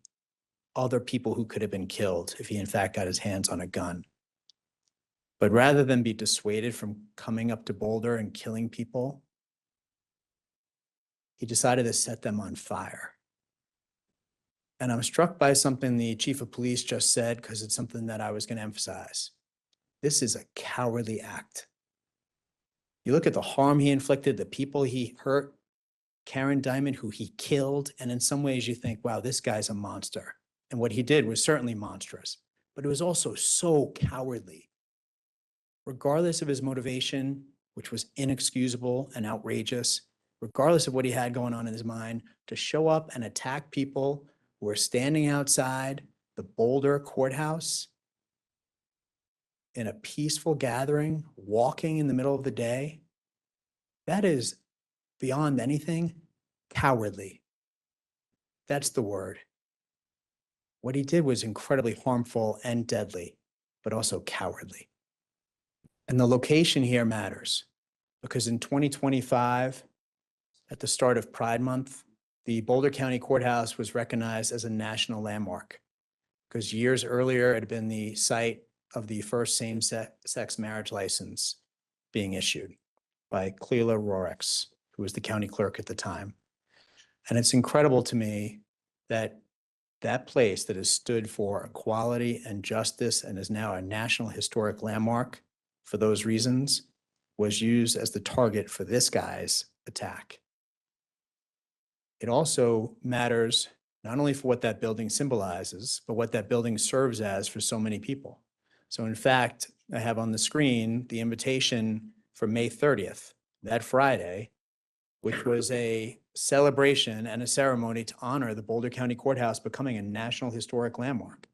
other people who could have been killed if he in fact got his hands on a gun. But rather than be dissuaded from coming up to Boulder and killing people, he decided to set them on fire. And I'm struck by something the chief of police just said, because it's something that I was going to emphasize. This is a cowardly act. You look at the harm he inflicted, the people he hurt, Karen Diamond, who he killed, and in some ways you think, wow, this guy's a monster. And what he did was certainly monstrous, but it was also so cowardly. Regardless of his motivation, which was inexcusable and outrageous, regardless of what he had going on in his mind, to show up and attack people who were standing outside the Boulder courthouse in a peaceful gathering, walking in the middle of the day, that is beyond anything cowardly. That's the word. What he did was incredibly harmful and deadly, but also cowardly. And the location here matters because in 2025, at the start of Pride Month, the Boulder County Courthouse was recognized as a national landmark because years earlier, it had been the site of the first same-sex marriage license being issued by Cleela Rorix, who was the county clerk at the time. And it's incredible to me that that place that has stood for equality and justice and is now a national historic landmark for those reasons was used as the target for this guy's attack. It also matters not only for what that building symbolizes, but what that building serves as for so many people. So in fact, I have on the screen the invitation for May 30th, that Friday, which was a celebration and a ceremony to honor the Boulder County Courthouse becoming a National Historic Landmark.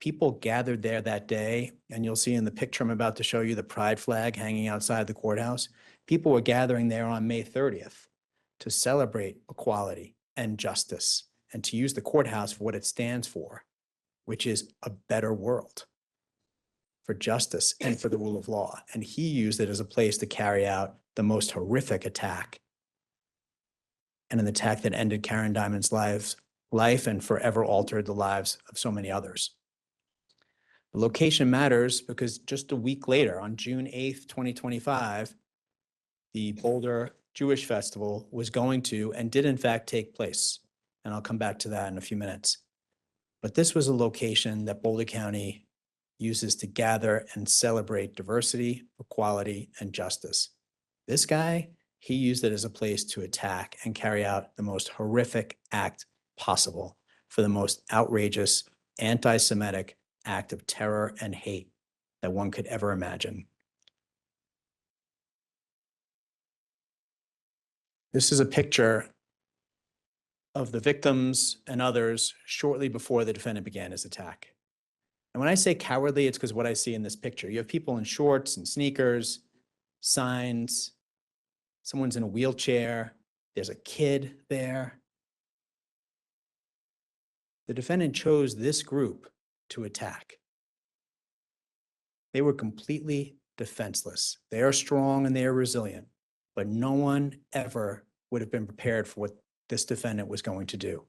People gathered there that day, and you'll see in the picture I'm about to show you the pride flag hanging outside the courthouse. People were gathering there on May 30th to celebrate equality and justice and to use the courthouse for what it stands for, which is a better world for justice and for the rule of law. And he used it as a place to carry out the most horrific attack, and an attack that ended Karen Diamond's life and forever altered the lives of so many others. The location matters because just a week later, on June 8th, 2025, the Boulder Jewish Festival was going to and did in fact take place. And I'll come back to that in a few minutes. But this was a location that Boulder County uses to gather and celebrate diversity, equality, and justice. This guy, he used it as a place to attack and carry out the most horrific act possible for the most outrageous anti-Semitic act of terror and hate that one could ever imagine. This is a picture of the victims and others shortly before the defendant began his attack. And when I say cowardly, it's because what I see in this picture. You have people in shorts and sneakers, signs, someone's in a wheelchair, there's a kid there. The defendant chose this group to attack. They were completely defenseless. They are strong and they are resilient, but no one ever would have been prepared for what this defendant was going to do.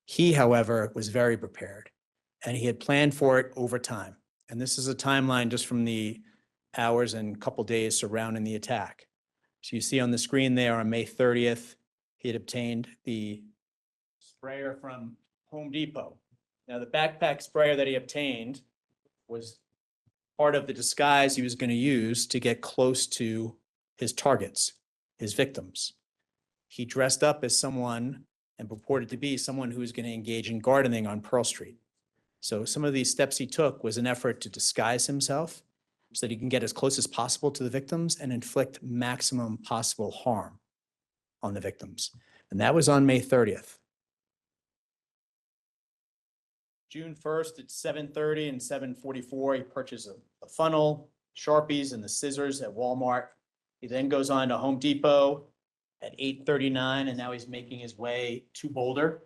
He, however, was very prepared, and he had planned for it over time. And this is a timeline just from the hours and couple days surrounding the attack. So you see on the screen there on May 30th, he had obtained the sprayer from Home Depot. Now, the backpack sprayer that he obtained was part of the disguise he was going to use to get close to his targets, his victims. He dressed up as someone and purported to be someone who was going to engage in gardening on Pearl Street. So some of these steps he took was an effort to disguise himself so that he can get as close as possible to the victims and inflict maximum possible harm on the victims. And that was on May 30th. June 1st at 7:30 and 7:44, he purchased a funnel, Sharpies, and the scissors at Walmart. He then goes on to Home Depot at 8:39, and now he's making his way to Boulder.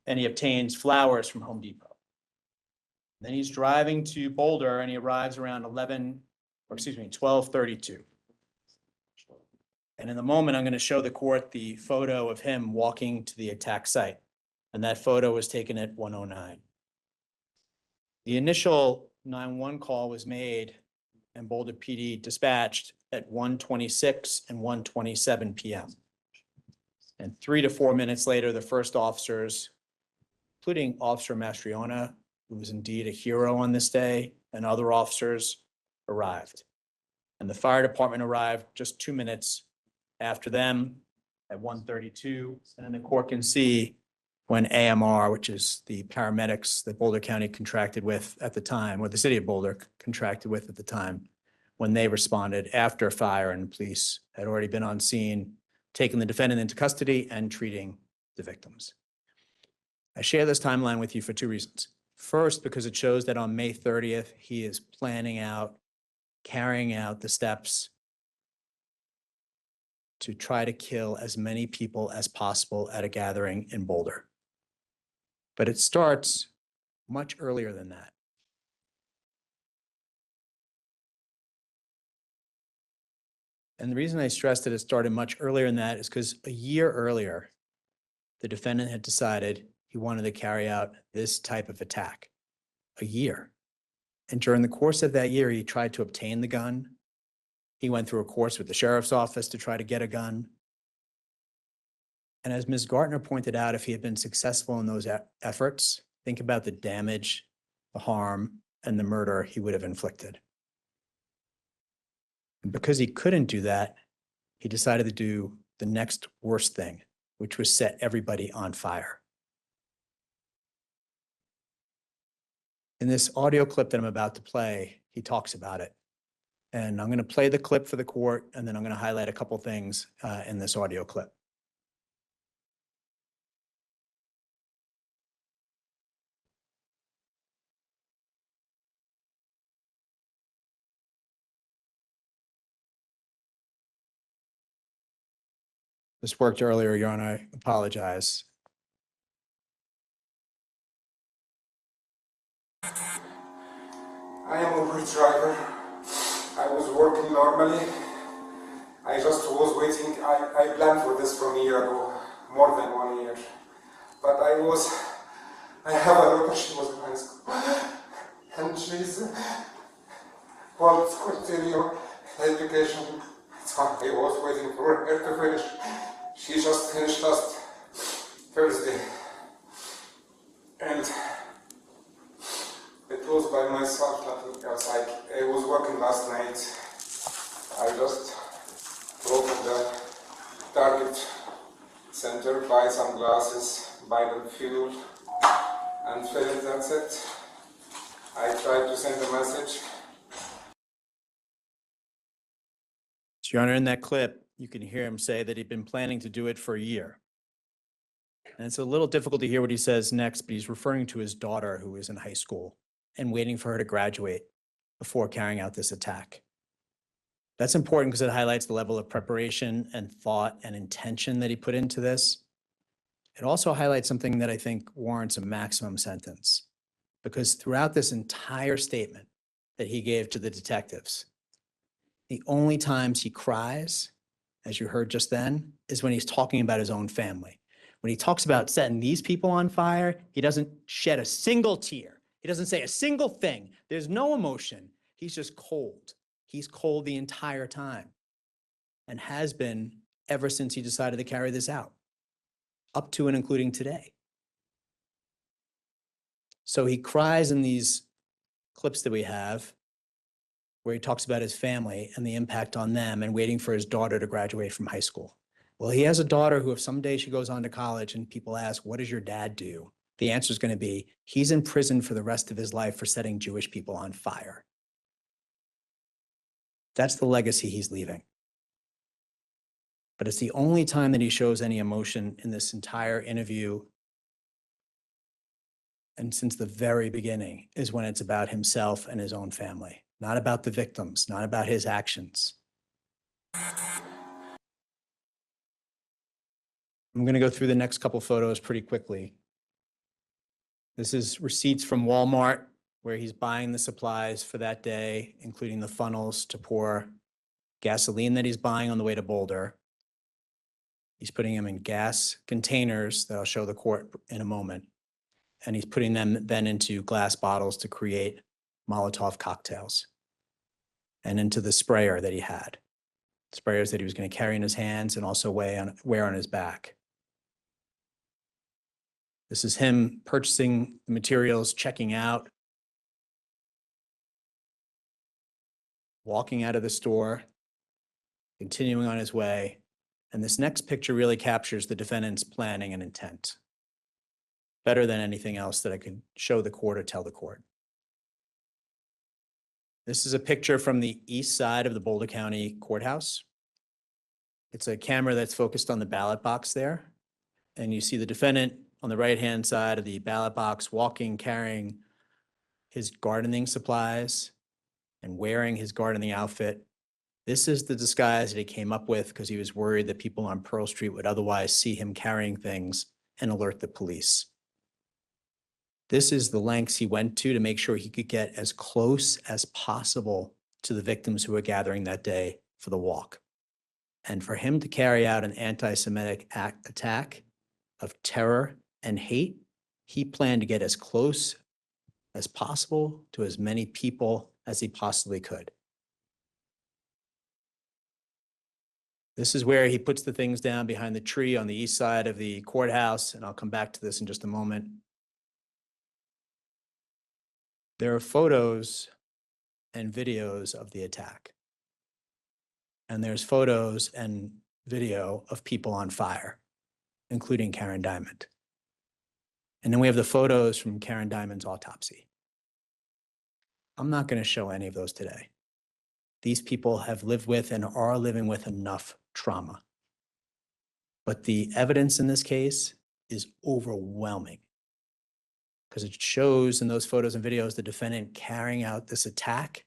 And he obtains flowers from Home Depot. Then he's driving to Boulder and he arrives around 12:32. And in the moment, I'm going to show the court the photo of him walking to the attack site. And that photo was taken at 1:09. The initial 911 call was made and Boulder PD dispatched at 1:26 and 1:27 p.m. And 3 to 4 minutes later, the first officers, including Officer Mastriona, who was indeed a hero on this day, and other officers arrived. And the fire department arrived just 2 minutes after them at 1:32. And then the court can see when AMR, which is the paramedics that Boulder County contracted with at the time, or the city of Boulder contracted with at the time, when they responded after fire and police had already been on scene, taking the defendant into custody and treating the victims. I share this timeline with you for two reasons. First, because it shows that on May 30th, he is planning out, carrying out the steps to try to kill as many people as possible at a gathering in Boulder. But it starts much earlier than that. And the reason I stressed that it started much earlier than that is because a year earlier, the defendant had decided he wanted to carry out this type of attack. A year. And during the course of that year, he tried to obtain the gun. He went through a course with the sheriff's office to try to get a gun. And as Ms. Gartner pointed out, if he had been successful in those efforts, think about the damage, the harm, and the murder he would have inflicted. And because he couldn't do that, he decided to do the next worst thing, which was set everybody on fire. In this audio clip that I'm about to play, he talks about it. And I'm going to play the clip for the court, and then I'm going to highlight a couple things in this audio clip. This worked earlier, Your Honor. I apologize. I am a bridge driver. I was working normally. I just was waiting. I planned for this from a year ago, more than 1 year. But I have a daughter, she was in high school. please, won't continue education. So I was waiting for her to finish. She just finished last Thursday. And it was by myself, nothing else. I was working last night. I just drove to the Target Center, buy some glasses, buy them fuel, and fill it, that's it. I tried to send a message. So, Your Honor, in that clip, you can hear him say that he'd been planning to do it for a year. And it's a little difficult to hear what he says next, but he's referring to his daughter who is in high school and waiting for her to graduate before carrying out this attack. That's important because it highlights the level of preparation and thought and intention that he put into this. It also highlights something that I think warrants a maximum sentence, because throughout this entire statement that he gave to the detectives, the only times he cries, as you heard just then, is when he's talking about his own family. When he talks about setting these people on fire, he doesn't shed a single tear. He doesn't say a single thing. There's no emotion. He's just cold. He's cold the entire time and has been ever since he decided to carry this out, up to and including today. So he cries in these clips that we have where he talks about his family and the impact on them and waiting for his daughter to graduate from high school. Well, he has a daughter who, if someday she goes on to college and people ask, what does your dad do? The answer is going to be, he's in prison for the rest of his life for setting Jewish people on fire. That's the legacy he's leaving. But it's the only time that he shows any emotion in this entire interview. And since the very beginning is when it's about himself and his own family, not about the victims, not about his actions. I'm going to go through the next couple photos pretty quickly. This is receipts from Walmart, where he's buying the supplies for that day, including the funnels to pour gasoline that he's buying on the way to Boulder. He's putting them in gas containers that I'll show the court in a moment. And he's putting them then into glass bottles to create Molotov cocktails, and into the sprayer that he had. Sprayers that he was going to carry in his hands and also wear on his back. This is him purchasing the materials, checking out, walking out of the store, continuing on his way. And this next picture really captures the defendant's planning and intent better than anything else that I could show the court or tell the court. This is a picture from the east side of the Boulder County Courthouse. It's a camera that's focused on the ballot box there. And you see the defendant on the right-hand side of the ballot box walking, carrying his gardening supplies and wearing his gardening outfit. This is the disguise that he came up with because he was worried that people on Pearl Street would otherwise see him carrying things and alert the police. This is the lengths he went to make sure he could get as close as possible to the victims who were gathering that day for the walk. And for him to carry out an anti-Semitic attack of terror and hate, he planned to get as close as possible to as many people as he possibly could. This is where he puts the things down behind the tree on the east side of the courthouse, and I'll come back to this in just a moment. There are photos and videos of the attack. And there's photos and video of people on fire, including Karen Diamond. And then we have the photos from Karen Diamond's autopsy. I'm not going to show any of those today. These people have lived with and are living with enough trauma. But the evidence in this case is overwhelming, because it shows in those photos and videos the defendant carrying out this attack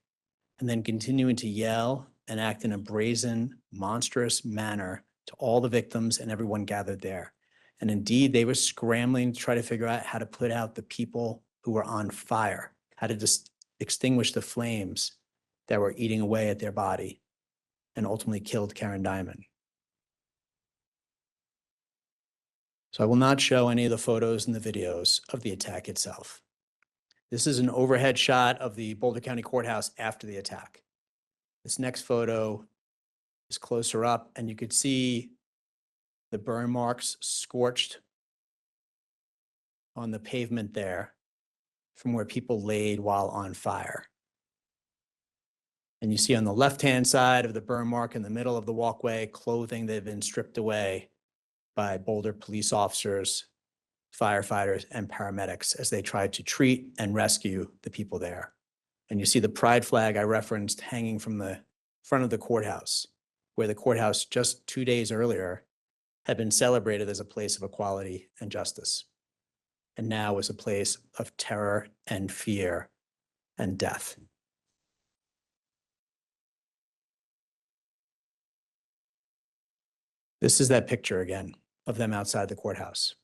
and then continuing to yell and act in a brazen, monstrous manner to all the victims and everyone gathered there. And indeed, they were scrambling to try to figure out how to put out the people who were on fire, how to just extinguish the flames that were eating away at their body and ultimately killed Karen Diamond. So I will not show any of the photos and the videos of the attack itself. This is an overhead shot of the Boulder County Courthouse after the attack. This next photo is closer up, and you could see the burn marks scorched on the pavement there from where people laid while on fire. And you see on the left-hand side of the burn mark in the middle of the walkway, clothing that had been stripped away by Boulder police officers, firefighters, and paramedics as they tried to treat and rescue the people there. And you see the pride flag I referenced hanging from the front of the courthouse, where the courthouse just 2 days earlier had been celebrated as a place of equality and justice, and now is a place of terror and fear and death. This is that picture again of them outside the courthouse.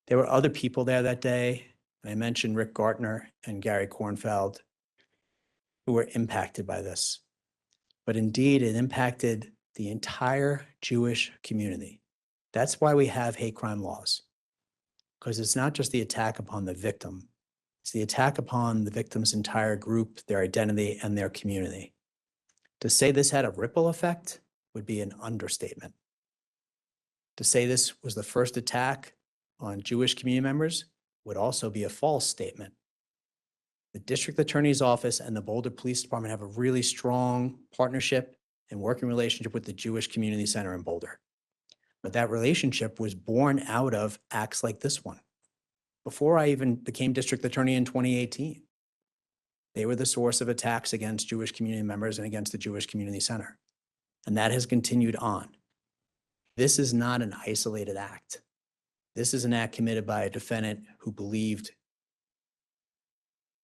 There were other people there that day. And I mentioned Rick Gartner and Gary Kornfeld, who were impacted by this. But indeed, it impacted the entire Jewish community. That's why we have hate crime laws, because it's not just the attack upon the victim, it's the attack upon the victim's entire group, their identity, and their community. To say this had a ripple effect would be an understatement. To say this was the first attack on Jewish community members would also be a false statement. The district attorney's office and the Boulder Police Department have a really strong partnership and working relationship with the Jewish Community Center in Boulder. But that relationship was born out of acts like this one. Before I even became district attorney in 2018, they were the source of attacks against Jewish community members and against the Jewish Community Center. And that has continued on. This is not an isolated act. This is an act committed by a defendant who believed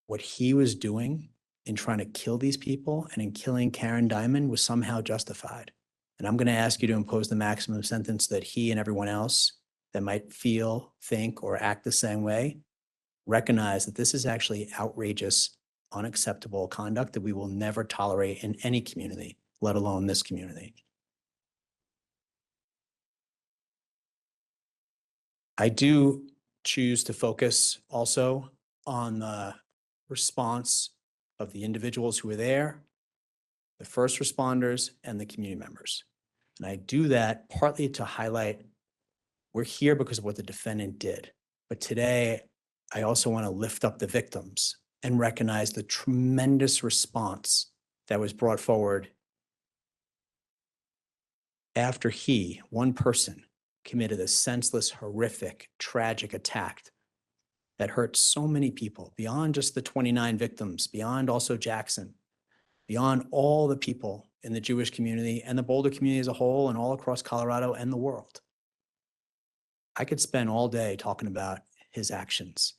what he was doing in trying to kill these people and in killing Karen Diamond was somehow justified. And I'm going to ask you to impose the maximum sentence that he and everyone else that might feel, think, or act the same way recognize that this is actually outrageous, unacceptable conduct that we will never tolerate in any community, let alone this community. I do choose to focus also on the response of the individuals who were there, the first responders, and the community members. And I do that partly to highlight we're here because of what the defendant did. But today, I also want to lift up the victims and recognize the tremendous response that was brought forward after he, one person, committed a senseless, horrific, tragic attack that hurt so many people, beyond just the 29 victims, beyond also Jackson, beyond all the people in the Jewish community and the Boulder community as a whole and all across Colorado and the world. I could spend all day talking about his actions,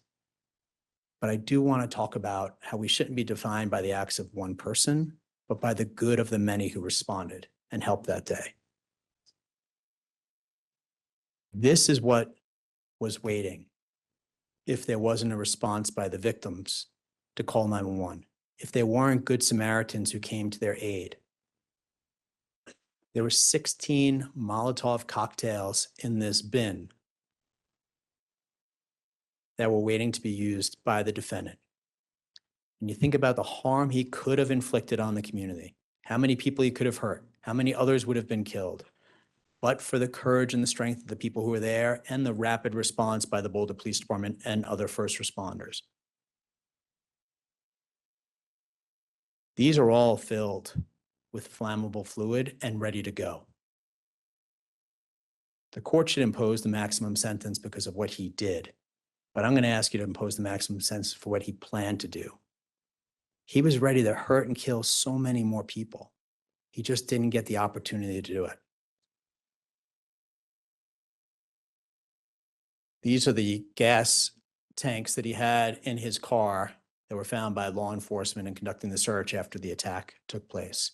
but I do want to talk about how we shouldn't be defined by the acts of one person, but by the good of the many who responded and helped that day. This is what was waiting if there wasn't a response by the victims to call 911, if there weren't good Samaritans who came to their aid. There were 16 Molotov cocktails in this bin that were waiting to be used by the defendant. And you think about the harm he could have inflicted on the community, how many people he could have hurt, how many others would have been killed, but for the courage and the strength of the people who were there and the rapid response by the Boulder Police Department and other first responders. These are all filled with flammable fluid and ready to go. The court should impose the maximum sentence because of what he did, but I'm going to ask you to impose the maximum sentence for what he planned to do. He was ready to hurt and kill so many more people. He just didn't get the opportunity to do it. These are the gas tanks that he had in his car that were found by law enforcement in conducting the search after the attack took place.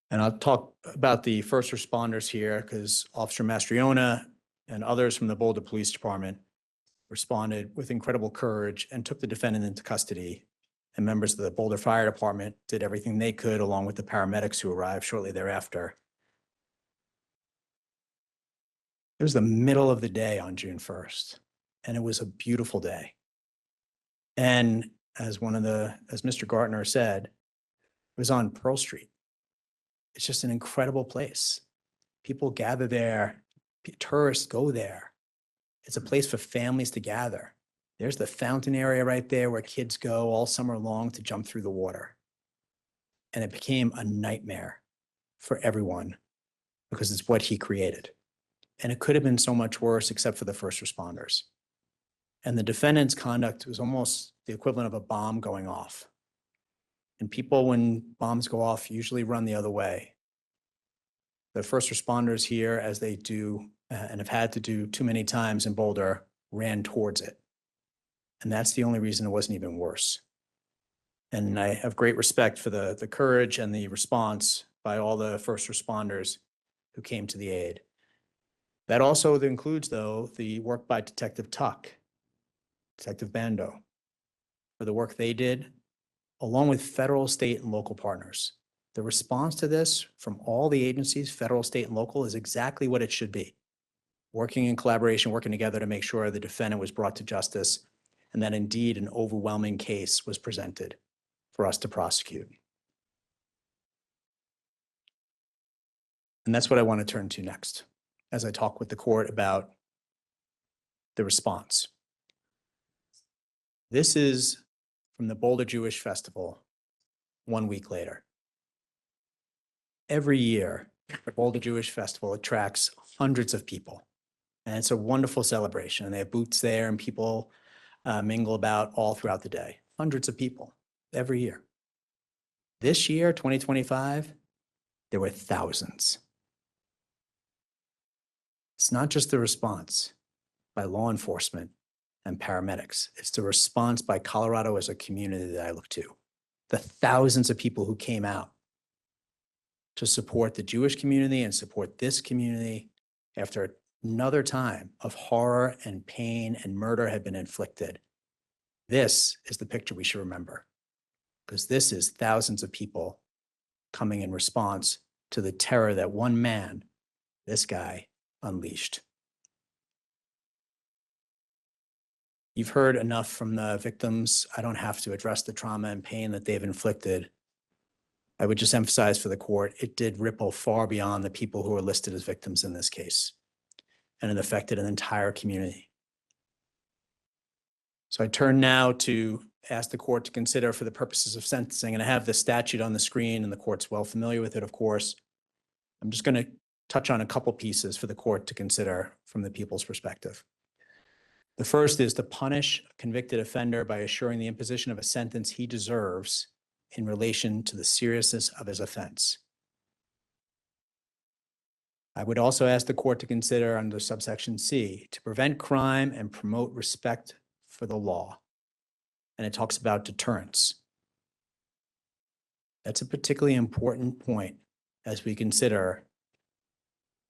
And I'll talk about the first responders here because Officer Mastriona and others from the Boulder Police Department responded with incredible courage and took the defendant into custody. And members of the Boulder Fire Department did everything they could along with the paramedics who arrived shortly thereafter. It was the middle of the day on June 1st. and it was a beautiful day. And as Mr. Gartner said, it was on Pearl Street. It's just an incredible place. People gather there, tourists go there. It's a place for families to gather. There's the fountain area right there where kids go all summer long to jump through the water. And it became a nightmare for everyone because it's what he created. And it could have been so much worse except for the first responders. And the defendant's conduct was almost the equivalent of a bomb going off. And people, when bombs go off, usually run the other way. The first responders here, as they do and have had to do too many times in Boulder, ran towards it. And that's the only reason it wasn't even worse. And I have great respect for the courage and the response by all the first responders who came to the aid. That also includes, though, the work by Detective Tuck, Detective Bando, for the work they did, along with federal, state, and local partners. The response to this from all the agencies, federal, state, and local, is exactly what it should be. Working in collaboration, working together to make sure the defendant was brought to justice and that indeed an overwhelming case was presented for us to prosecute. And that's what I want to turn to next as I talk with the court about the response. This is from the Boulder Jewish Festival 1 week later. Every year, the Boulder Jewish Festival attracts hundreds of people. And it's a wonderful celebration. And they have booths there and people mingle about all throughout the day. Hundreds of people every year. This year, 2025, there were thousands. It's not just the response by law enforcement and paramedics. It's the response by Colorado as a community that I look to. The thousands of people who came out to support the Jewish community and support this community after another time of horror and pain and murder had been inflicted. This is the picture we should remember, because this is thousands of people coming in response to the terror that one man, this guy, unleashed. You've heard enough from the victims. I don't have to address the trauma and pain that they've inflicted. I would just emphasize for the court, it did ripple far beyond the people who are listed as victims in this case, and it affected an entire community. So I turn now to ask the court to consider for the purposes of sentencing, and I have the statute on the screen and the court's well familiar with it, of course. I'm just going to touch on a couple pieces for the court to consider from the people's perspective. The first is to punish a convicted offender by assuring the imposition of a sentence he deserves in relation to the seriousness of his offense. I would also ask the court to consider under subsection C to prevent crime and promote respect for the law. And it talks about deterrence. That's a particularly important point as we consider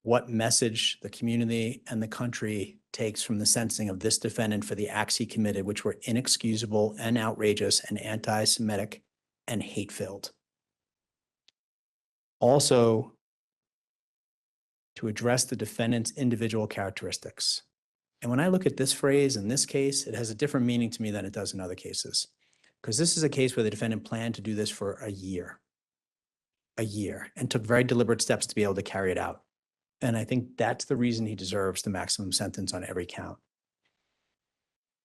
what message the community and the country takes from the sentencing of this defendant for the acts he committed, which were inexcusable and outrageous and anti-Semitic and hate-filled. Also, to address the defendant's individual characteristics. And when I look at this phrase in this case, it has a different meaning to me than it does in other cases, because this is a case where the defendant planned to do this for a year, and took very deliberate steps to be able to carry it out. And I think that's the reason he deserves the maximum sentence on every count.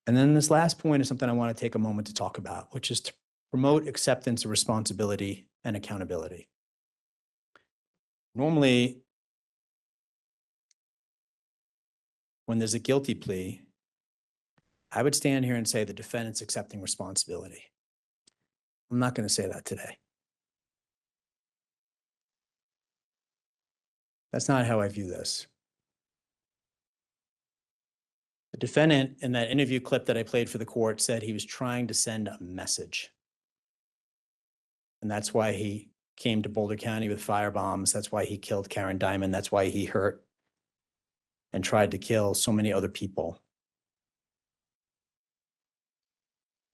And then this last point is something I want to take a moment to talk about, which is to promote acceptance of responsibility and accountability. Normally, when there's a guilty plea, I would stand here and say the defendant's accepting responsibility. I'm not going to say that today. That's not how I view this. The defendant in that interview clip that I played for the court said he was trying to send a message. And that's why he came to Boulder County with firebombs. That's why he killed Karen Diamond. That's why he hurt and tried to kill so many other people.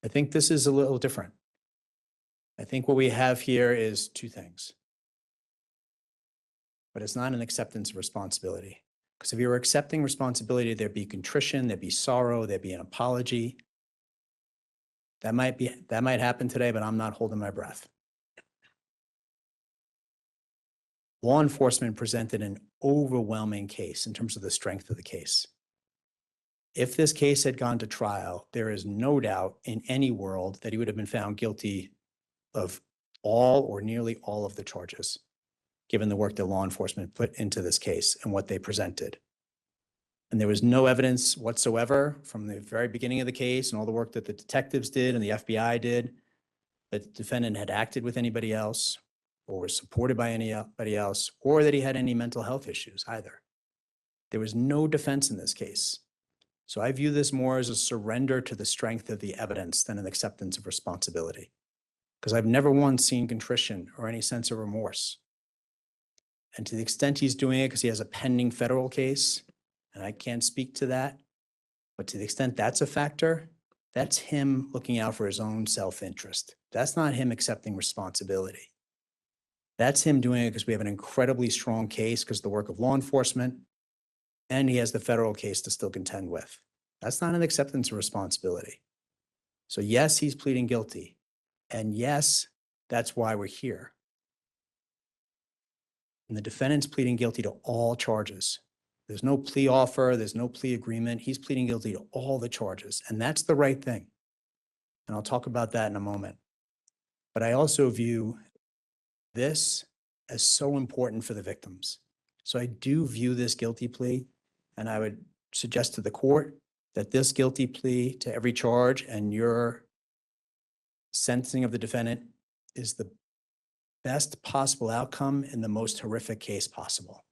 I think this is a little different. I think what we have here is two things. But it's not an acceptance of responsibility, Because if you were accepting responsibility, there'd be contrition, there'd be sorrow, there'd be an apology. That might happen today, but I'm not holding my breath. Law enforcement presented an overwhelming case in terms of the strength of the case. If this case had gone to trial, there is no doubt in any world that he would have been found guilty of all or nearly all of the charges, given the work that law enforcement put into this case and what they presented. And there was no evidence whatsoever from the very beginning of the case and all the work that the detectives did and the FBI did that the defendant had acted with anybody else or was supported by anybody else, or that he had any mental health issues either. There was no defense in this case. So I view this more as a surrender to the strength of the evidence than an acceptance of responsibility. Because I've never once seen contrition or any sense of remorse. And to the extent he's doing it because he has a pending federal case, and I can't speak to that, but to the extent that's a factor, that's him looking out for his own self-interest. That's not him accepting responsibility. That's him doing it because we have an incredibly strong case because of the work of law enforcement, and he has the federal case to still contend with. That's not an acceptance of responsibility. So yes, he's pleading guilty. And yes, that's why we're here. And the defendant's pleading guilty to all charges. There's no plea offer, there's no plea agreement. He's pleading guilty to all the charges, and that's the right thing. And I'll talk about that in a moment. But I also view this as so important for the victims. So I do view this guilty plea, and I would suggest to the court that this guilty plea to every charge and your sentencing of the defendant is the best possible outcome in the most horrific case possible,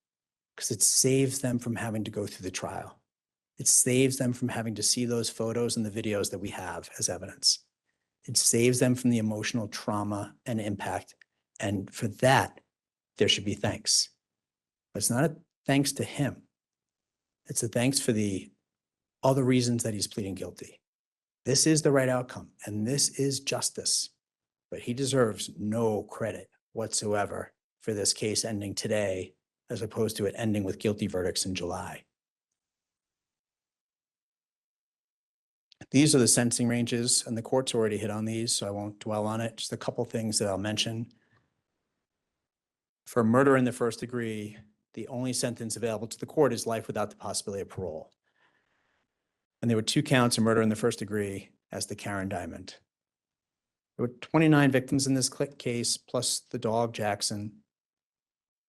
because it saves them from having to go through the trial. It saves them from having to see those photos and the videos that we have as evidence. It saves them from the emotional trauma and impact. And for that, there should be thanks. But it's not a thanks to him. It's a thanks for the other reasons that he's pleading guilty. This is the right outcome, and this is justice. But he deserves no credit whatsoever for this case ending today, as opposed to it ending with guilty verdicts in July. These are the sentencing ranges, and the court's already hit on these, so I won't dwell on it. Just a couple things that I'll mention. For murder in the first degree, the only sentence available to the court is life without the possibility of parole. And there were 2 counts of murder in the first degree as to Karen Diamond. There were 29 victims in this case, plus the dog Jackson.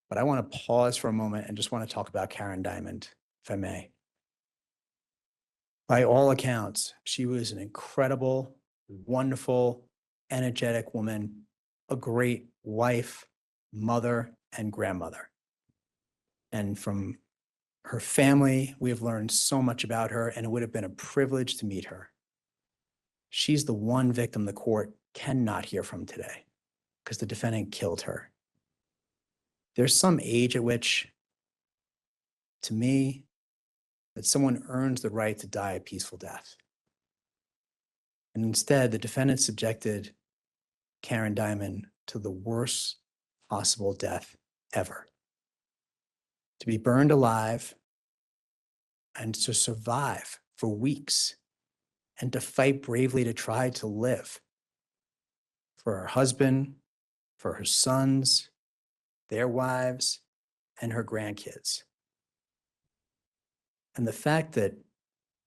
But I want to pause for a moment and just want to talk about Karen Diamond, if I may. By all accounts, she was an incredible, wonderful, energetic woman, a great wife, mother, and grandmother. And from her family, we have learned so much about her, and it would have been a privilege to meet her. She's the one victim the court cannot hear from today because the defendant killed her. There's some age at which, to me, that someone earns the right to die a peaceful death. And instead, the defendant subjected Karen Diamond to the worst possible death ever. To be burned alive and to survive for weeks and to fight bravely to try to live for her husband, for her sons, their wives, and her grandkids. And the fact that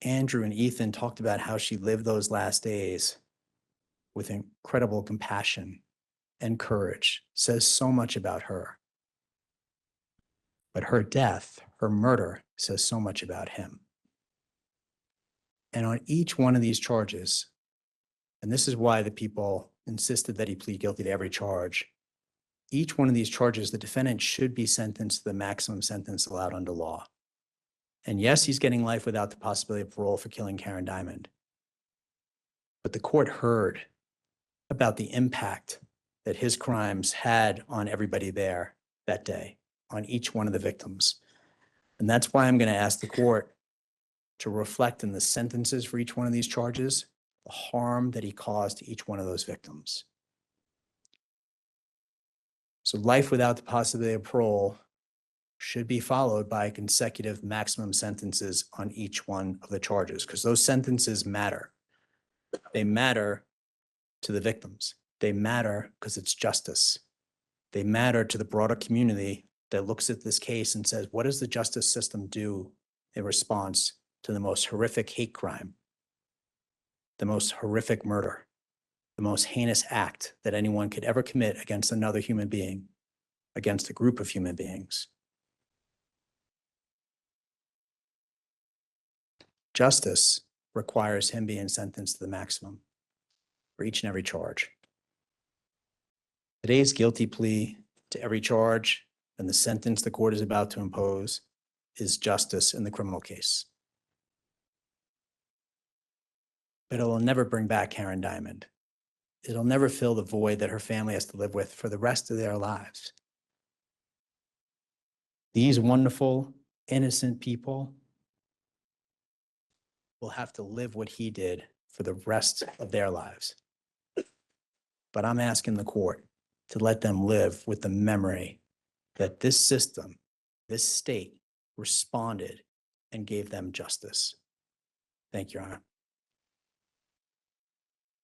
Andrew and Ethan talked about how she lived those last days with incredible compassion and courage says so much about her. But her death, her murder, says so much about him. And on each one of these charges, and this is why the people insisted that he plead guilty to every charge, each one of these charges, the defendant should be sentenced to the maximum sentence allowed under law. And yes, he's getting life without the possibility of parole for killing Karen Diamond. But the court heard about the impact that his crimes had on everybody there that day, on each one of the victims. And that's why I'm going to ask the court to reflect in the sentences for each one of these charges, the harm that he caused to each one of those victims. So life without the possibility of parole should be followed by consecutive maximum sentences on each one of the charges, because those sentences matter. They matter to the victims. They matter because it's justice. They matter to the broader community that looks at this case and says, what does the justice system do in response to the most horrific hate crime, the most horrific murder, the most heinous act that anyone could ever commit against another human being, against a group of human beings? Justice requires him being sentenced to the maximum for each and every charge. Today's guilty plea to every charge and the sentence the court is about to impose is justice in the criminal case. But it'll never bring back Karen Diamond. It'll never fill the void that her family has to live with for the rest of their lives. These wonderful, innocent people will have to live what he did for the rest of their lives. But I'm asking the court to let them live with the memory that this system, this state, responded and gave them justice. Thank you, Your Honor.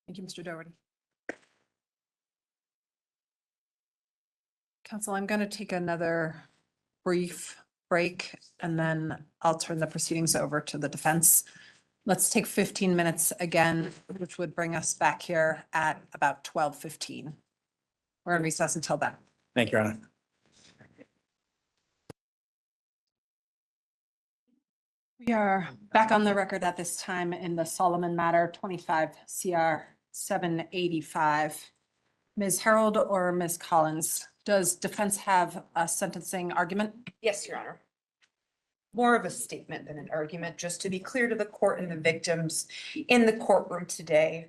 Thank you, Mr. Doherty. Counsel, I'm going to take another brief break and then I'll turn the proceedings over to the defense. Let's take 15 minutes again, which would bring us back here at about 12:15. We're in recess until then. Thank you, Your Honor. We are back on the record at this time in the Soliman matter, 25 CR 785. Ms. Harold or Ms. Collins, does defense have a sentencing argument? Yes, Your Honor. More of a statement than an argument, just to be clear to the court and the victims in the courtroom today.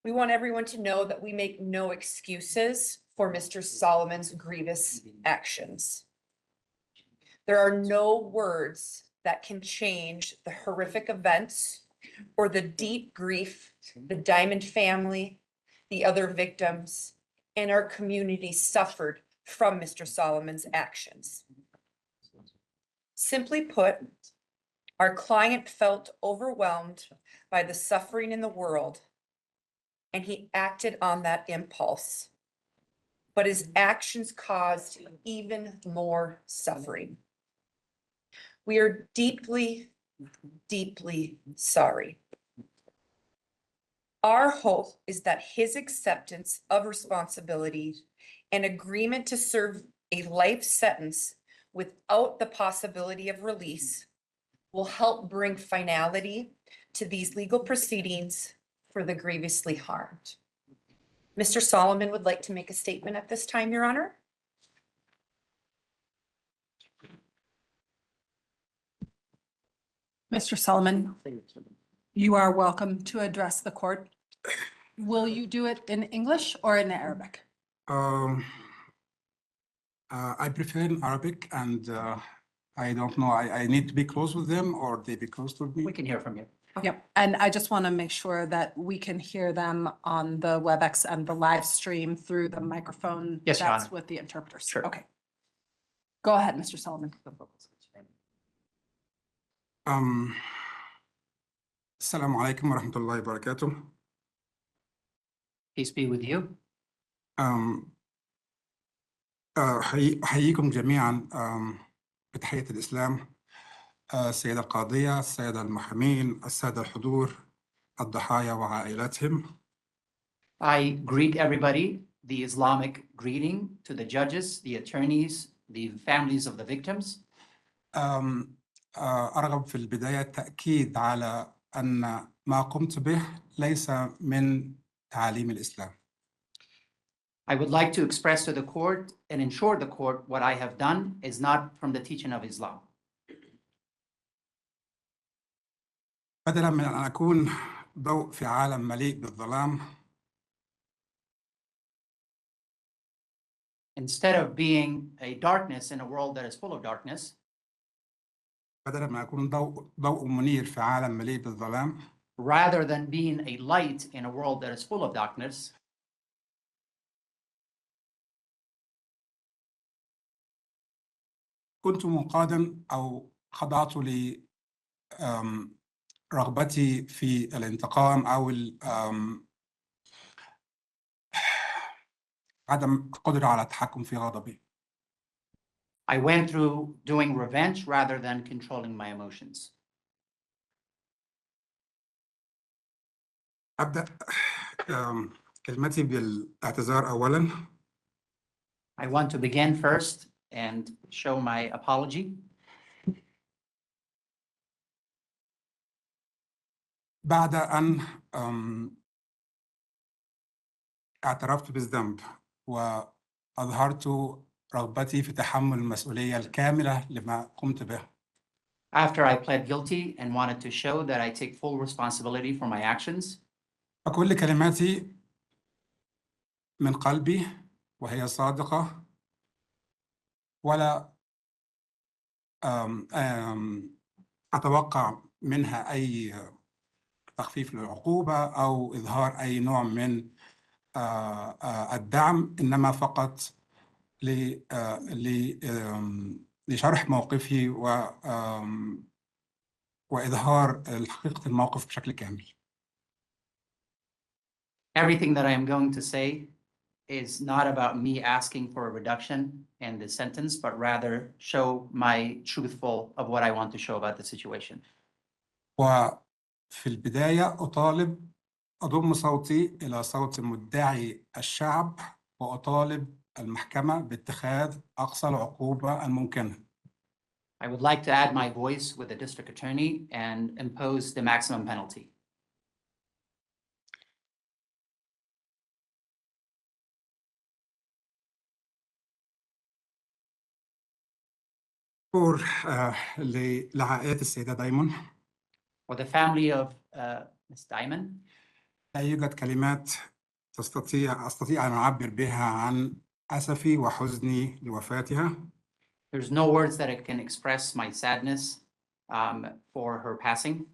We want everyone to know that we make no excuses for Mr. Soliman's grievous actions. There are no words that can change the horrific events or the deep grief the Diamond family, the other victims, and our community suffered from Mr. Soliman's actions. Simply put, our client felt overwhelmed by the suffering in the world, and he acted on that impulse. But his actions caused even more suffering. We are deeply, deeply sorry. Our hope is that his acceptance of responsibility and agreement to serve a life sentence without the possibility of release will help bring finality to these legal proceedings for the grievously harmed. Mr. Soliman would like to make a statement at this time, Your Honor. Mr. Soliman, you are welcome to address the court. Will you do it in English or in Arabic? I prefer in Arabic and I don't know, I need to be close with them or they be close to me? We can hear from you. Yep, and I just want to make sure that we can hear them on the WebEx and the live stream through the microphone. Yes, Your That's Honor. with the interpreters. Sure. Okay. Go ahead, Mr. Soliman. السلام عليكم ورحمة الله وبركاته. Peace be with you. أحييكم جميعا بتحية الإسلام. السيدة القاضية، السيدة المحامين، السادة الحضور، الضحايا وعائلاتهم. I greet everybody, the Islamic greeting to the judges, the attorneys, the families of the victims. أرغب في البداية التأكيد على أن ما قمت به ليس من تعاليم الإسلام. I would like to express to the court and ensure the court what I have done is not from the teaching of Islam. بدلا من أن أكون ضوء في عالم مليء بالظلام. Instead of being a darkness in a world that is full of darkness, بدلا من أكون ضوء منير في عالم مليء بالظلام. rather than being a light in a world that is full of darkness, كنت منقادا أو خضعت لرغبتي في الانتقام أو عدم القدرة على التحكم في غضبي. I went through doing revenge rather than controlling my emotions. أبدأ كلمتي بالاعتذار أولاً. I want to begin first and show my apology. بعد أن اعترفت بالذنب وأظهرت رغبتي في تحمل المسؤولية الكاملة لما قمت به. After I pled guilty and wanted to show that I take full responsibility for my actions. فكل كلماتي من قلبي وهي صادقة ولا أتوقع منها أي تخفيف للعقوبة أو إظهار أي نوع من الدعم، إنما فقط لشرح موقفي وإظهار حقيقة الموقف بشكل كامل. Everything that I am going to say is not about me asking for a reduction in the sentence, but rather show my truthful of what I want to show about the situation. وفي البداية أضم صوتي إلى صوت مدعي الشعب وأطالب المحكمة باتخاذ أقصى العقوبة الممكنة. I would like to add my voice with the district attorney and impose the maximum penalty. لعائلة السيدة دايمون. For the family of Ms. Diamond. لا يوجد كلمات أستطيع أن أعبر بها عن أسفي وحزني لوفاتها. There's no words that I can express my sadness for her passing.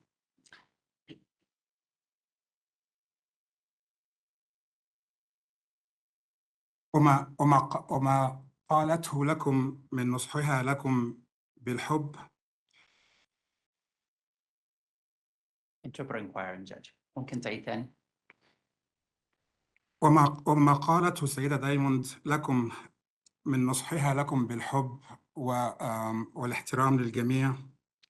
وما قالته لكم من نصحها لكم بالحب. Interpreter inquiring judge. ممكن تعيد تاني؟ وما قالته السيدة دايموند لكم من نصحها لكم بالحب والاحترام للجميع.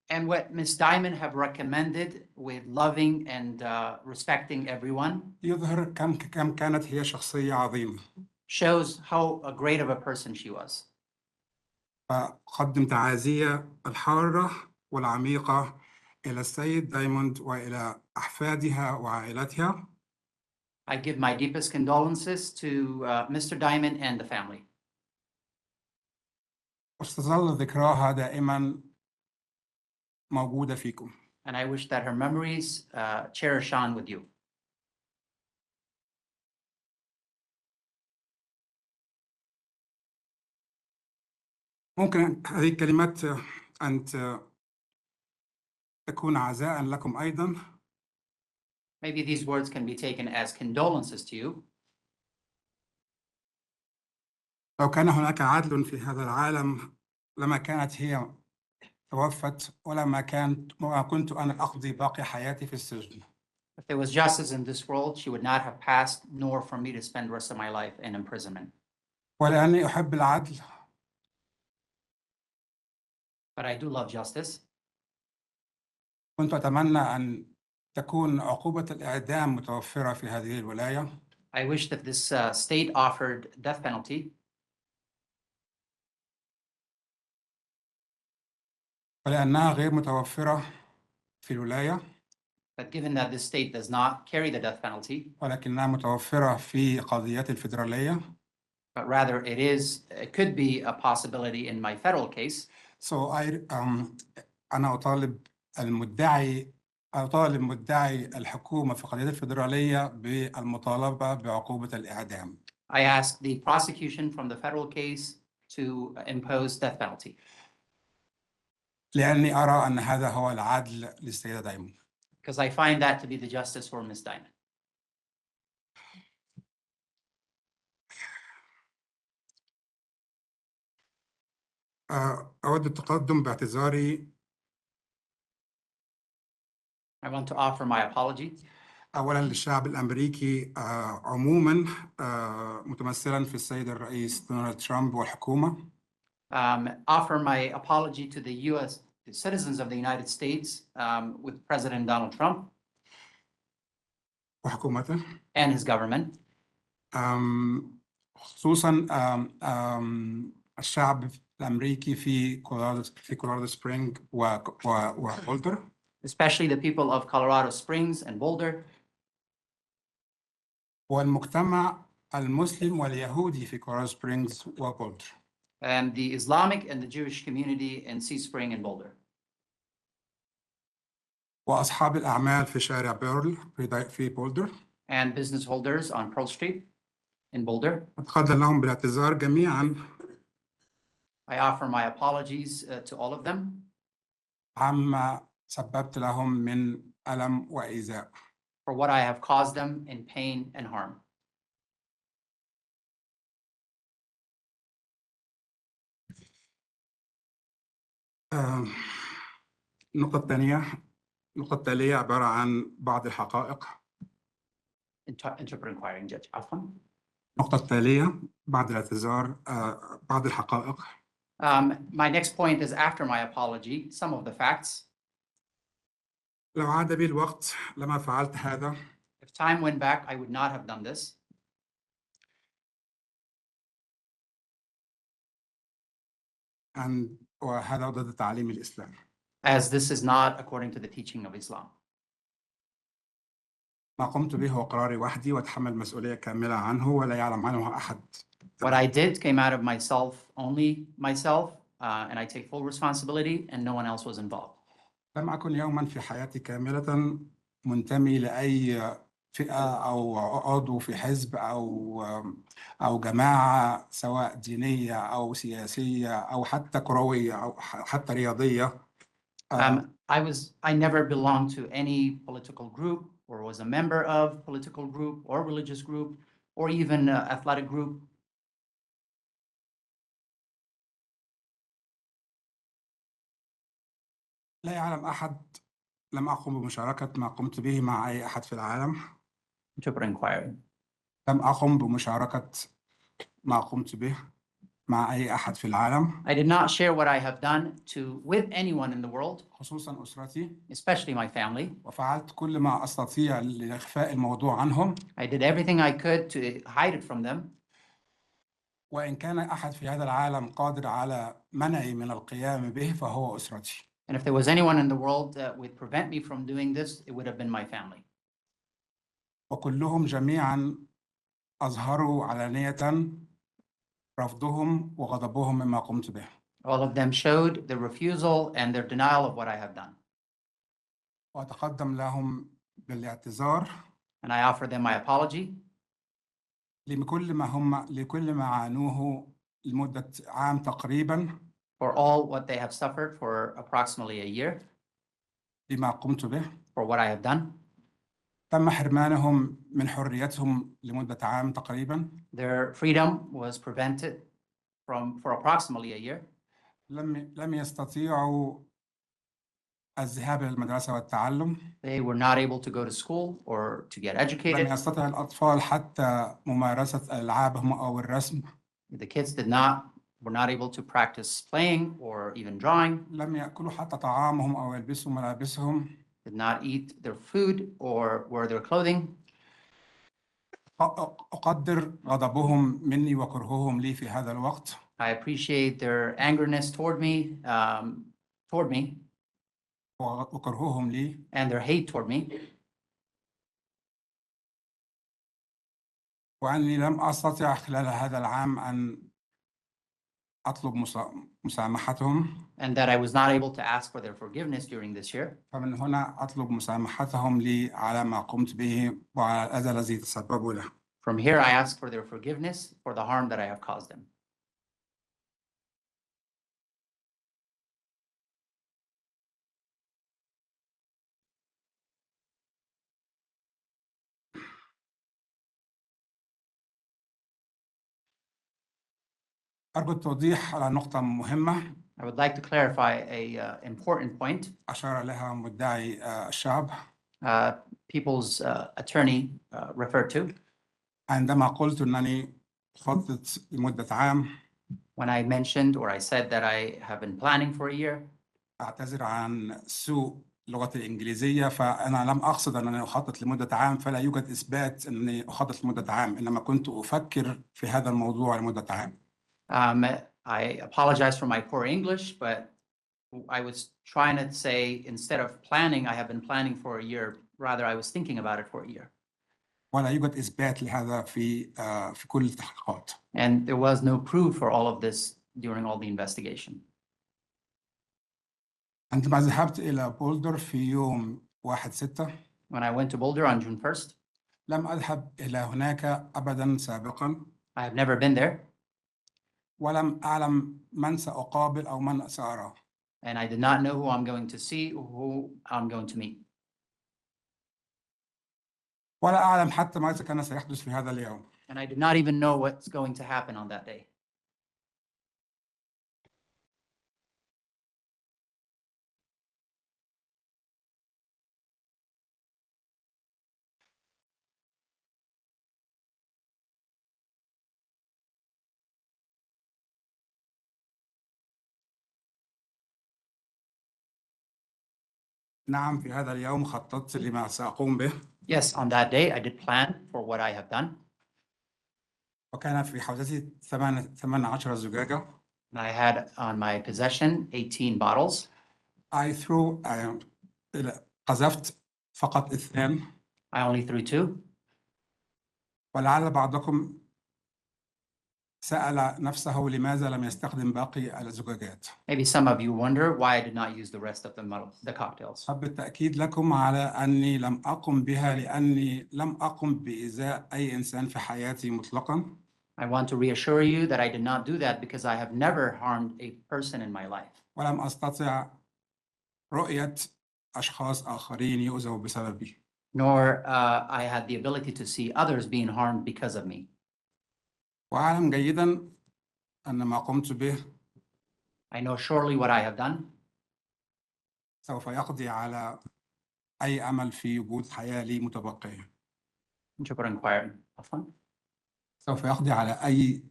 And what Ms. Diamond have recommended with loving and respecting everyone يظهر كم كانت هي شخصية عظيمة. shows how great of a person she was. فقدم تعازية الحارة والعميقة إلى السيد دايموند وإلى أحفادها وعائلتها. I give my deepest condolences to Mr. Diamond and the family. وستظل ذكراها دائما موجودة فيكم. And I wish that her memories cherish on with you. ممكن هذه الكلمات أن تكون عزاء لكم أيضا. Maybe these words can be taken as condolences to you. لو كان هناك عدل في هذا العالم لما كانت هي توفت ولا كنت أنا أقضي باقي حياتي في السجن. If there was justice in this world, she would not have passed, nor for me to spend the rest of my life in imprisonment. ولأني أحب العدل. But I do love justice. كنت أتمنى أن تكون عقوبة الإعدام متوفرة في هذه الولاية. I wish that this state offered death penalty. ولأنها غير متوفرة في الولاية. But given that this state does not carry the death penalty, ولكنها متوفرة في قضيات الفيدرالية. but rather it could be a possibility in my federal case. So أنا أطالب مدعي الحكومة في قضية الفيدرالية بالمطالبة بعقوبة الإعدام. I ask the prosecution from the federal case to impose death penalty. لأني أرى أن هذا هو العدل للسيدة دايموند. Because I find that to be the justice for Ms. Diamond. أود التقدم باعتذاري I want to offer my apology أولا للشعب الأمريكي عموما متمثلا في السيد الرئيس دونالد ترامب والحكومة offer my apology to the US, the citizens of the United States, with President Donald Trump وحكومته and his government, خصوصا الشعب الأمريكي في كولورادو سبرينج وبولدر especially the people of Colorado Springs and Boulder, والمجتمع المسلم واليهودي في كولورادو سبرينجز وبولدر and the Islamic and the Jewish community in Sea Spring and Boulder, وأصحاب الأعمال في شارع بيرل في بولدر. and business holders on Pearl Street in Boulder. أتقدم لهم بالاعتذار جميعا I offer my apologies to all of them عما سببت لهم من ألم وإيذاء. for what I have caused them in pain and harm. النقطة التالية عبارة عن بعض الحقائق. Interpret inquiring judge. عفوا. النقطة التالية بعد الاعتذار بعض الحقائق. My next point is after my apology, some of the facts. لو عاد بي الوقت لما فعلت هذا. If time went back, I would not have done this. وهذا ضد تعاليم الإسلام. As this is not according to the teaching of Islam. ما قمت به هو قراري وحدي وأتحمل مسؤولية كاملة عنه ولا يعلم عنه أحد. What I did came out of myself, only myself, and I take full responsibility and no one else was involved. لم أكن يوما في حياتي كاملة منتمي لأي فئة أو عضو في حزب أو جماعة سواء دينية أو سياسية أو حتى كروية أو حتى رياضية. I never belonged to any political group or was a member of political group or religious group or even athletic group. لا يعلم أحد لم أقم بمشاركة ما قمت به مع أي أحد في العالم. Interpret inquiry. لم أقم بمشاركة ما قمت به مع أي أحد في العالم. I did not share what I have done with anyone in the world, خصوصا أسرتي. especially my family. وفعلت كل ما أستطيع لإخفاء الموضوع عنهم. I did everything I could to hide it from them. وإن كان أحد في هذا العالم قادر على منعي من القيام به فهو أسرتي. And if there was anyone in the world that would prevent me from doing this, it would have been my family. وكلهم جميعا أظهروا علانية رفضهم وغضبهم مما قمت به. All of them showed their refusal and their denial of what I have done. وأتقدم لهم بالاعتذار. And I offer them my apology. لكل ما عانوه لمدة عام تقريبا. For all what they have suffered for approximately a year. لما قمت به. For what I have done. تم حرمانهم من حريتهم لمدة عام تقريبا. Their freedom was prevented for approximately a year. لم يستطيعوا الذهاب إلى المدرسة والتعلم. They were not able to go to school or to get educated. لم يستطع الأطفال حتى ممارسة ألعابهم أو الرسم. The kids were not able to practice playing or even drawing. لم يأكلوا حتى طعامهم أو يلبسوا ملابسهم. Did not eat their food or wear their clothing. أقدر غضبهم مني وكرههم لي في هذا الوقت. I appreciate their angerness toward me, وكرههم لي. and their hate toward me. وأني لم أستطع خلال هذا العام أن أطلب مسامحتهم. And that I was not able to ask for their forgiveness during this year. فمن هنا أطلب مسامحتهم لي على ما قمت به وعلى الأذى الذي تسببوا له. From here, I ask for their forgiveness for the harm that I have caused them. أرجو التوضيح على نقطة مهمة I would like to clarify a important point. أشار لها مدعي الشعب uh, People's attorney referred to عندما قلت أنني أخطط لمدة عام. when I mentioned or I said that I have been planning for a year. أعتذر عن سوء لغتي الإنجليزية، فأنا لم أقصد أنني أخطط لمدة عام، فلا يوجد إثبات أنني أخطط لمدة عام، إنما كنت أفكر في هذا الموضوع لمدة عام. I apologize for my poor English, but I was trying to say instead of planning, I have been planning for a year. Rather, I was thinking about it for a year. ولا يوجد إثبات لهذا في كل التحقيقات. And there was no proof for all of this during all the investigation. عندما ذهبت إلى بولدر في يوم 1/6 When I went to Boulder on June 1st, لم أذهب إلى هناك أبدا سابقا، I have never been there, ولم أعلم من سأقابل أو من سأراه. and I did not know who I'm going to see, who I'm going to meet. ولا أعلم حتى ماذا كان سيحدث في هذا اليوم. And I did not even know what's going to happen on that day. نعم، في هذا اليوم خططت لما سأقوم به. Yes, on that day, I did plan for what I have done. وكان في حوزتي 18 زجاجة. And I had on my possession 18 bottles. قذفت فقط 2. I only threw 2. ولعل بعضكم سأل نفسه لماذا لم يستخدم باقي الزجاجات. Maybe some of you wonder why I did not use the rest of the cocktails. حب التأكيد لكم على أني لم أقم بها لأني لم أقم بإيذاء أي إنسان في حياتي مطلقا. I want to reassure you that I did not do that because I have never harmed a person in my life. ولم أستطع رؤية أشخاص آخرين يؤذوا بسببي. Nor I had the ability to see others being harmed because of me. وأعلم جيدا أن ما قمت به I know surely what I have done سوف يقضي على أي أمل في وجود حياة لي متبقية. سوف يقضي على أي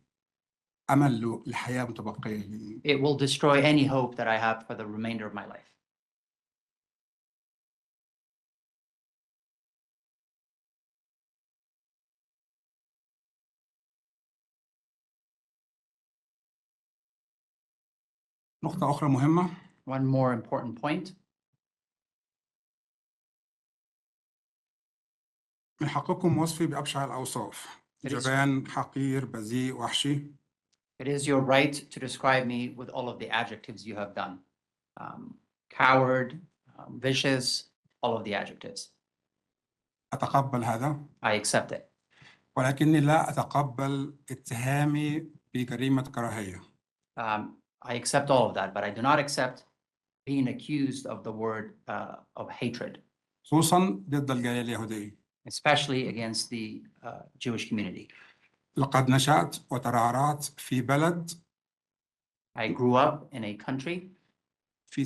أمل لحياة متبقية لي. It will destroy any hope that I have for the remainder of my life. نقطة أخرى مهمة. One more important point. من حقكم وصفي بأبشع الأوصاف. جبان، حقير، بذيء، وحشي. It is your right to describe me with all of the adjectives you have done. Coward, vicious, all of the adjectives. أتقبل هذا. I accept it. ولكني لا أتقبل اتهامي بجريمة كراهية. I accept all of that, but I do not accept being accused of the word of hatred. خصوصا ضد الجالية اليهودية. Especially against the Jewish community. لقد نشأت وترعرعت في بلد. I grew up in a country. في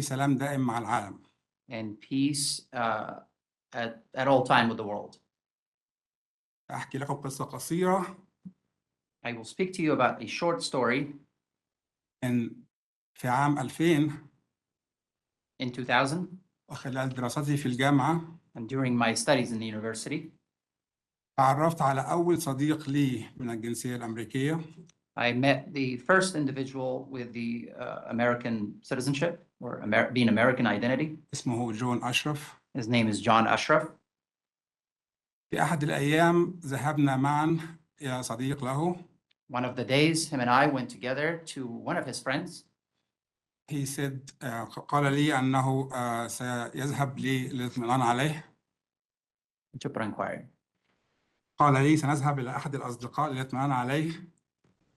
سلام دائم مع العالم. And peace at all time with the world. أحكي لكم قصة قصيرة. I will speak to you about a short story. في عام 2000. In 2000. وخلال دراستي في الجامعة. And during my studies in the university. تعرفت على أول صديق لي من الجنسية الأمريكية. I met the first individual with the American citizenship or being American identity. اسمه جون أشرف. His name is John Ashraf. في أحد الأيام ذهبنا معا إلى صديق له. One of the days, him and I went together to one of his friends. He said, قال لي أنه سيذهب لي للاطمئنان عليه. قال لي سنذهب إلى أحد الأصدقاء للاطمئنان عليه.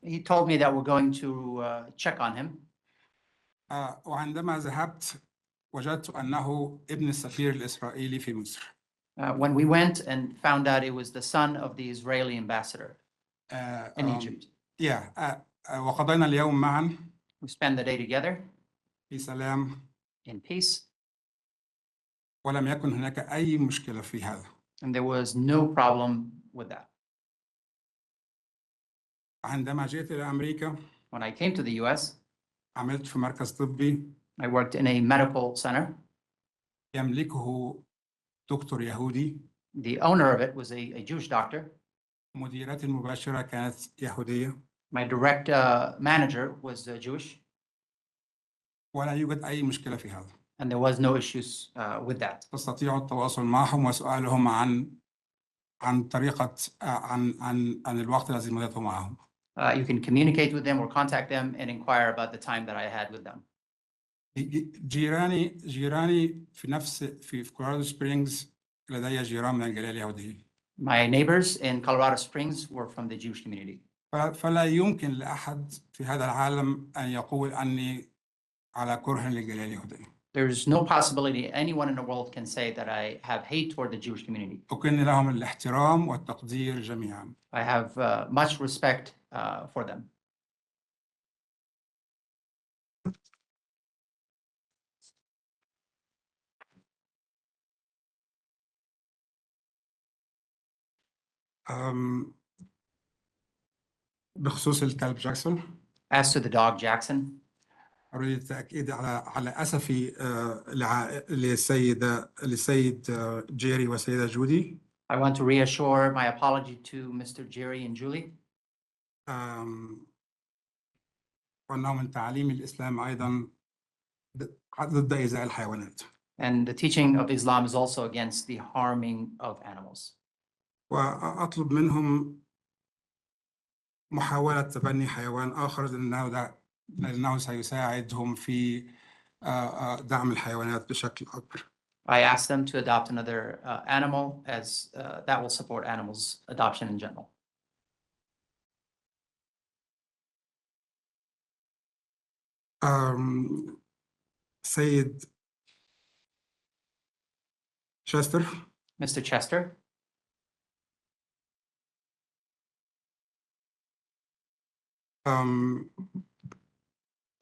He told me that we're going to check on him. وعندما ذهبت وجدت أنه ابن السفير الإسرائيلي في مصر. When we went and found out it was the son of the Israeli ambassador. in Egypt. وقضينا اليوم معا We spent the day together في سلام in peace, ولم يكن هناك أي مشكلة في هذا. and there was no problem with that. عندما جئت إلى أمريكا When I came to the US, عملت في مركز طبي I worked in a medical center. يملكه دكتور يهودي. The owner of it was a Jewish doctor. مديرتي المباشرة كانت يهودية. My direct manager was Jewish, ولا يوجد أي مشكلة في هذا. and there was no issues with that. تستطيع التواصل معهم وسؤالهم عن طريقة عن الوقت الذي مضيته معهم. You can communicate with them or contact them and inquire about the time that I had with them. جيراني في كولورادو سبرينغز لدي جيران من الجالية اليهودية. My neighbors in Colorado Springs were from the Jewish community. فلا يمكن لأحد في هذا العالم أن يقول أني على كره للجالية اليهودية. There's no possibility anyone in the world can say that I have hate toward the Jewish community. أكن لهم الاحترام والتقدير جميعا. I have much respect for them. بخصوص الكلب جاكسون. As to the dog Jackson, أريد التأكيد على أسفي للسيد جيري والسيدة جودي. I want to reassure my apology to Mr. Jerry and Julie. وأنه من تعاليم الإسلام أيضا ضد إيذاء الحيوانات. And the teaching of Islam is also against the harming of animals. وأطلب منهم محاولة تبني حيوان آخر لأنه سيساعدهم في دعم الحيوانات بشكل أكبر. I asked them to adopt another animal as that will support animals adoption in general. سيد شاستر. Mr. Chester,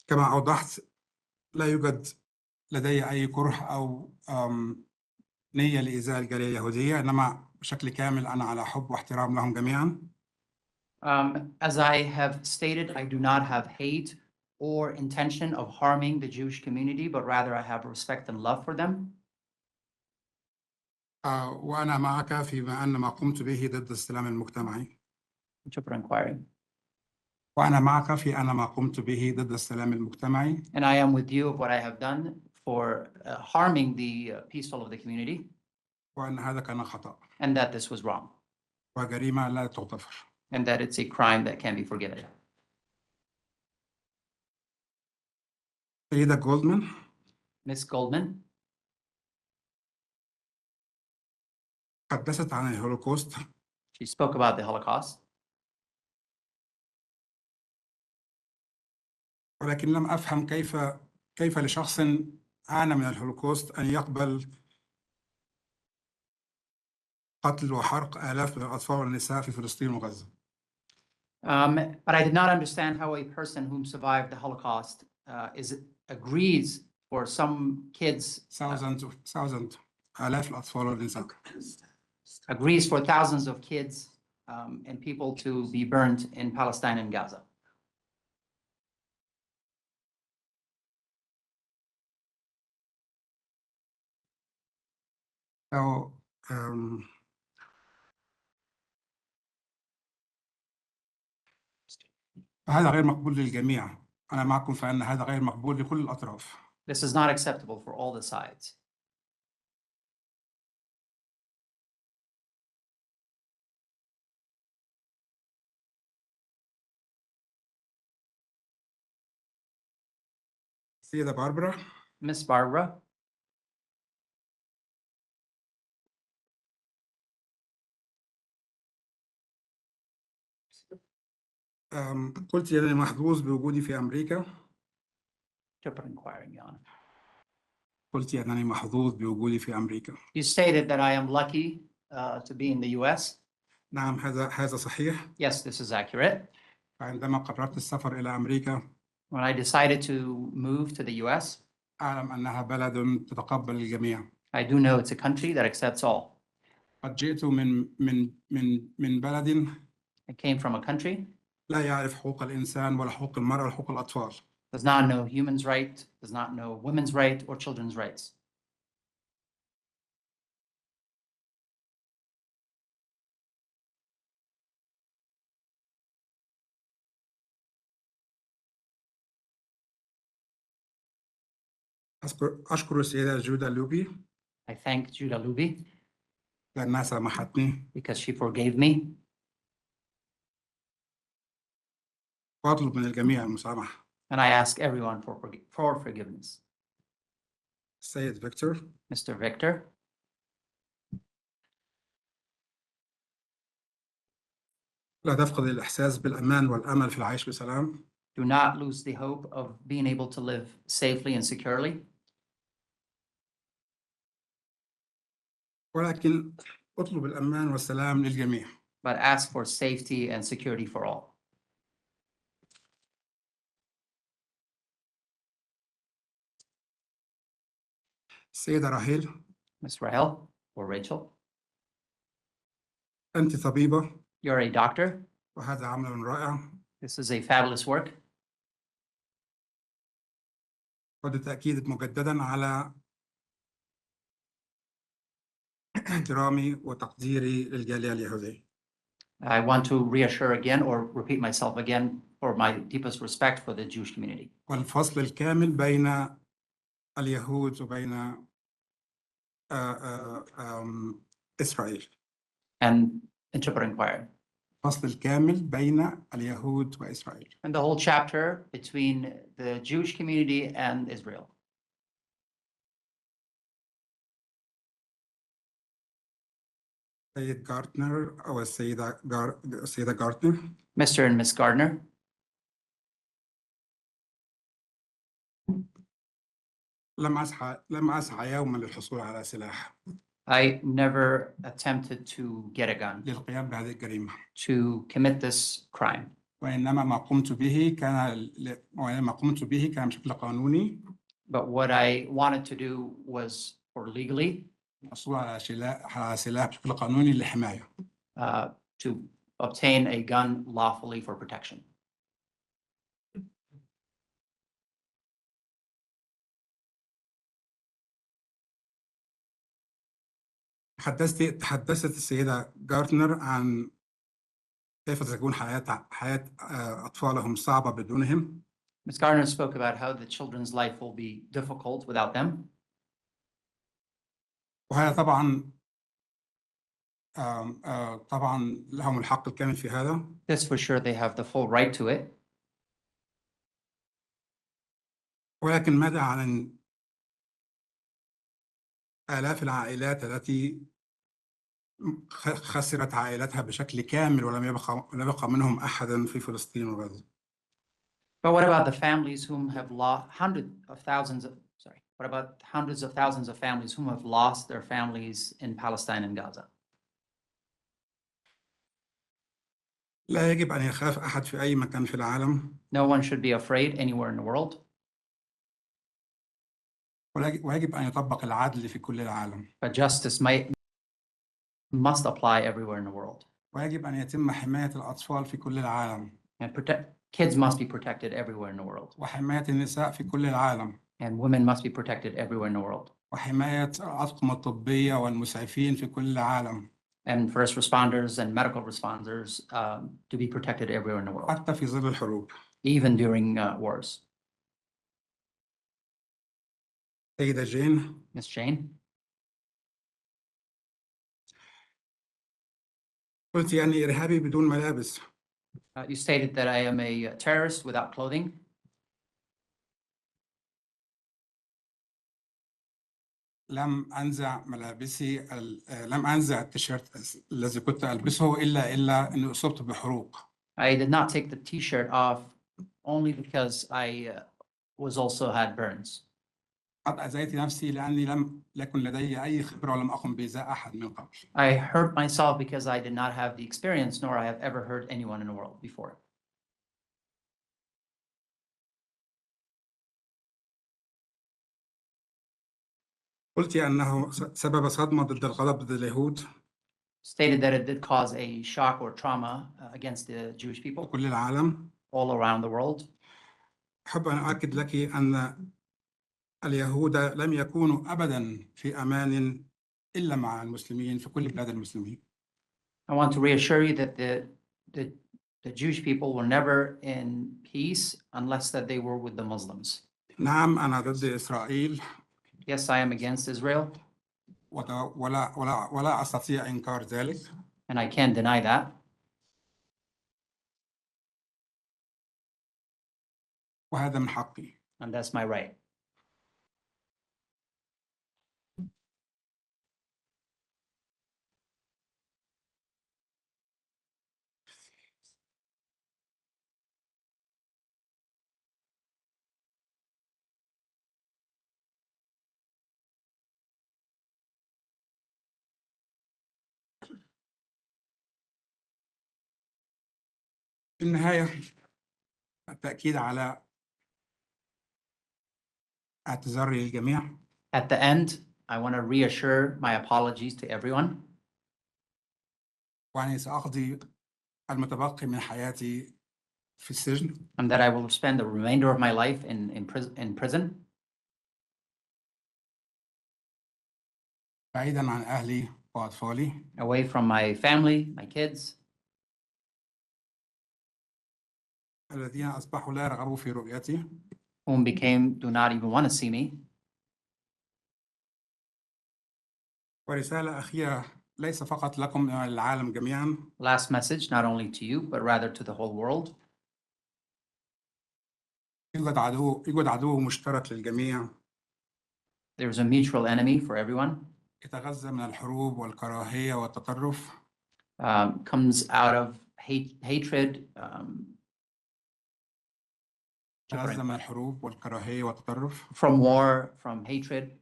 كما أوضحت لا يوجد لدي أي كره أو نية لإيذاء الجالية اليهودية، إنما بشكل كامل أنا على حب واحترام لهم جميعا. as I have stated, I do not have hate or intention of harming the Jewish community, but rather I have respect and love for them. وأنا معك فيما أن ما قمت به ضد السلام المجتمعي. وأنا معك في أن ما قمت به ضد السلام المجتمعي. And I am with you of what I have done for harming the peaceful of the community. وأن هذا كان خطأ. And that this was wrong. وجريمة لا تغتفر. And that it's a crime that can be forgiven. سيدة جولدمان. Miss Goldman تحدثت عن الهولوكوست. She spoke about the Holocaust. ولكن لم أفهم كيف لشخص عانى من الهولوكوست أن يقبل قتل وحرق آلاف من الأطفال والنساء في فلسطين وغزة. But I did not understand how a person who survived the Holocaust agrees for some kids آلاف الأطفال والنساء. Agrees for thousands of kids and people to be burned in Palestine and Gaza. أو هذا غير مقبول للجميع. أنا معكم في أن هذا غير مقبول لكل الأطراف. This is not acceptable for all the sides. سيدة باربرا. Miss Barbara. قلت أنني محظوظ بوجودي في أمريكا. قلت أنني محظوظ بوجودي في أمريكا. You stated that I am lucky to be in the US. نعم هذا صحيح. Yes, this is accurate. فعندما قررت السفر إلى أمريكا When I decided to move to the US, أعلم أنها بلد تتقبل الجميع. I do know it's a country that accepts all. قد جئت من بلد I came from a country لا يعرف حقوق الإنسان ولا حقوق المرأة ولا حقوق الأطفال. does not know humans' right, does not know women's right or children's rights. أشكر السيدة جودة لوبي I thank Judah Luby لأنها سامحتني because she forgave me. وأطلب من الجميع المسامحة. And I ask everyone for forgiveness. السيد فيكتور Mr. Victor, لا تفقد الإحساس بالأمان والأمل في العيش بسلام. do not lose the hope of being able to live safely and securely, ولكن اطلب الأمان والسلام للجميع. but ask for safety and security for all. السيدة راهيل Ms. Rahel or Rachel, أنت طبيبة you're a doctor. وهذا عمل رائع. This is a fabulous work. وبالتأكيد مجددا على احترامي وتقديري للجالية اليهودية. I want to reassure again or repeat myself again for my deepest respect for the Jewish community والفصل الكامل بين اليهود وبين إسرائيل. and interpret inquiry. الفصل الكامل بين اليهود وإسرائيل. And the whole chapter between the Jewish community and Israel. السيد جارتنر أو السيدة جارتنر Mr. and Miss Gardner, لم أسعى يوما للحصول على سلاح I never attempted to get a gun للقيام بهذه الجريمة. to commit this crime. وإنما ما قمت به كان بشكل قانوني But what I wanted to do was for legally الحصول على سلاح بشكل قانوني للحماية. to obtain a gun lawfully for protection. تحدثت السيدة جارتنر عن كيف تكون حياة أطفالهم صعبة بدونهم. Ms. Gardner spoke about how the children's life will be difficult without them. وهذا طبعا لهم الحق الكامل في هذا. This for sure, they have the full right to it. ولكن ماذا عن آلاف العائلات التي خسرت عائلتها بشكل كامل ولم يبقى منهم أحدا في فلسطين وغزة. But what about the families whom have lost what about hundreds of thousands of families whom have lost their families in Palestine and Gaza? لا يجب أن يخاف أحد في أي مكان في العالم. No one should be afraid anywhere in the world. ويجب أن يطبق العدل في كل العالم. But justice must apply everywhere in the world. ويجب أن يتم حماية الأطفال في كل العالم. And kids must be protected everywhere in the world. وحماية النساء في كل العالم. And women must be protected everywhere in the world. وحماية الأطقم الطبية والمسعفين في كل العالم. And first responders and medical responders to be protected everywhere in the world. حتى في ظل الحروب. Even during wars. سيدة جين. Miss Jane. قلت يعني إرهابي بدون ملابس. You stated that I am a terrorist without clothing. لم أنزع التيشيرت الذي كنت ألبسه إلا أني أصبت بحروق. I did not take the t-shirt off only because I was also had burns. قد أذيت نفسي لأني لم يكن لدي أي خبرة ولم أقم بإيذاء أحد من قبل. I hurt myself because I did not have the experience, nor I have ever hurt anyone in the world before. قلت أنه سبب صدمة ضد الغضب ضد اليهود Stated that it did cause a shock or trauma against the Jewish people وكل العالم. all around the world. أحب أن أؤكد لك أن اليهود لم يكونوا أبدا في أمان إلا مع المسلمين في كل بلاد المسلمين. I want to reassure you that the Jewish people were never in peace unless that they were with the Muslims. نعم أنا ضد إسرائيل. Yes, I am against Israel. ولا أستطيع إنكار ذلك. And I can't deny that. وهذا من حقي. And that's my right. في النهاية التأكيد على اعتذاري للجميع. At the end, I want to reassure my apologies to everyone. وأني سأقضي المتبقي من حياتي في السجن. And that I will spend the remainder of my life in prison. بعيدا عن أهلي وأطفالي. Away from my family, my kids. الذين أصبحوا لا يرغبوا في رؤيتي. Whom do not even want to see me. ورسالة أخيرة ليس فقط لكم العالم جميعا. Last message, not only to you, but rather to the whole world. يوجد عدو مشترك للجميع. There is a mutual enemy for everyone. يتغذى من الحروب والكراهية والتطرف. Comes out of hatred. يتغذى من الحروب والكراهية والتطرف. From war, from hatred.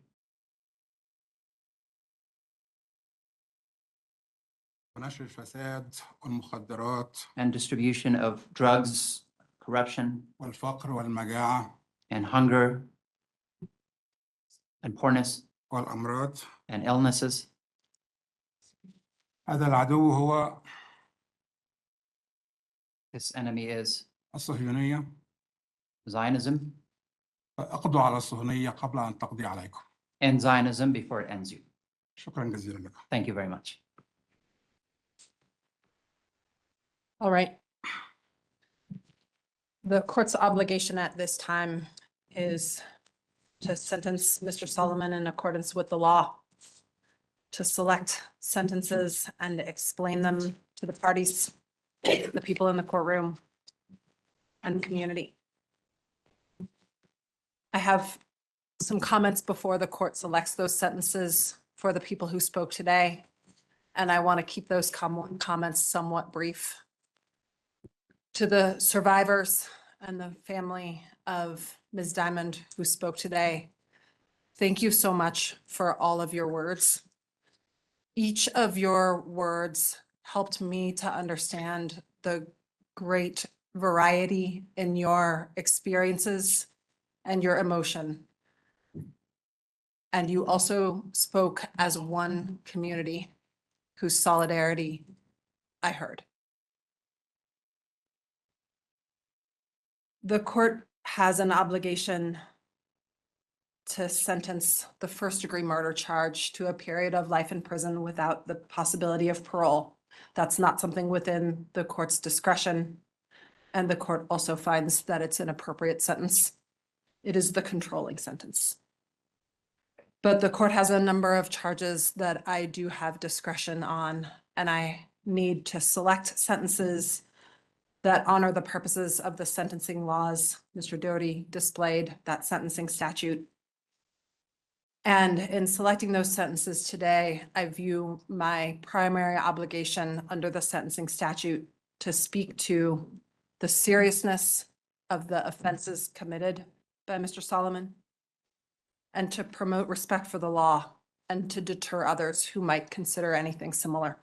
ونشر الفساد والمخدرات. And distribution of drugs, corruption. والفقر والمجاعة. And hunger. And poorness. والأمراض. And illnesses. هذا العدو هو. This enemy is. الصهيونية. Zionism. اقضوا على الصهيونية قبل أن تقضي عليكم. End Zionism before it ends you. شكرا جزيلا لكم. Thank you very much. All right. The court's obligation at this time is to sentence Mr. Soliman in accordance with the law, to select sentences and explain them to the parties, the people in the courtroom, and the community. I have some comments before the court selects those sentences for the people who spoke today, and I want to keep those comments somewhat brief. To the survivors and the family of Ms. Diamond who spoke today, thank you so much for all of your words. Each of your words helped me to understand the great variety in your experiences and your emotion. And you also spoke as one community whose solidarity I heard. The court has an obligation to sentence the first-degree murder charge to a period of life in prison without the possibility of parole. That's not something within the court's discretion, and the court also finds that it's an appropriate sentence. It is the controlling sentence. But the court has a number of charges that I do have discretion on, and I need to select sentences that honor the purposes of the sentencing laws. Mr. Doty displayed that sentencing statute. And in selecting those sentences today, I view my primary obligation under the sentencing statute to speak to the seriousness of the offenses committed by Mr. Soliman, and to promote respect for the law and to deter others who might consider anything similar.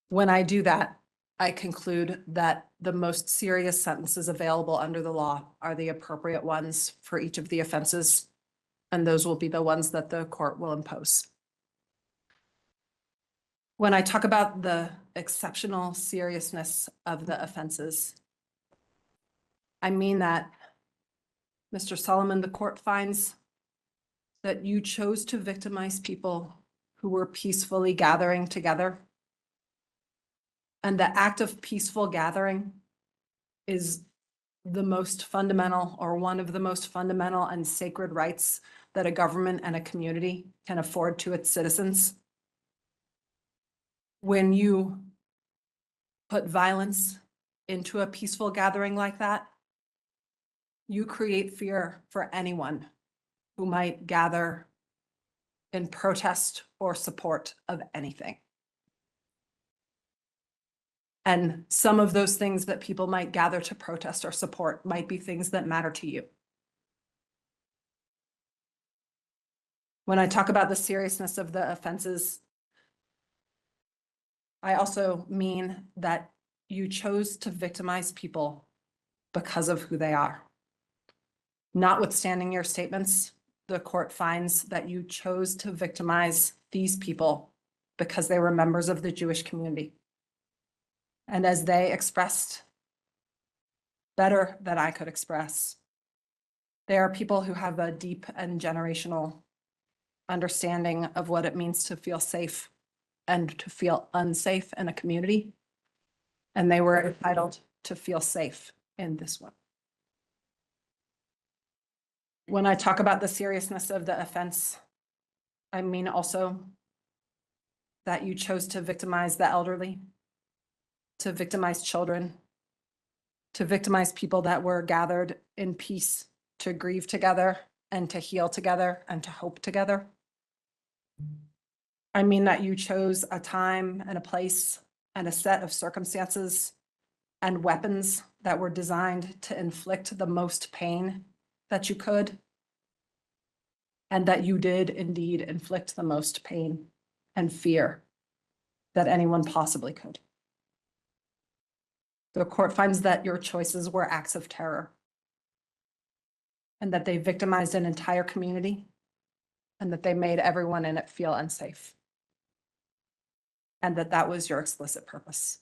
When I do that, I conclude that the most serious sentences available under the law are the appropriate ones for each of the offenses, and those will be the ones that the court will impose. When I talk about the exceptional seriousness of the offenses, I mean that, Mr. Soliman, the court finds that you chose to victimize people who were peacefully gathering together. And the act of peaceful gathering is the most fundamental, or one of the most fundamental and sacred rights that a government and a community can afford to its citizens. When you put violence into a peaceful gathering like that, you create fear for anyone who might gather in protest or support of anything. And some of those things that people might gather to protest or support might be things that matter to you. When I talk about the seriousness of the offenses, I also mean that you chose to victimize people because of who they are. Notwithstanding your statements, the court finds that you chose to victimize these people because they were members of the Jewish community. And as they expressed better than I could express, they are people who have a deep and generational understanding of what it means to feel safe and to feel unsafe in a community. And they were entitled to feel safe in this one. When I talk about the seriousness of the offense, I mean also that you chose to victimize the elderly, to victimize children, to victimize people that were gathered in peace to grieve together and to heal together and to hope together. I mean that you chose a time and a place and a set of circumstances and weapons that were designed to inflict the most pain that you could, and that you did indeed inflict the most pain and fear that anyone possibly could. The court finds that your choices were acts of terror and that they victimized an entire community and that they made everyone in it feel unsafe, and that that was your explicit purpose.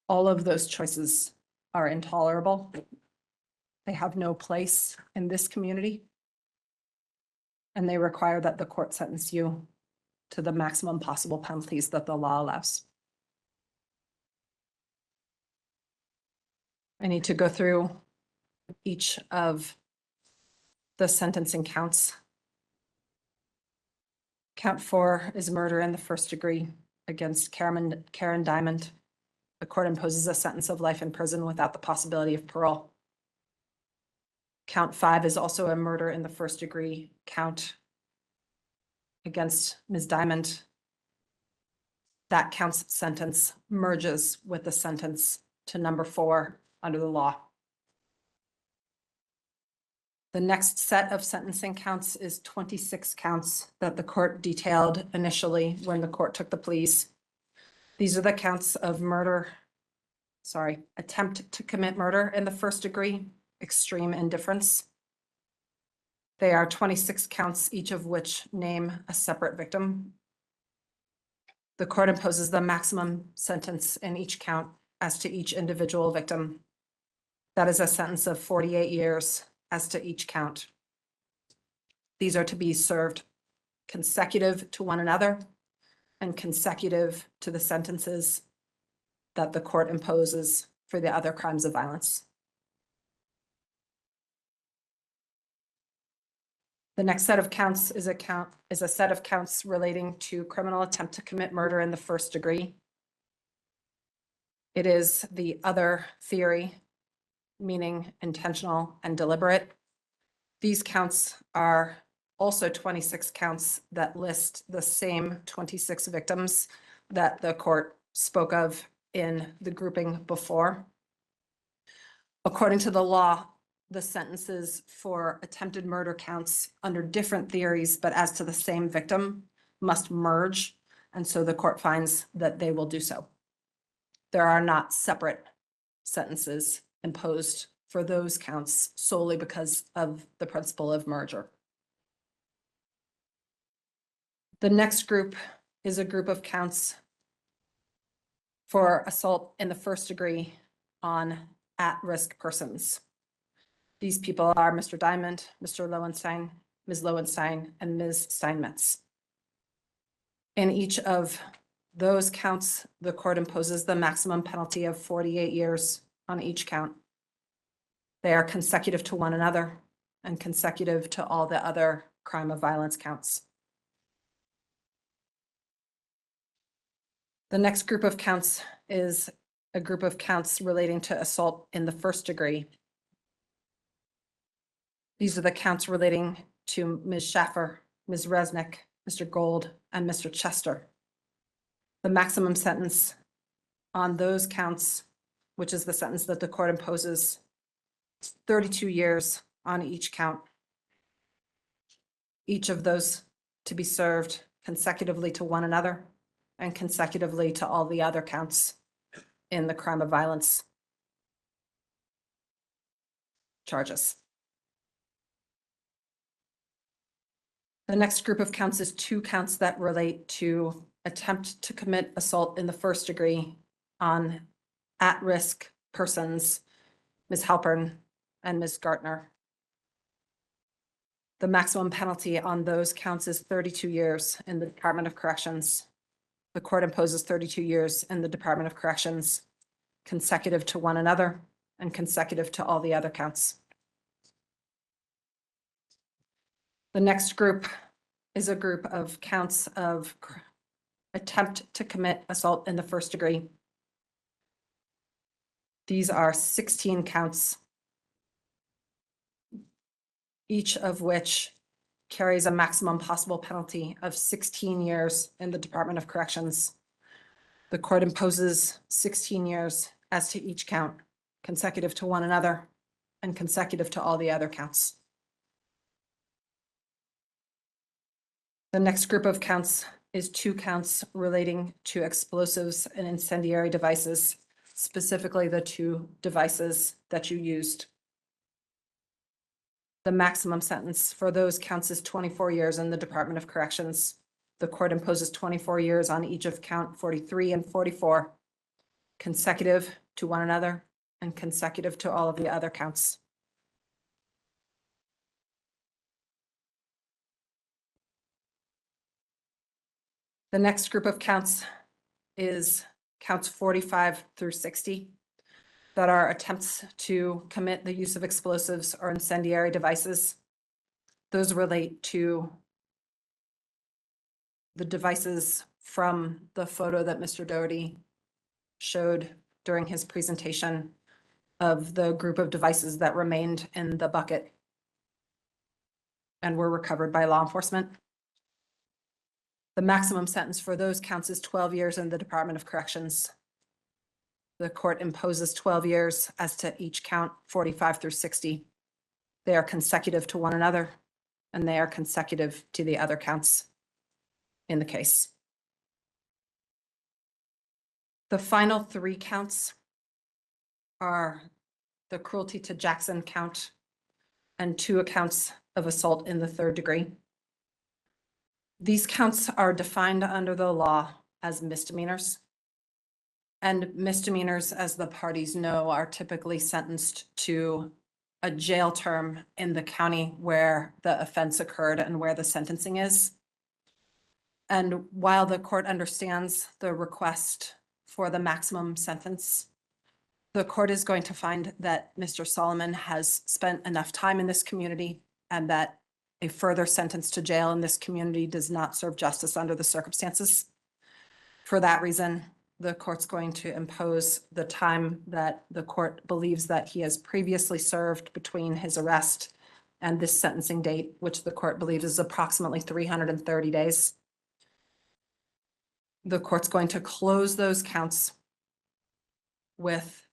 All of those choices are intolerable. They have no place in this community, and they require that the court sentence you to the maximum possible penalties that the law allows. I need to go through each of the sentencing counts. Count 4 is murder in the first degree against Karen Diamond. The court imposes a sentence of life in prison without the possibility of parole. Count 5 is also a murder in the first degree count against Ms. Diamond. That count's sentence merges with the sentence to number 4 under the law. The next set of sentencing counts is 26 counts that the court detailed initially when the court took the pleas. These are the counts of attempt to commit murder in the first degree, extreme indifference. They are 26 counts, each of which name a separate victim. The court imposes the maximum sentence in each count as to each individual victim. That is a sentence of 48 years as to each count. These are to be served consecutive to one another and consecutive to the sentences that the court imposes for the other crimes of violence. The next set of counts is a set of counts relating to criminal attempt to commit murder in the first degree. It is the other theory, meaning intentional and deliberate. These counts are also 26 counts that list the same 26 victims that the court spoke of in the grouping before. According to the law, the sentences for attempted murder counts under different theories, but as to the same victim, must merge. And so the court finds that they will do so. There are not separate sentences imposed for those counts solely because of the principle of merger. The next group is a group of counts for assault in the first degree on at-risk persons. These people are Mr. Diamond, Mr. Lowenstein, Ms. Lowenstein, and Ms. Steinmetz. In each of those counts, the court imposes the maximum penalty of 48 years on each count. They are consecutive to one another and consecutive to all the other crime of violence counts. The next group of counts is a group of counts relating to assault in the first degree. These are the counts relating to Ms. Schaffer, Ms. Resnick, Mr. Gold, and Mr. Chester. The maximum sentence on those counts, which is the sentence that the court imposes, 32 years on each count. Each of those to be served consecutively to one another and consecutively to all the other counts in the crime of violence charges. The next group of counts is two counts that relate to attempt to commit assault in the first degree on at-risk persons, Ms. Halpern and Ms. Gartner. The maximum penalty on those counts is 32 years in the Department of Corrections. The court imposes 32 years in the Department of Corrections, consecutive to one another and consecutive to all the other counts. The next group is a group of counts of attempt to commit assault in the first degree. These are 16 counts, each of which carries a maximum possible penalty of 16 years in the Department of Corrections. The court imposes 16 years as to each count, consecutive to one another and consecutive to all the other counts. The next group of counts is two counts relating to explosives and incendiary devices, specifically the two devices that you used. The maximum sentence for those counts is 24 years in the Department of Corrections. The court imposes 24 years on each of count 43 and 44, consecutive to one another and consecutive to all of the other counts. The next group of counts is counts 45 through 60 that are attempts to commit the use of explosives or incendiary devices. Those relate to the devices from the photo that Mr. Doherty showed during his presentation of the group of devices that remained in the bucket and were recovered by law enforcement. The maximum sentence for those counts is 12 years in the Department of Corrections. The court imposes 12 years as to each count 45 through 60. They are consecutive to one another and they are consecutive to the other counts in the case. The final three counts are the cruelty to Jackson count and two accounts of assault in the third degree. These counts are defined under the law as misdemeanors. And misdemeanors, as the parties know, are typically sentenced to a jail term in the county where the offense occurred and where the sentencing is. And while the court understands the request for the maximum sentence, the court is going to find that Mr. Soliman has spent enough time in this community and that a further sentence to jail in this community does not serve justice under the circumstances. For that reason, the court's going to impose the time that the court believes that he has previously served between his arrest and this sentencing date, which the court believes is approximately 330 days. The court's going to close those counts with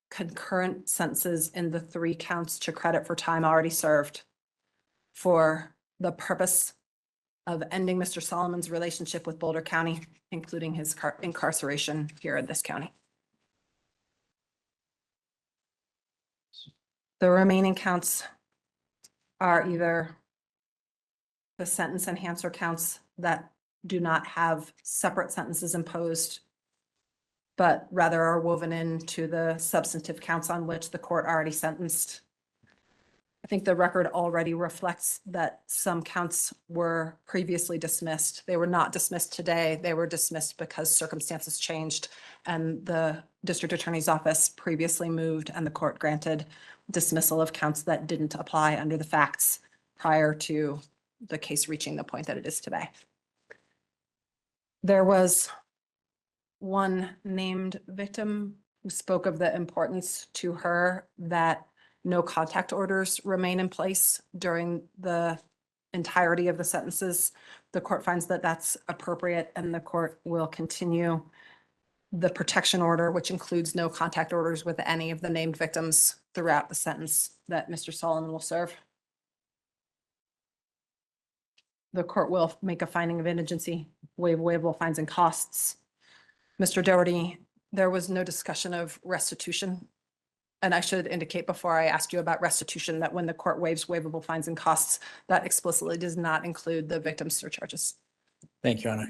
concurrent sentences in the 3 counts to credit for time already served for the purpose of ending Mr. Solomon's relationship with Boulder County, including his incarceration here in this county. The remaining counts are either the sentence enhancer counts that do not have separate sentences imposed, but rather are woven into the substantive counts on which the court already sentenced. I think the record already reflects that some counts were previously dismissed. They were not dismissed today. They were dismissed because circumstances changed and the district attorney's office previously moved and the court granted dismissal of counts that didn't apply under the facts prior to the case reaching the point that it is today. There was one named victim who spoke of the importance to her that no contact orders remain in place during the entirety of the sentences. The court finds that that's appropriate and the court will continue the protection order, which includes no contact orders with any of the named victims throughout the sentence that Mr. Soliman will serve. The court will make a finding of indigency, waive waivable fines and costs. Mr. Doherty, there was no discussion of restitution. And I should indicate before I ask you about restitution that when the court waives waivable fines and costs, that explicitly does not include the victim's surcharges. Thank you, Your Honor.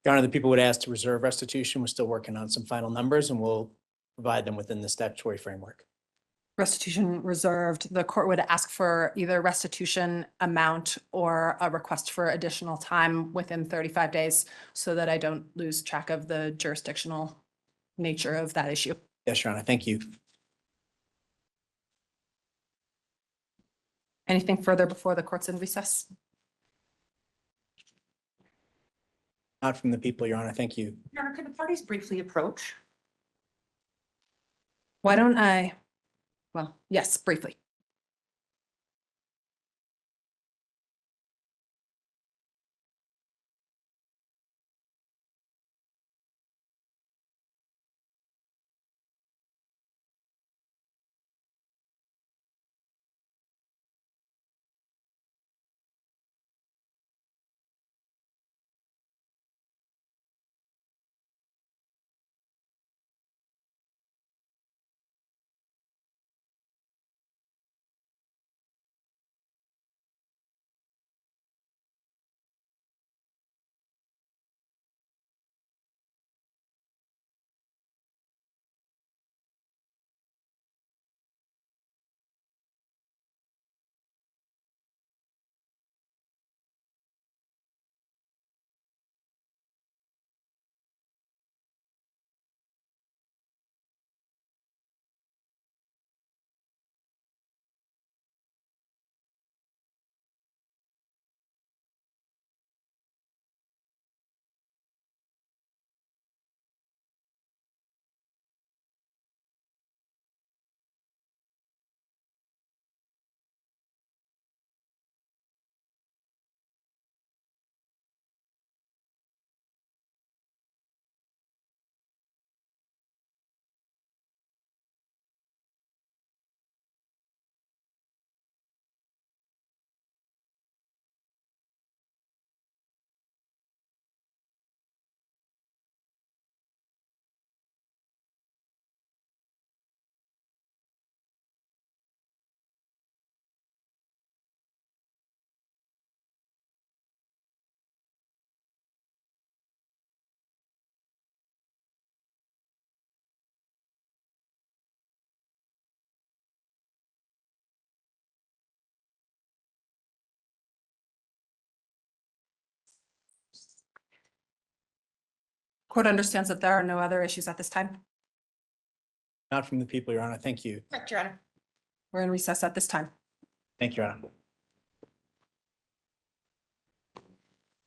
Your Honor, the people would ask to reserve restitution. We're still working on some final numbers and we'll provide them within the statutory framework. Restitution reserved, the court would ask for either restitution amount or a request for additional time within 35 days so that I don't lose track of the jurisdictional nature of that issue. Yes, Your Honor. Thank you. Anything further before the court's in recess? Not from the people, Your Honor. Thank you. Your Honor, could the parties briefly approach? Why don't I, well, yes, briefly. Court understands that there are no other issues at this time. Not from the people, Your Honor. Thank you. Correct, Your Honor. We're in recess at this time. Thank you, Your Honor.